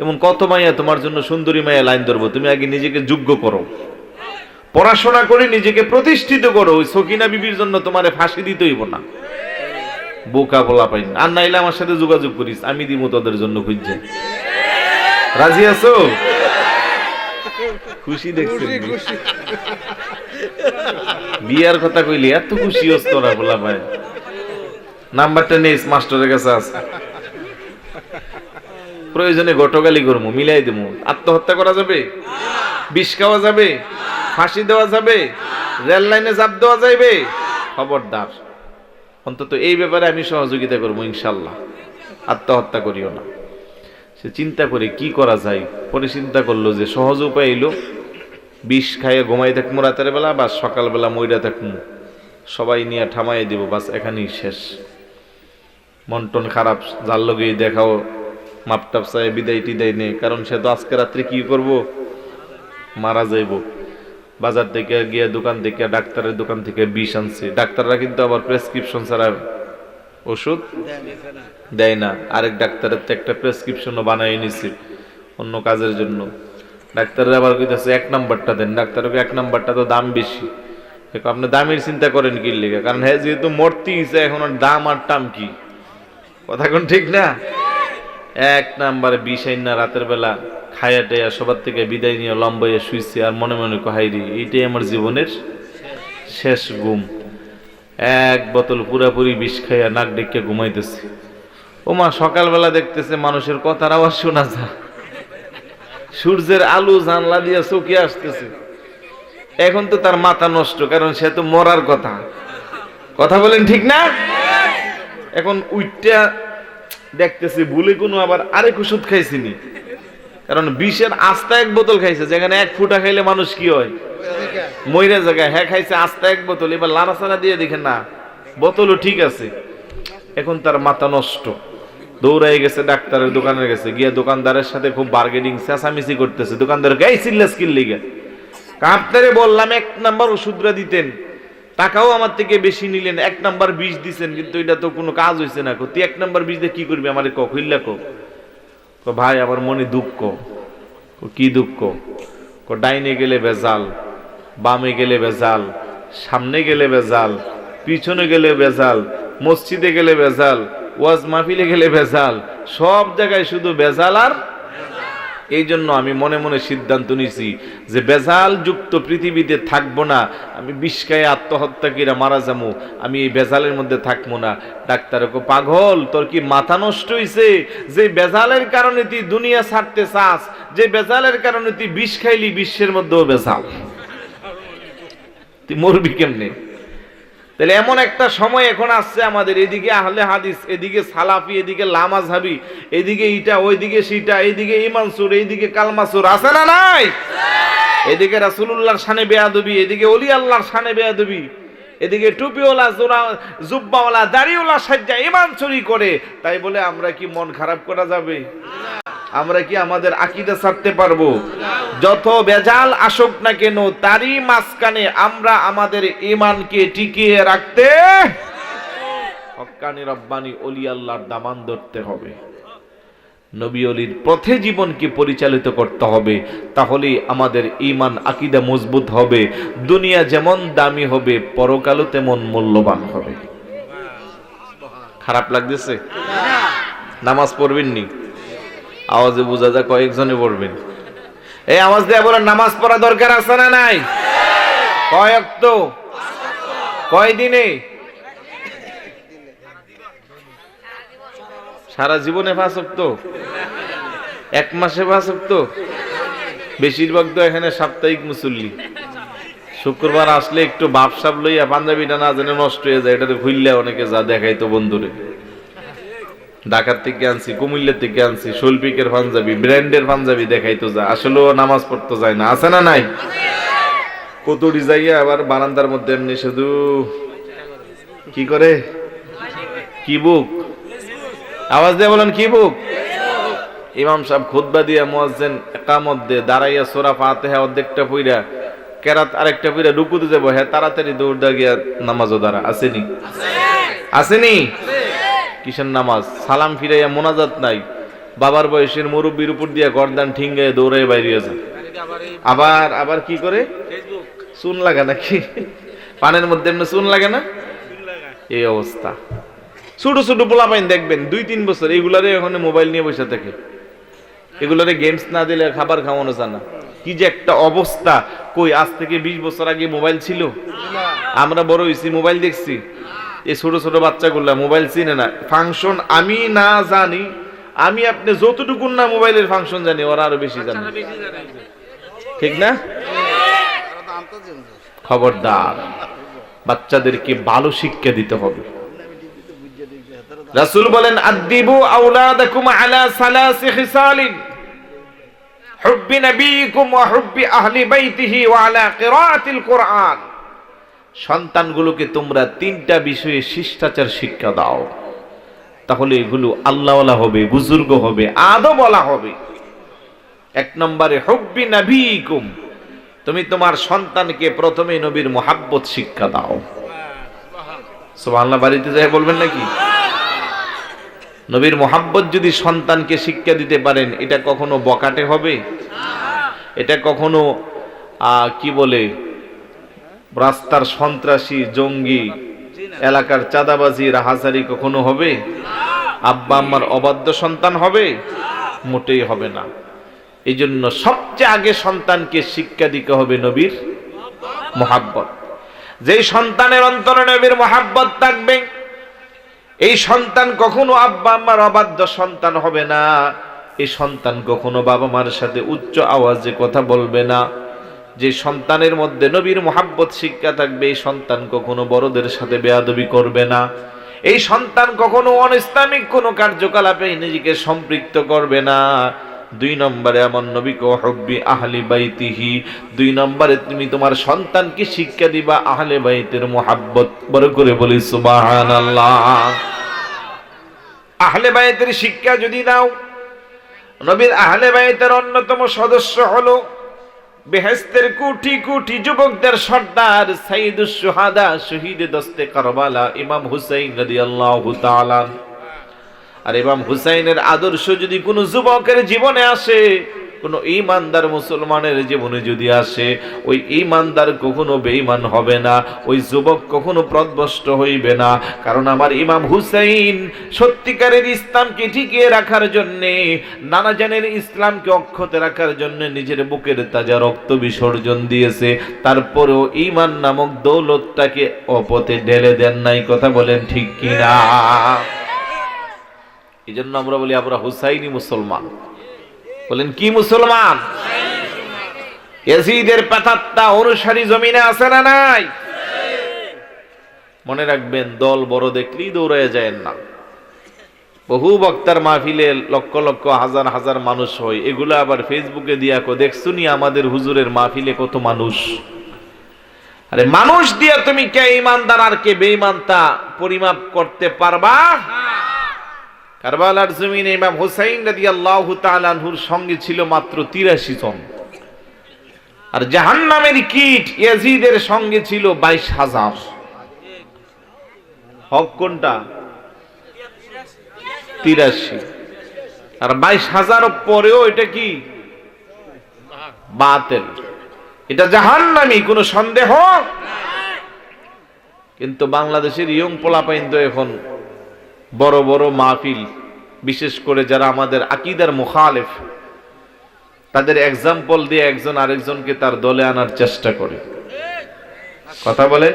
এমন কত মাইয়া তোমার জন্য সুন্দরী মাইয়া লাইন ধরবো। তুমি আগে নিজেকে যোগ্য করো, পড়াশোনা করে নিজেকে প্রতিষ্ঠিত করো। ওই সকিনা বিবির জন্য তোমারে ফাঁসি দিতে হইব না। বোকা বলা পাই না। আর নাইলে আমার সাথে যোগাযোগ করিস, আমি দিব তোদের জন্য খুঁজছে। রাজি আছো? খুশি দেখছেন? বিয়ার কথা কইলে এত খুশি হস তোরা বলা পাই। নাম্বারটা নেই, মাস্টারের কাছে আছে। প্রয়োজনে গটগালি করবো, মিলাই দেবো। আত্মহত্যা করা যাবে? বিষ খাওয়া যাবে? ফাঁসি দেওয়া যাবে? রেল লাইনে চাপ দেওয়া যাবে? খবরদার, অন্তত এই ব্যাপারে আমি সহযোগিতা করবো ইনশাল্লাহ। আত্মহত্যা করিও না। সে চিন্তা করে কি করা যায়, পরে চিন্তা করলো যে সহজ উপায় এলো, বিষ খাইয়ে ঘুমাই থাকবো রাতের বেলা, বা সকালবেলা মইরা থাকবো, সবাই নিয়ে ঠামাই দিব, বাস এখানেই শেষ। মন্টন খারাপ, যার লগেই দেখাও মাপটাপ চাই বিদায় টিদায় নেই, কারণ সে তো আজকে রাত্রে কি করব, মারা যাইব। বাজার থেকে গিয়ে দোকান থেকে, ডাক্তারের দোকান থেকে বিষ আনছে। ডাক্তাররা কিন্তু আবার প্রেসক্রিপশন ছাড়া ওষুধ দেয় না। আরেক ডাক্তারের তো একটা প্রেসক্রিপশনও বানাই নিছে অন্য কাজের জন্য। ডাক্তারের আবার কইতেছে 1 নাম্বারটা দেন। ডাক্তারকে 1 নাম্বারটা তো দাম বেশি। আপনি দামের চিন্তা করেন কি লিগে? কারণ হ্যাঁ যেহেতু মরতে ইচ্ছে, এখন আর দাম আর টাম কি, কথা কোন ঠিক না? 1 নাম্বারে বিষ আইনা রাতের বেলা খাইয়া টাইয়া সবার থেকে বিদায় নিয়ে লম্বাইয়া শুইছে আর মনে মনে কহাইরি এইটাই আমার জীবনের শেষ ঘুম। 1 বোতল পুরাপুরি বিষ খাইয়া নাক ডেকে ঘুমাইতেছে। ওমা সকালবেলা দেখতেছে মানুষের কথার আওয়াজ শোনা যায়, সূর্যের আলো জানলা দিয়া চোখে আসতেছে। এখন তো তার মাথা নষ্ট, কারণ সে তো মরার কথা, কথা বলেন ঠিক না? এখন উইটা দেখতেছে ভুলে কোনো আবার আরেক ওষুধ খাইছিনি, কারণ বিষের আস্তা 1 বোতল খাইছে, যেখানে 1 ফুটা খাইলে মানুষ কি হয়, মইরা জায়গায়। হ্যাঁ খাইছে আস্তা 1 বোতল, এবার লাড়াচাড়া দিয়ে দেখেন না বোতলও ঠিক আছে। এখন তার মাথা নষ্ট, দৌড়াই গেছে ডাক্তারের দোকানে গেছে, গিয়া দোকানদারের সাথে খুব বার্গেনিং চেঁচামেচি করতেছে। দোকানদার গাই সিল্লাস কিনলে গিয়া আপনারে বললাম 1 নাম্বার ওষুধরা দিতেন, টাকাও আমার থেকে বেশি নিলেন, 1 নাম্বার বিষ দিছেন, কিন্তু এটা তো কোনো কাজ হইছে না। তুই 1 নাম্বার বিষ দিয়ে কি করবি আমারে কইল্লা কো? ভাই আমার মনে দুঃখ। কি দুঃখ? ডাইনে গেলে বেজাল, বামে গেলে বেজাল, সামনে গেলে বেজাল, পিছনে গেলে বেজাল, মসজিদে গেলে বেজাল, ওয়াজ মাহফিলে গেলে বেজাল, সব জায়গায় শুধু বেজাল আর। এই জন্য আমি মনে মনে সিদ্ধান্ত নিছি যে বেজাল যুক্ত পৃথিবীতে থাকবো না। আমি বিষ খাইয়ে আত্মহত্যা করে মারা যাবো, আমি এই বেজালের মধ্যে থাকবো না। ডাক্তারকে পাগল, তোর কি মাথা নষ্ট হইছে? যে বেজালের কারণে তুই দুনিয়া ছাড়তে চাস, যে বেজালের কারণে তুই বিষ খাইলি, বিশ্বের মধ্যেও বেজাল, তুই মরবি কেমনে? তাহলে এমন একটা সময় এখন আসছে আমাদের, এদিকে আহলে হাদিস, এদিকে সালাফি, এদিকে লামাযহাবি, এদিকে ইটা, ওইদিকে সিটা, এইদিকে ইমানসুর, এইদিকে কালমাসুর, আছে না নাই? এদিকে রাসূলুল্লাহর শানে বেয়াদবি, এদিকে ওলি আল্লাহর শানে বেয়াদবি, এদিকে টুপিওয়ালা, জুব্বাওয়ালা, দাড়িওয়ালা সাজ্জা ইমান চুরি করে। তাই বলে আমরা কি মন খারাপ করা যাবে? আমরা কি আমাদের আকীদা ছাড়তে পারবো? যত বেজাল আসুক না কেন, তারই মাঝখানে আমরা আমাদের ঈমানকে টিকিয়ে রাখতে হক্কানি রব্বানি ওলি আল্লাহর দামান ধরতে হবে, নবী ওলির পথে জীবনকে পরিচালিত করতে হবে। তাহলেই আমাদের ঈমান আকীদা মজবুত হবে। দুনিয়া যেমন দামি হবে, পরকালও তেমন মূল্যবান হবে। খারাপ লাগতেছে? নামাজ পড়বেন নি? আওয়াজে বোঝা যায় কয়েকজনে পড়বেন। এই আওয়াজ দিয়ে বলেন নামাজ পড়া দরকার আছে না নাই? কয় ওয়াক্ত? কয় দিনে? সারা জীবনে 5 ওয়াক্ত? 1 মাসে 5 ওয়াক্ত? বেশিরভাগ তো এখানে সাপ্তাহিক মুসল্লি। শুক্রবার আসলে একটু ভাবসাব লইয়া পাঞ্জাবিটা না জানে নষ্ট হয়ে যায়, এটাতে খুললে অনেকে যা দেখাইতো বন্ধুরে। ঢাকার থেকে আনছি, কুমিল্লার থেকে আনছি, শৈল্পিকের পাঞ্জাবি, ব্র্যান্ডের পাঞ্জাবি দেখাইতো যা, আসলেও নামাজ পড়তে যায় না, আছে না নাই? কতটি যাইয়া আবার বারান্দার মধ্যে এমনি শুধু কি করে, কি বুক, আওয়াজ দিয়ে বলেন কি বুক। ইমাম সাহেব খুতবা দিয়া মুয়াজ্জিন ইকামত দে, দাঁড়াইয়া সূরা ফাতিহা অর্ধেকটা পড়া, কেরাত আরেকটা পড়া রুকুতে যাব, হ্যাঁ তাড়াতাড়ি দৌড় দা গিয়া নামাজও দাঁড়া। আসেনি? আসেনি? কিসের নামাজ? সালাম ফিরাইয়া মোনাজাত নাই, বাবার বয়সের মুরব্বির উপর দিয়া গর্দান ঠিঙ্গায় দৌড়াই বাইরে যায়। আবার আবার কি করে? চুন লাগা নাকি পানের মধ্যে? এমনি চুন লাগে না? এই অবস্থা। ছোট ছোট পোলাপাইন দেখবেন 2-3 বছর, এগুলারে এখন মোবাইল নিয়ে বসে থাকে, এগুলারে গেমস না দিলে খাবার খাওয়ানো যায় না। কি যে একটা অবস্থা! কই আজ থেকে 20 বছর আগে মোবাইল ছিল? আমরা বড় হইছি মোবাইল দেখছি, এই ছোট ছোট বাচ্চাগুলা মোবাইল চিনে না। ফাংশন আমি না জানি, আমি আপনি যতটুকু না মোবাইলের ফাংশন জানি, ওরা আরো বেশি জানে, ঠিক না? খবরদার, বাচ্চাদেরকে ভালো শিক্ষা দিতে হবে। রাসূল বলেন আদিবু আওলাদাকুম আলা সালাসি খিসালিন, হুব্বি নবীকুম ওয়া হুব্বি আহলি বাইতিহি ওয়া আলা কিরাআতিল কুরআন। সন্তানগুলোকে তোমরা 3টা বিষয়ে শিষ্টাচার শিক্ষা দাও, তাহলে এগুলো আল্লাহওয়ালা হবে, বুজুর্গ হবে, আদবওয়ালা হবে। 1 নম্বরে হুব্বি নবীকুম, তুমি তোমার সন্তানকে প্রথমে নবীর মুহাব্বত শিক্ষা দাও। সুবহানাল্লাহ, বাড়িতে যাই বলবেন নাকি? নবীর মোহাব্বত যদি সন্তানকে শিক্ষা দিতে পারেন, এটা কখনো বকাটে হবে? এটা কখনো কি বলে রাস্তার সন্ত্রাসী, জঙ্গি, এলাকার চাঁদাবাজি, রাহাজারি কখনো হবে? আব্বা আম্মার অবাধ্য সন্তান হবে? মোটেই হবে না। এই জন্য সবচেয়ে আগে সন্তানকে শিক্ষা দিতে হবে নবীর মোহাব্বত। যেই সন্তানের অন্তরে নবীর মোহাব্বত থাকবে, এই সন্তান কখনো আব্বা আম্মার অবাধ্য সন্তান হবে না। এই সন্তান কখনো বাবা মার সাথে উচ্চ আওয়াজে কথা বলবে না। যে সন্তানের মধ্যে নবীর মোহাব্বত শিক্ষা থাকবে, এই সন্তান কখনো বড়দের সাথে বেয়াদবি করবে না। এই সন্তান কখনো অনইসলামিক কোনো কার্যকলাপে নিজেকে সম্পৃক্ত করবে না। 2 নম্বরে আমার নবীকে হুব্বি আহলি বাইতিহি, 2 নম্বরে তুমি তোমার সন্তানকে শিক্ষা দিবা আহলে বাইতের মোহাব্বত। বড় করে বলি সুবহানাল্লাহ। আহলে বাইতের শিক্ষা যদি দাও, নবীর আহলে বাইতের অন্যতম সদস্য হলো বেহেশতের কোটি কোটি যুবকদের সর্দার সাইয়্যিদুশ শুহাদা, শহীদে দস্তে কারবালা ইমাম হুসাইন রাদিয়াল্লাহু তাআলা। আর ইমাম হুসাইনের আদর্শ যদি কোনো যুবকের জীবনে আসে, কোনো ঈমানদার মুসলমানের জীবনে যদি আসে, ওই ঈমানদার কখনো বেঈমান হবে না, ওই যুবক কখনো পথভ্রষ্ট হইবে না। কারণ আমার ইমাম হুসাইন সত্যিকারের ইসলামকে টিকিয়ে রাখার জন্যে, নানা জানের ইসলামকে অক্ষত রাখার জন্য নিজের বুকের তাজা রক্ত বিসর্জন দিয়েছে। তারপরেও ঈমান নামক দৌলতটাকে অপথে ঢেলে দেন নাই। কথা বলেন ঠিক কিনা? এই জন্য আমরা বলি আমরা হুসাইনি মুসলমান। বলেন কি মুসলমান? ইয়াজিদের পাতাত্তা অনুসারী জমিনে আছে না নাই? মনে রাখবেন, দল বড় দেখলেই দৌড়ায় যায় না। বহু বক্তার মাহফিলে লক্ষ লক্ষ হাজার হাজার মানুষ হয়, এগুলো আবার ফেসবুকে দিয়া দেখছুনি আমাদের হুজুরের মাহফিলে কত মানুষ। আরে মানুষ দিয়া তুমি কে ইমানদার আর কে বেঈমান তা পরিমাপ করতে পারবা? কারবালার জমিনে ইমাম হুসাইন রাদিয়াল্লাহু তাআলা আনহুর সঙ্গে ছিল মাত্র 83 জন, আর জাহান্নামের কীট ইয়াজিদের সঙ্গে ছিল 22,000। হক কোনটা? 83। আর 22,000 পরেও এটা কি বাতিল, এটা জাহান্নামী, কোনো সন্দেহ। কিন্তু বাংলাদেশের ইয়ং পোলাপাইন তো এখন বড় বড় মাহফিল, বিশেষ করে যারা আমাদের আকীদার মুখালিফ, তাদের এক্সাম্পল দিয়ে একজন আরেকজনকে তার দলে আনার চেষ্টা করে। কথা বলে,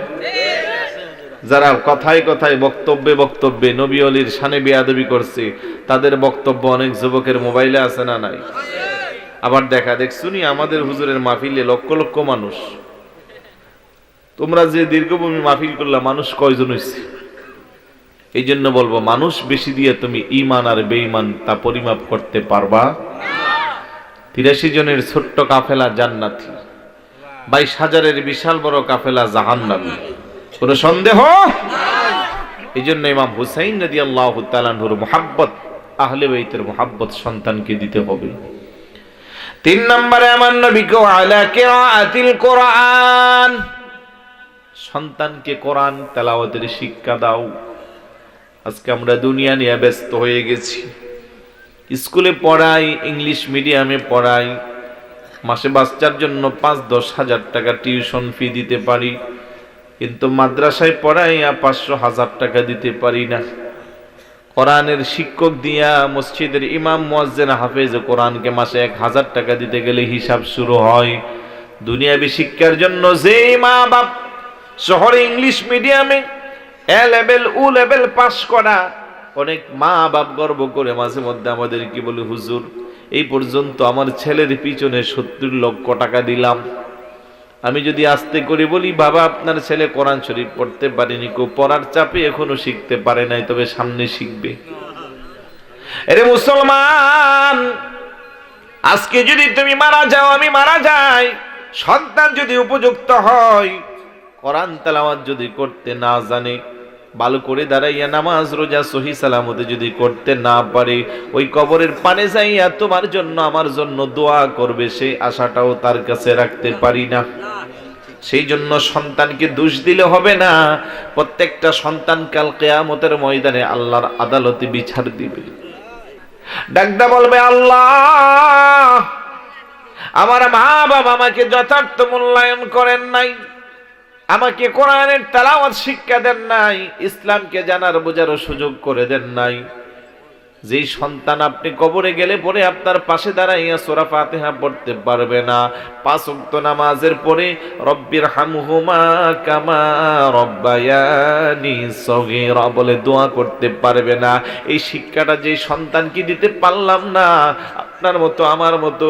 যারা কথায় কথায় বক্তব্যে বক্তব্যে নবী ওলির শানে বেয়াদবি করছে, তাদের বক্তব্য অনেক যুবকের মোবাইলে আছে না নাই? আবার দেখছুনি আমাদের হুজুরের মাহফিলে লক্ষ লক্ষ মানুষ। তোমরা যে দীর্ঘভূমি মাহফিল করলা, মানুষ কয়জন হইছে? এই জন্য বলবো, মানুষ বেশি দিয়ে তুমি ঈমান আর বেঈমান তা পরিমাপ করতে পারবা? 83 জনের ছোট্ট কাফেলা জান্নাতি, 22,000-এর বিশাল বড় কাফেলা জাহান্নামী, কোনো সন্দেহ? এই জন্য ইমাম হুসাইন রাদিয়াল্লাহু তাআলা আনহুর মুহাব্বত, আহলে বাইতের মুহাব্বত সন্তানকে দিতে হবে। 3 নম্বরে আমার নবীকে আলা কিরাআতিল কোরআন, সন্তানকে কোরআন তেলাওয়াতের শিক্ষা দাও। আজকে আমরা দুনিয়া নিয়ে ব্যস্ত হয়ে গেছি। স্কুলে পড়াই, ইংলিশ মিডিয়ামে পড়াই, মাসে বাচ্চার জন্য 5-10 হাজার টাকা টিউশন ফি দিতে পারি, কিন্তু মাদ্রাসায় পড়াই 500-1000 টাকা দিতে পারি না। কোরআনের শিক্ষক দিয়া মসজিদের ইমাম মুয়াজ্জিন হাফেজ কোরআনকে মাসে 1000 টাকা দিতে গেলে হিসাব শুরু হয়। দুনিয়াবি শিক্ষার জন্য যে মা বাপ শহরে ইংলিশ মিডিয়ামে A level O level pass করা, অনেক মা বাপ গর্ব করে মাঝে মধ্যে আমাদের কি বলে, হুজুর এই পর্যন্ত আমার ছেলের পিছনে 70 লক্ষ টাকা দিলাম। আমি যদি আস্তে করে বলি, বাবা আপনার ছেলে কোরআন শরীফ পড়তে পারেনি, পড়ার চাপে এখনো শিখতে পারে নাই, তবে সামনে শিখবে। আরে মুসলমান, আজকে যদি তুমি মারা যাও, আমি মারা যাই, সন্তান যদি উপযুক্ত হয়, কোরআন তেলাওয়াত যদি করতে না জানে, ভালো করে দাঁড়াইয়া নামাজ রোজা সহি সালামতে যদি করতে না পারে, ওই কবরের পানে যাইয়া তোমার জন্য আমার জন্য দোয়া করবে, সেই আশাটাও তার কাছে রাখতে পারি না। সেই জন্য সন্তানকে দোষ দিলে হবে না, প্রত্যেকটা সন্তান কাল কিয়ামতের ময়দানে আল্লাহর আদালতে বিচার দিবে। ডাকদা বলবে, আল্লাহ আমার মা বাবা আমাকে যথার্থ মূল্যায়ন করেন নাই, আমাকে কোরআনের তেলাওয়াত শিক্ষা দেন নাই, ইসলামকে জানার বোঝার সুযোগ করে দেন নাই। যেই সন্তান আপনি কবরে গেলে পরে আপনার পাশে দাঁড়াইয়া সূরা ফাতিহা পড়তে পারবে না, 5 ওয়াক্ত নামাজের পরে রব্বির হামহুমা কামা রব্বায়ানি সগীরা বলে দোয়া করতে পারবে না, এই শিক্ষাটা যে সন্তানকে দিতে পারলাম না, আপনার মতো আমার মতো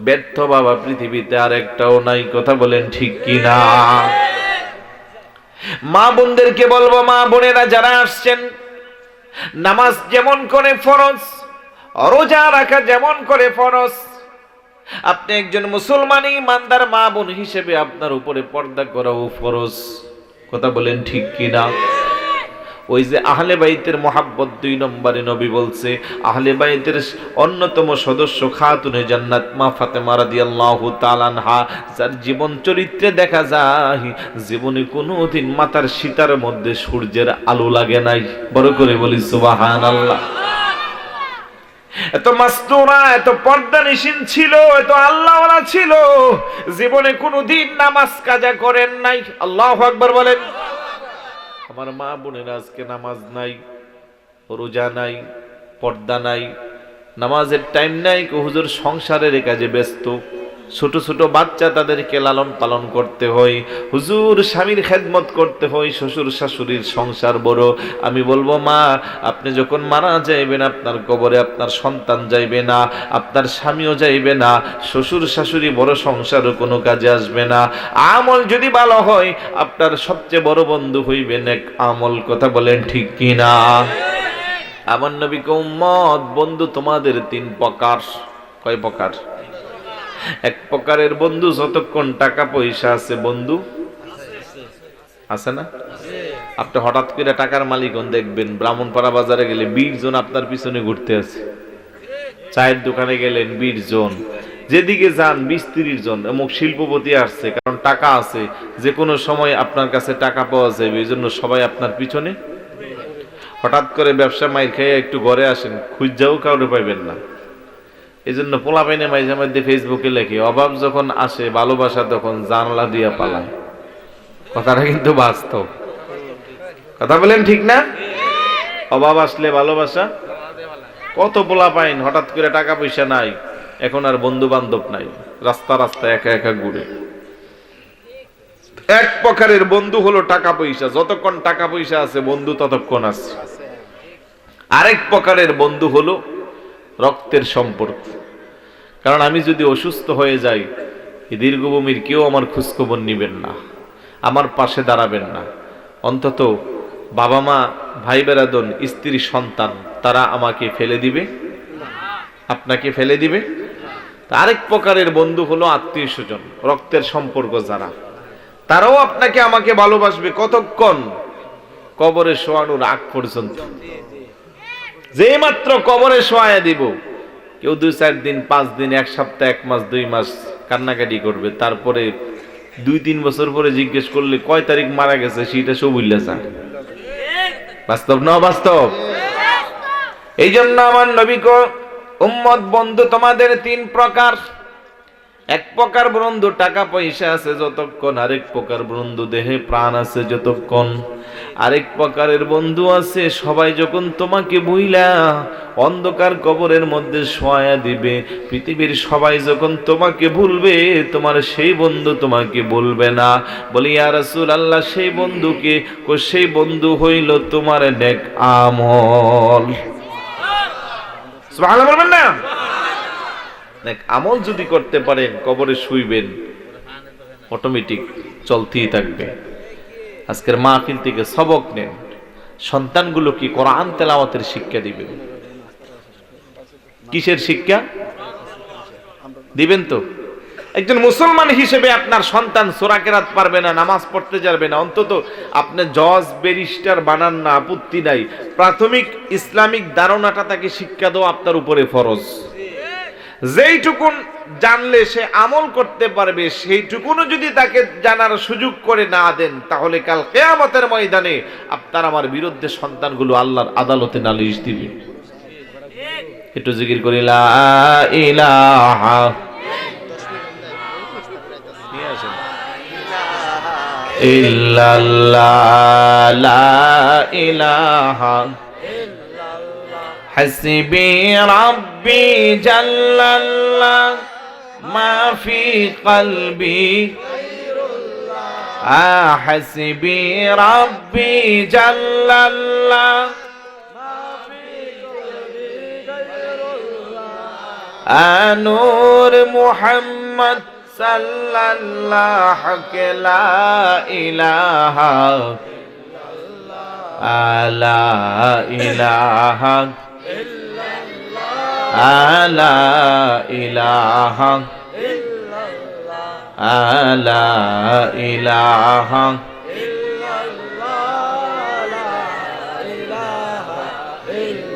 ব্যর্থ বাবা পৃথিবীতে আর একটাও নাই। কথা বলেন ঠিক কিনা? মা বোনদেরকে বলবো, মা বোনেরা যারা আসছেন, নামাজ যেমন করে ফরজ, রোজা রাখা যেমন করে ফরজ, আপনি একজন মুসলমান ইমানদার মা বোন হিসেবে আপনার উপরে পর্দা করাও ফরজ। কথা বলেন ঠিক কিনা? ওই যে আহলে বাইতের মহাব্বত 2 নম্বরে নবী বলছে, আহলে বাইতের অন্যতম সদস্য খাতুনে জান্নাত মা ফাতেমা রাদিয়াল্লাহু তাআলা আনহা, যার জীবন চরিত্রে দেখা যায় জীবনে কোনোদিন মাথার সীতার মধ্যে সূর্যের আলো লাগে নাই। বড় করে বলি সুবহানাল্লাহ। এত মাস্তুরা, এত পর্দানিশীন ছিল, এত আল্লাহওয়ালা ছিল, জীবনে কোনোদিন নামাজ কাজা করেন নাই। আল্লাহু আকবার বলেন। আমার মা বোনেরা আজকে নামাজ নাই, রোজা নাই, পর্দা নাই, নামাজের টাইম নাই, হুজুর সংসারের কাজে ব্যস্ত, ছোট ছোট বাচ্চা তাদেরকে লালন পালন করতে হয়, হুজুর স্বামীর খেদমত করতে হয়, শ্বশুর শাশুড়ির সংসার বড়। আমি বলবো, মা আপনি যখন মারা যাইবেন আপনার কবরে আপনার সন্তান যাইবে না, আপনার স্বামীও যাইবে না, শ্বশুর শাশুড়ি বড় সংসারও কোনো কাজে আসবে না। আমল যদি ভালো হয় আপনার সবচেয়ে বড় বন্ধু হইবে নেক আমল। কথা বলেন ঠিক কিনা? আমার নবী কে উম্মত, বন্ধু তোমাদের 3 প্রকার। কয় প্রকার? এক প্রকারের বন্ধু যতক্ষণ টাকা পয়সা আছে বন্ধু আছে না, আপনি হঠাৎ করে টাকার মালিক হন, দেখবেন ব্রাহ্মণপাড়া বাজারে গেলে 20 জন আপনার পিছনে ঘুরতে আছে, চায়ের দোকানে গেলেন 20 জন, যেদিকে যান 20-30 জন। এমন শিল্পপতি আসছে, কারণ টাকা আছে, যে কোনো সময় আপনার কাছে টাকা পাওয়া যাবে, এই জন্য সবাই আপনার পিছনে। হঠাৎ করে ব্যবসা মাইর খেয়ে একটু ঘরে আসেন, খুঁজাও কাউরে পাইবেন না। এই জন্য পোলাপাইনে মাঝে মধ্যে ফেসবুকে লেখে, অভাব যখন আসে ভালোবাসা তখন জানলা দিয়া পালায়। কথাটা কিন্তু বাস্তব। কথা বলেন ঠিক না? অভাব আসলে ভালোবাসা। কত পোলাপাইন হঠাৎ করে টাকা পয়সা নাই, এখন আর বন্ধু বান্ধব নাই, রাস্তা রাস্তা একা একা ঘুরে। এক প্রকারের বন্ধু হলো টাকা পয়সা, যতক্ষণ টাকা পয়সা আছে বন্ধু ততক্ষণ আছে। আরেক প্রকারের বন্ধু হলো রক্তের সম্পর্ক। কারণ আমি যদি অসুস্থ হয়ে যাই, এই দীর্ঘভূমির কেউ আমার খোঁজখবর নিবেন না, আমার পাশে দাঁড়াবেন না, অন্তত বাবা মা ভাই বেরাদন স্ত্রী সন্তান তারা আমাকে ফেলে দিবে, আপনাকে ফেলে দিবে। আরেক প্রকারের বন্ধু হলো আত্মীয় স্বজন, রক্তের সম্পর্ক যারা, তারাও আপনাকে আমাকে ভালোবাসবে কতক্ষণ? কবরে শোয়ানোর আগ পর্যন্ত। যে মাত্র কবরে শোয়া দিব, কেউ 2-4 দিন 5 দিন 1 সপ্তাহ 1 মাস 2 মাস কান্নাকাটি করবে, তারপরে 2-3 বছর পরে জিজ্ঞেস করলে কয় তারিখ মারা গেছে সেটা সব ভুলে যায়। বাস্তব না বাস্তব? এই জন্য আমার নবী কো উম্মত, বন্ধু তোমাদের 3 প্রকার। এক প্রকার বন্ধু টাকা পয়সা আছে যতক্ষণ, আরেক প্রকার বন্ধু দেহে প্রাণ আছে যতক্ষণ, আরেক প্রকারের বন্ধু আছে সবাই যখন তোমাকে ভুইলা অন্ধকার কবরের মধ্যে শোয়া দিবে, পৃথিবীর সবাই যখন তোমাকে ভুলবে, তোমার সেই বন্ধু তোমাকে ভুলবে না। বলি ইয়া রাসূলুল্লাহ, সেই বন্ধুকে? সেই বন্ধু হইল তোমার নেক আমল। সুবহানাল্লাহ বলবেন না? আমল যদি করতে পারেন, কবরে শুইবেন অটোমেটিক চলতেই থাকবে। আজকের মাহফিল থেকে সবক নেন, সন্তানগুলো কি কোরআন তেলাওয়াতের শিক্ষা দিবেন। কিসের শিক্ষা দিবেন? তো একজন মুসলমান হিসেবে আপনার সন্তান সূরা কেরাত পারবে না, নামাজ পড়তে যাবে না, অন্তত আপনি জজ ব্যারিস্টার বানান না, আপত্তি নাই, প্রাথমিক ইসলামিক ধারণাটা তাকে শিক্ষা দেওয়া আপনার উপরে ফরজ। যেইটুকুন জানলে সে আমল করতে পারবে, সেইটুকুনো যদি তাকে জানার সুযোগ করে না দেন, তাহলে কাল কিয়ামতের ময়দানে আপনার আমার বিরুদ্ধে সন্তানগুলো আল্লাহর আদালতে নালিশ দিবে। একটু জিকির করি লা ইলাহা ইল্লাল্লাহ, লা ইলাহা হাসবি রাব্বি জাল্লাল্লাহ মা ফি কলবি হাসবি রাব্বি জাল্লাল্লাহ নূর মুহাম্মদ সাল্লাল্লাহু লা ইলাহা লা ইলাহা লা ইলাহা লা ইলাহা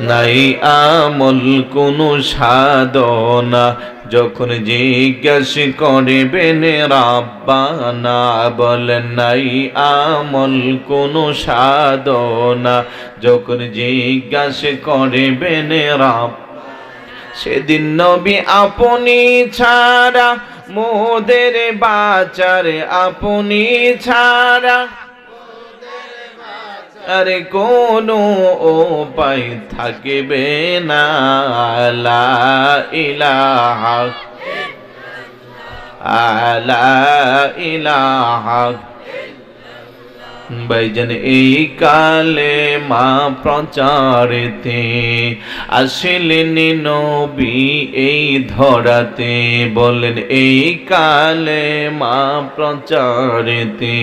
নাই আমল কোন সাধনা, যখন জিজ্ঞাস করবেন রাব্বানা, বলেন নাই আমল কোন সাধনা, যখন জিজ্ঞাস করবেন রাব। সেদিন নবী আপনি ছাড়া মোদের বাঁচার, আপনি ছাড়া আরে কোনো উপায় থাকবে না। লা ইলাহা লা ইলাহা ভাইজান এই কালে মা প্রচারেতে আসলেন নবী এই ধরাতে, বলেন এই কালে মা প্রচারেতে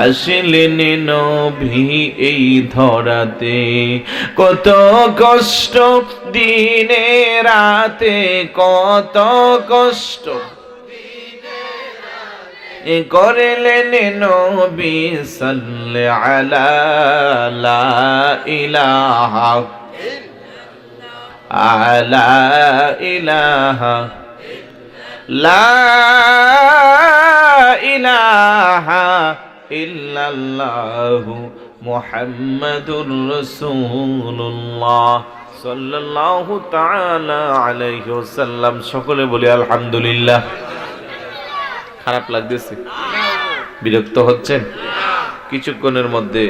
আসলেন নবী এই ধরাতে। কত কষ্ট দিনে রাতে, কত কষ্ট করলেন নবী সাল্লাল্লাহু আলা লা ইলাহা লা ইলাহা লা ইলাহা ইল্লাল্লাহু মুহাম্মাদুর রাসূলুল্লাহ সাল্লাল্লাহু তাআলা আলাইহি ওয়াসাল্লাম। সকলে বলি আলহামদুলিল্লাহ। খারাপ লাগতেছে? বিরক্ত হচ্ছেন? কিছুক্ষণের মধ্যে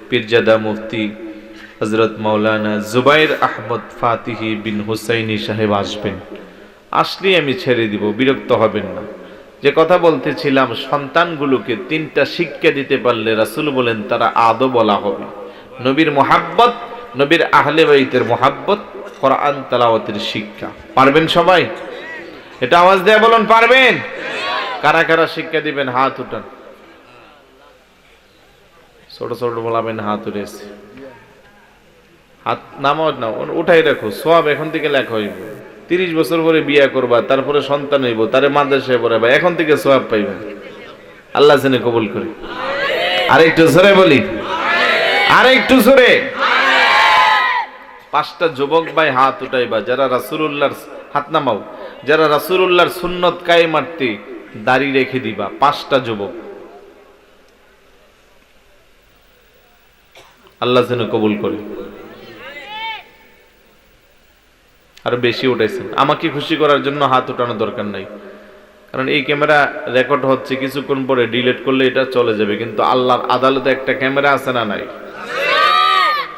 পীরজাদা মুফতি হযরত মাওলানা জুবাইর আহমদ ফাতিহি বিন হুসাইনি সাহেব আসবেন। আসলে আমি ছেড়ে দিব, বিরক্ত হবেন না। যে কথা বলতেছিলাম, সন্তানগুলোকে তিনটা শিক্ষা দিতে পারলে রাসূল বলেন তারা আদব বলা হবে। নবীর মুহাব্বত, নবীর আহলে বাইতের মুহাব্বত, কোরআন তেলাওয়াতের শিক্ষা। পারবেন সবাই? এটা আওয়াজ দিয়ে বলুন, পারবেন? কারা কারা শিক্ষা দিবেন হাত উঠান। ছোট ছোট বলাবেন হাত উঠেছে, হাত নামাও না, উঠাই রাখো। সওয়াব এখন থেকে লেখা হইব। 30 বছর পরে বিয়া করবা, তারপরে সন্তান হইব, তারে মাদ্রাসায় পড়াবা, এখন থেকে সওয়াব পাইবেন। আল্লাহ যেন কবুল করে। আরেকটু জোরে বলি, আরেকটু জোরে। 5টা যুবক ভাই হাত উঠাইবা যারা রাসূলুল্লাহর, হাত নামাও, যারা রাসূলুল্লাহর সুন্নত কায়েমার্থে দাড়ি রেখে দিবা। 5টা যুবক। আল্লাহ যেন কবুল করে। আর বেশি উঠাইছেন, আমাকে খুশি করার জন্য হাত উঠানোর দরকার নাই, কারণ এই ক্যামেরা রেকর্ড হচ্ছে, কিছুক্ষণ পরে ডিলিট করলে এটা চলে যাবে। কিন্তু আল্লাহর আদালতে একটা ক্যামেরা আছে না নাই?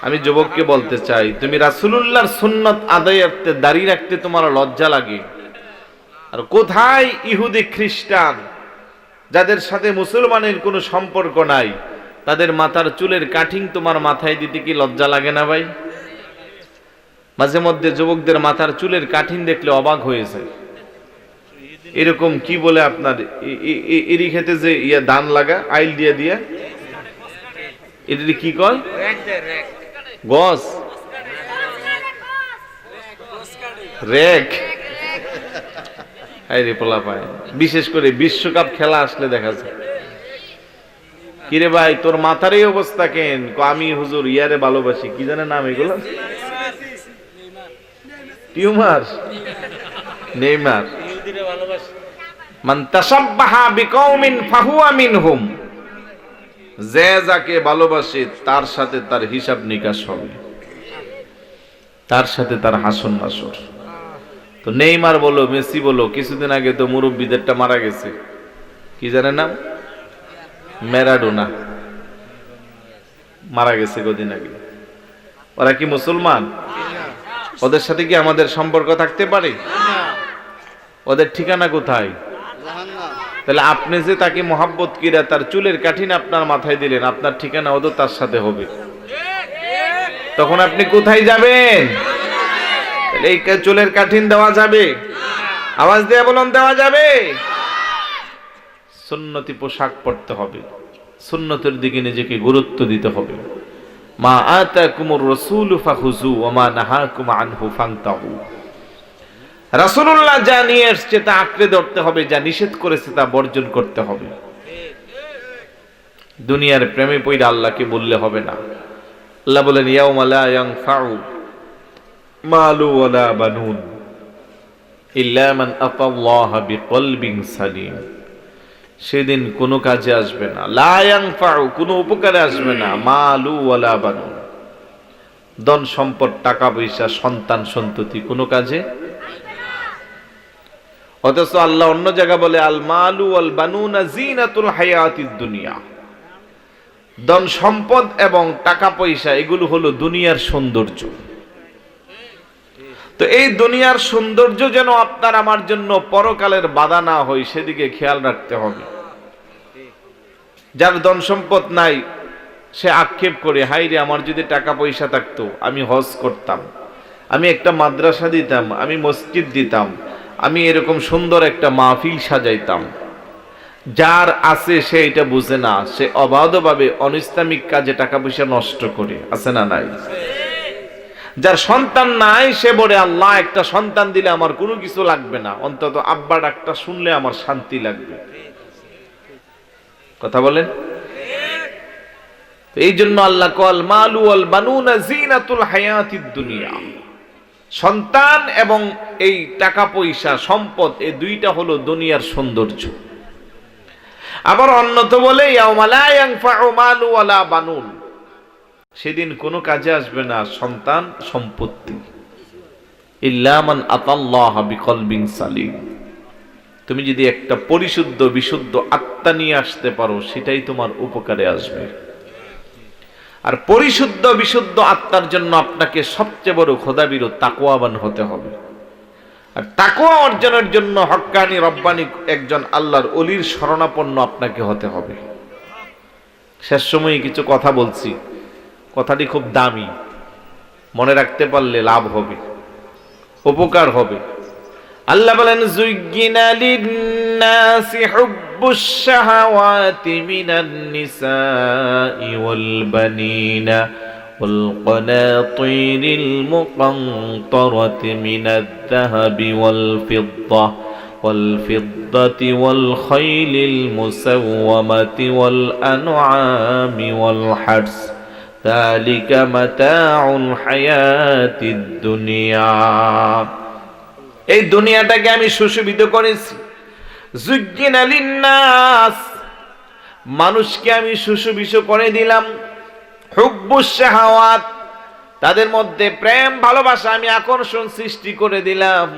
আমি যুবককে বলতে চাই, তুমি রাসূলুল্লাহর সুন্নাত আদায়ার্থে দাড়ি রাখতে তোমার লজ্জা লাগে, আর কোথায় ইহুদি খ্রিস্টান যাদের সাথে মুসলমানের কোনো সম্পর্ক নাই, তাদের মাথার চুলের কাটিং তোমার মাথায় দিতে কি লজ্জা লাগে না ভাই? মাঝে মধ্যে যুবকদের মাথার চুলের কাটিং দেখলে অবাক হয়েছে। এরকম কি বলে আপনার এরি খেতে যে ইয়া ধান লাগা আইল দিয়ে দিয়া, এটা কি কয়? গস রেক। বিশেষ করে বিশ্বকাপ খেলা আসলে দেখা যায়, কিরে ভাই তোর মাথার এই অবস্থা কেন? আমি হুজুর ইয়ারে ভালোবাসি, কি জানে নাম এগুলো, টিউমার, নেইমার। মান তাশাব্বাহা বিকওমিন ফাহুয়া মিনহুম, যে যাকে ভালোবাসে তার সাথে তার হিসাব নিকাশ হবে, তার সাথে তার হাসন নাসর। তো নেইমার বলো, মেসি বলো, কিছুদিন আগে তো মুরব্বীদেরটা মারা গেছে, কি জানে নাম, ম্যারাডোনা মারা গেছে কদিন আগে। ওরা কি মুসলমান? ওদের সাথে কি আমাদের সম্পর্ক থাকতে পারে? ওদের ঠিকানা কোথায়? তাহলে আপনি যে তাকে মহাব্বত কিরা তার চুলের কাঠিন আপনার মাথায় দিলেন, আপনার ঠিকানা ওদের তার সাথে হবে, তখন আপনি কোথায় যাবেন? এই চুলের কাঠিন দেওয়া যাবে? আওয়াজ দিয়ে বলুন, দেওয়া যাবে? সুন্নতি পোশাক পরতে হবে, সুন্নতের দিকে নিজেকে গুরুত্ব দিতে হবে। মা আতাকুমুর রাসূলু ফাখুযু ওয়া মা নাহাকুম আনহু ফান্তাহু। রাসূলুল্লাহ যা নিয়ে এসেছে তা আঁকড়ে ধরতে হবে, যা নিষেধ করেছে তা বর্জন করতে হবে। দুনিয়ার প্রেমে পড়ে আল্লাহকে বললে হবে না। আল্লাহ বলেন, ইয়াউমা লা ইয়ানফাউ মালু ওয়ালা বানুন ইল্লা মান আতাল্লাহা বিকলবিন সালিম। সেদিন কোনো কাজে আসবে না, লা ইয়ানফাউ, কোনো উপকারে আসবে না, মালু ওয়ালা বানুন, ধন সম্পদ, টাকা পয়সা, সন্তান সন্ততি, কোনো কাজে। অথচ আল্লাহ অন্য জায়গা বলে, আল মালু ওয়াল বানুনা জিনাতুল হায়াতিদ দুনিয়া, ধন সম্পদ এবং টাকা পয়সা এগুলো হলো দুনিয়ার সৌন্দর্য। তো এই দুনিয়ার সৌন্দর্য যেন আপনার আমার জন্য পরকালের বাধা না হয়, সেদিকে খেয়াল রাখতে হবে। যার ধন সম্পদ নাই সে আক্ষেপ করে, হাই রে আমার যদি টাকা পয়সা থাকতো আমি হজ করতাম, আমি একটা মাদ্রাসা দিতাম, আমি মসজিদ দিতাম, আমি এরকম সুন্দর একটা মাহফিল সাজাইতাম। যার আছে সে এটা বুঝে না, সে অবাধভাবে অনিসলামিক কাজে টাকা পয়সা নষ্ট করে, আছে না নাই? যার সন্তান নাই সে বলে, আল্লাহ একটা সন্তান দিলে আমার কোনো কিছু লাগবে না, অন্তত আব্বা ডাকটা শুনলে আমার শান্তি লাগবে। কথা বলেন? এই জন্য আল্লাহ কল মালু ওয়াল বানুনা জিনাতুল হায়াতিদ দুনিয়া, সন্তান এবং এই টাকা পয়সা সম্পদ এই দুইটা হলো দুনিয়ার সৌন্দর্য। আবার অন্যত বলে, ইয়াউমা লা ইয়ানফাউ মালু ওয়ালা বানুন, সেদিন কোনো কাজে আসবে না সন্তান সম্পত্তি, ইল্লা মান আতাল্লাহা বিকলবিন সালিম। তুমি যদি একটা পরিশুদ্ধ বিশুদ্ধ আত্মা নিয়ে আসতে পারো সেটাই তোমার উপকারে আসবে। আর পরিশুদ্ধ বিশুদ্ধ আত্মার জন্য আপনাকে সবচেয়ে বড় খোদাবিরত তাকওয়াবান হতে হবে। আর তাকওয়া অর্জনের জন্য হক্কানি রব্বানি একজন আল্লাহর ওলির শরণাপন্ন আপনাকে হতে হবে। শেষ সময়ে কিছু কথা বলছি, কথাটি খুব দামি, মনে রাখতে পারলে লাভ হবে, উপকার হবে। আল্লাহ বলেন, যুজ্জিনা লিন-নাসি হুব্বুশ শাহাওয়াতি মিনান নিসাই ওয়াল বানিনা ওয়াল কানাতিরিল মুকানতারাতি মিনাদ-যাহাবি ওয়াল ফিদ্দাতি ওয়াল খাইলিল মুসাওওয়ামাতি ওয়াল আনআমি ওয়াল হারস, যালিকা মাতাউল হায়াতিদ দুনিয়া। এই দুনিয়াটাকে আমি সুশোভিত করেছি। যুজ্জিনা লিন-নাস, মানুষকে আমি সুশোভিত করে দিলাম। হুব্বুশ শাহাওয়াত, তাদের মধ্যে প্রেম ভালোবাসা আমি আকর্ষণ সৃষ্টি করে দিলাম।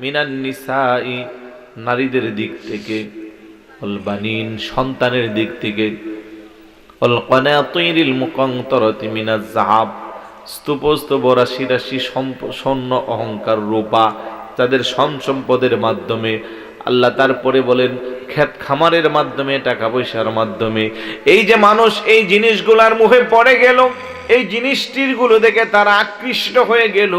মিনান নিসাই, নারীদের দিক থেকে, ওয়াল বানিন, সন্তানের দিক থেকে, ওয়াল কানাতিরিল মুকানতারাতি মিনাজ-যাহাব, স্তূপ রাশি রাশি স্বর্ণ অলংকার রূপা, তাদের সন সম্পদের মাধ্যমে। আল্লাহ তারপরে বলেন ক্ষেত খামারের মাধ্যমে, টাকা পয়সার মাধ্যমে। এই যে মানুষ এই জিনিসগুলার মুখে পড়ে গেল, এই জিনিসটির গুলো দেখে তারা আকৃষ্ট হয়ে গেল,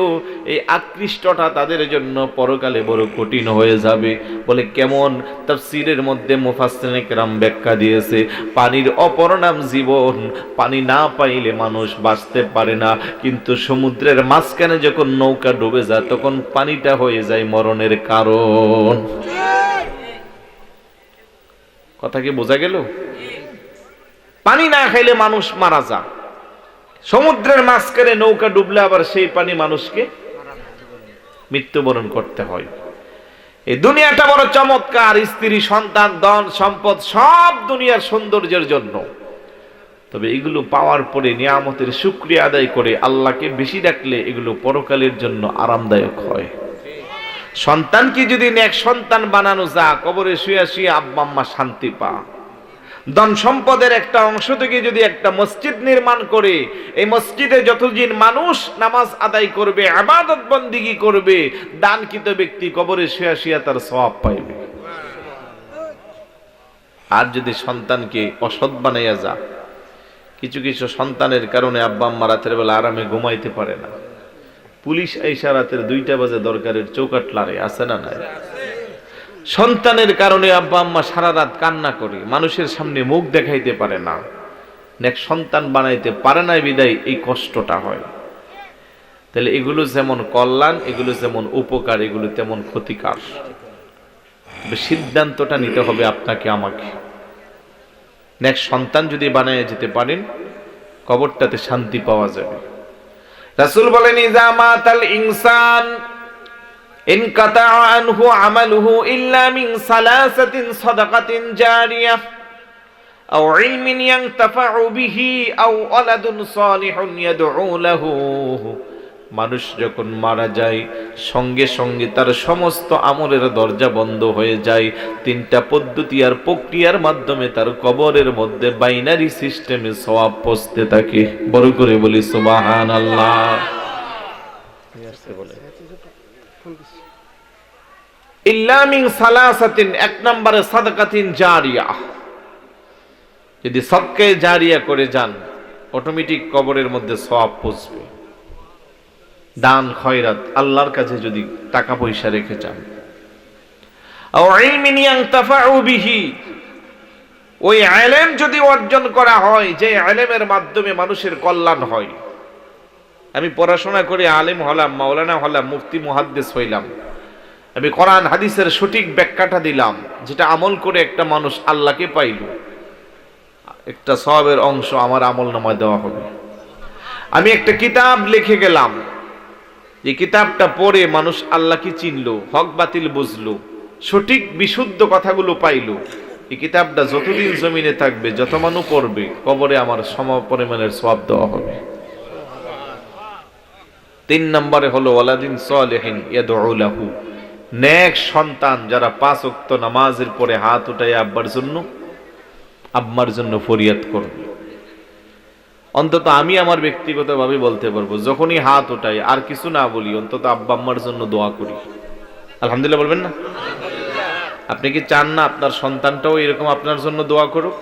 এই আকৃষ্টটা তাদের জন্য পরকালে বড় কঠিন হয়ে যাবে। বলে কেমন? তাফসীরের মধ্যে মুফাসসিরিনে কেরাম ব্যাখ্যা দিয়েছে, পানির অপর নাম জীবন। পানি না পাইলে মানুষ বাঁচতে পারে না, কিন্তু সমুদ্রের মাঝখানে যখন নৌকা ডুবে যায় তখন পানিটা হয়ে যায় মরণের কারণ। কথা কি বোঝা গেল? পানি না খাইলে মানুষ মারা যায়, সমুদ্রের মাঝখানে নৌকা ডুবলে আবার সেই পানি মানুষকে মৃত্যুবরণ করতে হয়। এই দুনিয়াটা বড় চমৎকার, স্ত্রী, সন্তান, ধন সম্পদ সব দুনিয়ার সৌন্দর্যের জন্য। তবে এগুলো পাওয়ার পরে নিয়ামতের শুকরিয়া আদায় করে আল্লাহকে বেশি ডাকলে এগুলো পরকালের জন্য আরামদায়ক হয়। সন্তানকে যদি নেক সন্তান বানানো যা, কবরে শুয়ে শুয়ে আব্বা আম্মা শান্তি পা। ধন সম্পদের একটা অংশ থেকে যদি একটা মসজিদ নির্মাণ করে, এই মসজিদে যতদিন মানুষ নামাজ আদায় করবে, ইবাদত বন্দেগী করবে, দানকৃত ব্যক্তি কবরে শুয়ে শুয়ে তার সওয়াব পাইবে। আর যদি সন্তানকে অসৎ বানাইয়া যা, কিছু কিছু সন্তানের কারণে আব্বা আম্মা রাতের বেলা আরামে ঘুমাইতে পারে না। পুলিশ আইসা রাতের 2টা বাজে দরকারের চৌকাট লারে, আছে না নাই? সন্তানের কারণে আব্বা আম্মা সারা রাত কান্না করে, মানুষের সামনে মুখ দেখাইতে পারে না। নেক সন্তান বানাইতে পারে না বিদায় এই কষ্টটা হয়। তাহলে এগুলো যেমন কল্যাণ, এগুলো যেমন উপকার, এগুলো তেমন ক্ষতিকার। সিদ্ধান্তটা নিতে হবে আপনাকে আমাকে। নেক সন্তান যদি বানায় যেতে পারেন, কবরটাতে শান্তি পাওয়া যাবে। রাসূল বলেন, ইজা মাতাল ইনসান ইনকাতা আনহু আমালুহু ইল্লা মিন সালাসাতিন সাদাকাতিন জারিয়াহ আও ইলমিন ইয়ানতাফাউ বিহি আও ওয়ালাদুন সালিহুন ইয়াদউ লাহু। মানুষ যখন মারা যায় সঙ্গে সঙ্গে তার সমস্ত আমলের দরজা বন্ধ হয়ে যায়। 3টা পদ্ধতি আর প্রক্রিয়ার মাধ্যমে তার কবরের মধ্যে বাইনারি সিস্টেমে সওয়াব পৌঁছতে থাকে। বড় করে বলি সুবহানাল্লাহ। ইল্লা মিন সালাসাতিন, 1 নম্বরে সাদাকাতিন জারিয়া। যদি সদকা জারিয়া করে যান, অটোমেটিক কবরের মধ্যে সওয়াব পৌঁছবে। দান খয়রাত, আল্লাহর কাছে যদি টাকা পয়সা রেখে যান। আও ইলমিন ইয়ানতাফাউ বিহি, ওই ইলম যদি অর্জন করা হয় যে ইলমের মাধ্যমে মানুষের কল্যাণ হয়। আমি পড়াশোনা করে আলেম হলাম, মাওলানা হলাম, মুফতি মুহাদ্দিস হইলাম, আমি কোরআন হাদিসের সঠিক ব্যাখ্যাটা দিলাম, যেটা আমল করে একটা মানুষ আল্লাহকে পাইল, একটা সওয়াবের অংশ আমার আমলনামায় দেওয়া হবে। আমি একটা কিতাব লিখে গেলাম, যে কিতাবটা পড়ে মানুষ আল্লাহকে চিনলো, হক বাতিল বুঝলো, সঠিক বিশুদ্ধ কথাগুলো পাইলো। এই কিতাবটা যতদিন জমিনে থাকবে, যত মানুষ পড়বে, কবরে আমার সম পরিমাণের সওয়াব দেওয়া হবে। 3 নম্বরে হলো ওয়ালাদিন সালিহিন ইয়াদউ লাহু, নেক সন্তান যারা 5 ওয়াক্ত নামাজের পরে হাত উঠায় আব্বার জন্য, আম্মার জন্য ফরিয়াদ করবে। অন্তত আমি আমার ব্যক্তিগতভাবে বলতে পারবো, যখনই হাত উঠাই আর কিছু না বলি, অন্তত আব্বা আম্মার জন্য দোয়া করি। আলহামদুলিল্লাহ বলবেন না? আপনি কি চান না আপনার সন্তানটাও এরকম আপনার জন্য দোয়া করুক?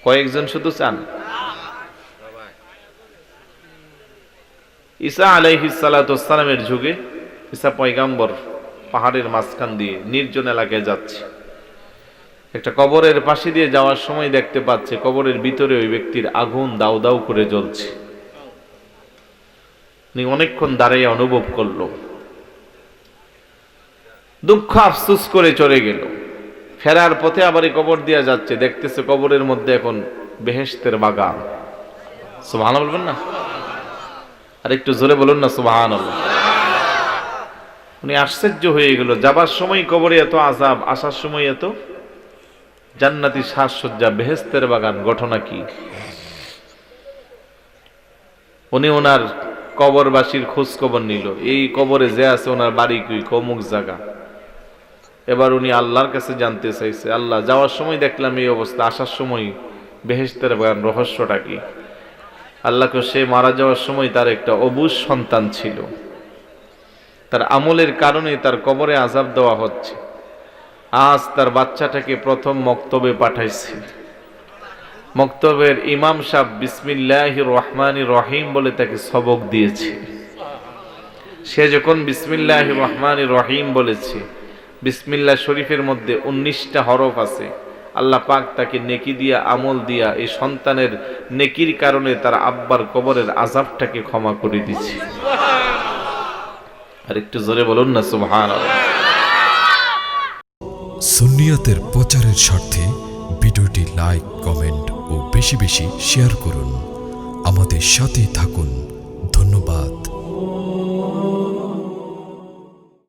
কয়েকজন শুধু চান? ঈসা আলাইহিস সালাতু ওয়াস সালামের যুগে ঈসা পয়গাম্বর পাহাড়ের মাঝখান দিয়ে নির্জন এলাকায় যাচ্ছে। একটা কবরের পাশে দিয়ে যাওয়ার সময় দেখতে পাচ্ছে কবরের ভিতরে ওই ব্যক্তির আগুন দাউ দাউ করে জ্বলছে। উনি অনেকক্ষণ দাঁড়িয়ে অনুভব করলো, দুঃখ আফসোস করে চলে গেল। ফেরার পথে আবার এই কবর দিয়ে যাচ্ছে, দেখতেছে কবরের মধ্যে এখন বেহেশতের বাগান। সুবহানাল্লাহ বলবেন না? আর একটু জোরে বলুন না সুবহানাল্লাহ। উনি আশ্চর্য হয়ে গেল, যাবার সময় কবরে এত আযাব, আসার সময় এত জান্নাতি সাজসজ্জা, বেহেশতের বাগান, ঘটনা কি? উনি ওনার কবরবাসীর খোঁজ খবর নিল, এই কবরে যে আছে ওনার বাড়ি কি, অমুক জায়গা। এবার উনি আল্লাহর কাছে জানতে চাইছে, আল্লাহ যাওয়ার সময় দেখলাম এই অবস্থা, আসার সময় বেহেশতের বাগান, রহস্যটা কি? আল্লাহকে, সে মারা যাওয়ার সময় তার একটা অবুঝ সন্তান ছিল, তার আমলের কারণে তার কবরে আযাব দেওয়া হচ্ছে। আজ তার বাচ্চাটাকে প্রথম মক্তবে পাঠাইছে। মক্তবের ইমাম সাহেব বিসমিল্লাহির রহমানির রহিম বলে তাকে সবক দিয়েছে। সে যখন বিসমিল্লাহির রহমানির রহিম বলেছে, বিসমিল্লাহ শরীফের মধ্যে 19টা হরফ আছে। আল্লাহ পাক তাকে নেকি দিয়া, আমল দিয়া, এই সন্তানের নেকির কারণে তার আব্বার কবরের আযাবটাকে ক্ষমা করে দিয়েছে। আর একটু জোরে বলুন না সুবহানাল্লাহ। সুন্নিয়াতের প্রচারের স্বার্থে ভিডিওটি লাইক, কমেন্ট ও বেশি বেশি শেয়ার করুন। আমাদের সাথেই থাকুন।